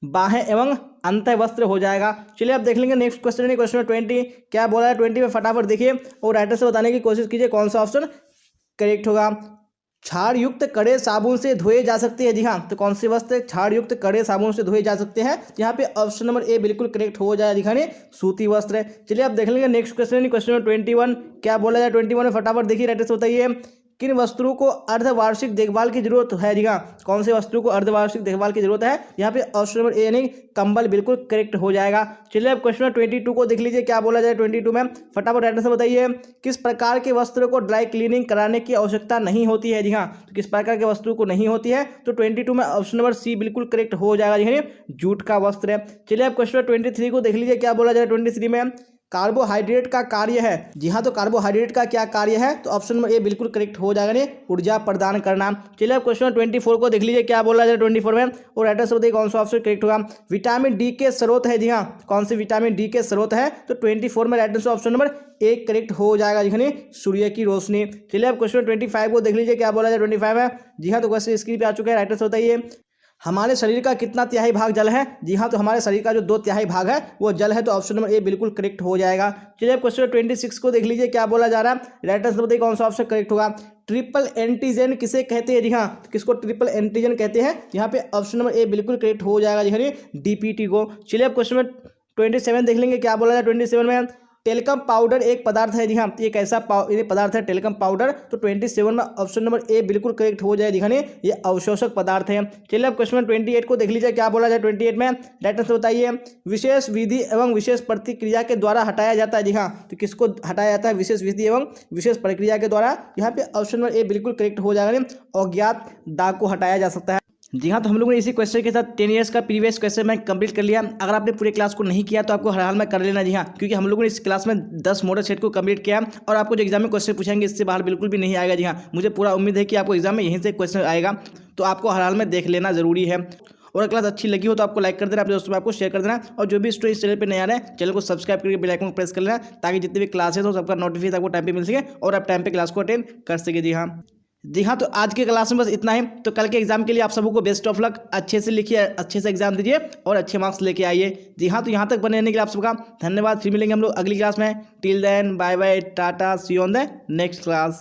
बाहें एवं अंतः वस्त्र हो जाएगा। चलिए अब देख लेंगे नेक्स्ट क्वेश्चन है, क्वेश्चन नंबर 20। क्या बोला है 20 में? फटाफट देखिए और राइटर से बताने की कोशिश कीजिए कौन सा ऑप्शन करेक्ट होगा। क्षार युक्त कड़े साबुन से धोए जा सकते हैं। जी हाँ, तो कौन से वस्त्र क्षार युक्त कड़े साबुन से धोए जा सकते हैं? यहाँ पे ऑप्शन नंबर ए बिल्कुल करेक्ट हो जाएगा दिखाने, सूती वस्त्र। चलिए अब देख लेंगे नेक्स्ट क्वेश्चन, क्वेश्चन नंबर 21। क्या बोला जाए 21 में? फटाफट देखिए, राइटर से बताइए किन वस्तुओं को अर्धवार्षिक देखभाल की जरूरत है? जी हाँ, कौन से वस्तुओं को अर्धवार्षिक देखभाल की जरूरत है? यहाँ पे ऑप्शन नंबर ए यानी कंबल बिल्कुल करेक्ट हो जाएगा। चलिए अब क्वेश्चन नंबर 22 को देख लीजिए, क्या बोला जाए 22 में। फटाफट राइटर से बताइए किस प्रकार के वस्त्र को ड्राई क्लीनिंग कराने की आवश्यकता नहीं होती है? जी हाँ, तो किस प्रकार के वस्तु को नहीं होती है? तो 22 में ऑप्शन नंबर सी बिल्कुल करेक्ट हो जाएगा जी हाँ, जूट का वस्त्र है। चलिए अब क्वेश्चन 23 को देख लीजिए, क्या बोला जाए 23 में। कार्बोहाइड्रेट का कार्य है। जी हाँ, तो कार्बोहाइड्रेट का क्या कार्य है? तो ऑप्शन नंबर ए बिल्कुल करेक्ट हो जाएगा ने, ऊर्जा प्रदान करना। चलिए अब क्वेश्चन 24 को देख लीजिए, क्या बोला जाए 24 में और राइटर से बताइए कौन सा ऑप्शन करेक्ट होगा। विटामिन डी के स्रोत है। जी हाँ, कौन से विटामिन डी के स्रोत है? तो 24 में राइटर से ऑप्शन नंबर ए करेक्ट हो जाएगा जी, सूर्य की रोशनी। चलिए अब क्वेश्चन 25 को देख लीजिए, क्या बोला जाए 25 में। जी हाँ, तो क्वेश्चन स्क्रीन पे आ चुका है, राइटर से बताइए हमारे शरीर का कितना तिहाई भाग जल है? जी हाँ, तो हमारे शरीर का जो 2/3 भाग है वो जल है, तो ऑप्शन नंबर ए बिल्कुल करेक्ट हो जाएगा। चलिए अब क्वेश्चन 26 को देख लीजिए, क्या बोला जा रहा है। राइटर से बताइए कौन सा ऑप्शन करेक्ट होगा। ट्रिपल एंटीजन किसे कहते हैं? जी हाँ, तो किसको ट्रिपल एंटीजन कहते हैं? यहाँ पे ऑप्शन नंबर ए बिल्कुल करेक्ट हो जाएगा जी हाँ, डीपीटी को। चलिए अब क्वेश्चन 27 देख लेंगे, क्या बोला जाए 27 में। टेल्कम पाउडर एक पदार्थ है। जी हाँ, तो ये कैसा पदार्थ है टेल्कम पाउडर? तो 27 में ऑप्शन नंबर ए बिल्कुल करेक्ट हो जाए दिखाने, ये अवशोषक पदार्थ है। चलिए अब क्वेश्चन 28 को देख लीजिए, क्या बोला जाए 28 में। राइटर से बताइए विशेष विधि एवं विशेष प्रतिक्रिया के द्वारा हटाया जाता है। जी हाँ, तो किसको हटाया जाता है? विशेष विधि एवं विशेष प्रक्रिया के द्वारा। यहाँ पे ऑप्शन नंबर ए बिल्कुल करेक्ट हो जाएगा, अज्ञात दाग को हटाया जा सकता है। जी हाँ, तो हम लोगों ने इसी क्वेश्चन के साथ 10 ईयर्स का प्रीवियस क्वेश्चन बैंक कंप्लीट कर लिया। अगर आपने पूरे क्लास को नहीं किया तो आपको हर हाल में कर लेना। जी हाँ, क्योंकि हम लोगों ने इस क्लास में 10 मॉडल सेट को कंप्लीट किया और आपको जो एग्जाम में क्वेश्चन पूछेंगे इससे बाहर बिल्कुल भी नहीं आएगा। जी हाँ, मुझे पूरा उम्मीद है कि आपको एग्जाम में यहीं से क्वेश्चन आएगा, तो आपको हर हाल में देख लेना जरूरी है। और क्लास अच्छी लगी हो तो आपको लाइक कर देना, अपने दोस्तों में आपको शेयर कर देना, और जो भी स्टूडेंट इस चैनल पे नया है चैनल को सब्सक्राइब करके बेल आइकन को प्रेस कर लेना, ताकि जितने भी क्लासेस हो सबका नोटिफिकेशन आपको टाइम पे मिल सके और आप टाइम पे क्लास को अटेंड कर सके। जी हाँ, तो आज के क्लास में बस इतना ही। तो कल के एग्जाम के लिए आप सबको बेस्ट ऑफ लक, अच्छे से लिखिए, अच्छे से एग्जाम दीजिए और अच्छे मार्क्स लेके आइए। जी हाँ, तो यहाँ तक बने रहने के लिए आप सबका धन्यवाद। फिर मिलेंगे हम लोग अगली क्लास में। Till then bye bye, tata, see you on the next class.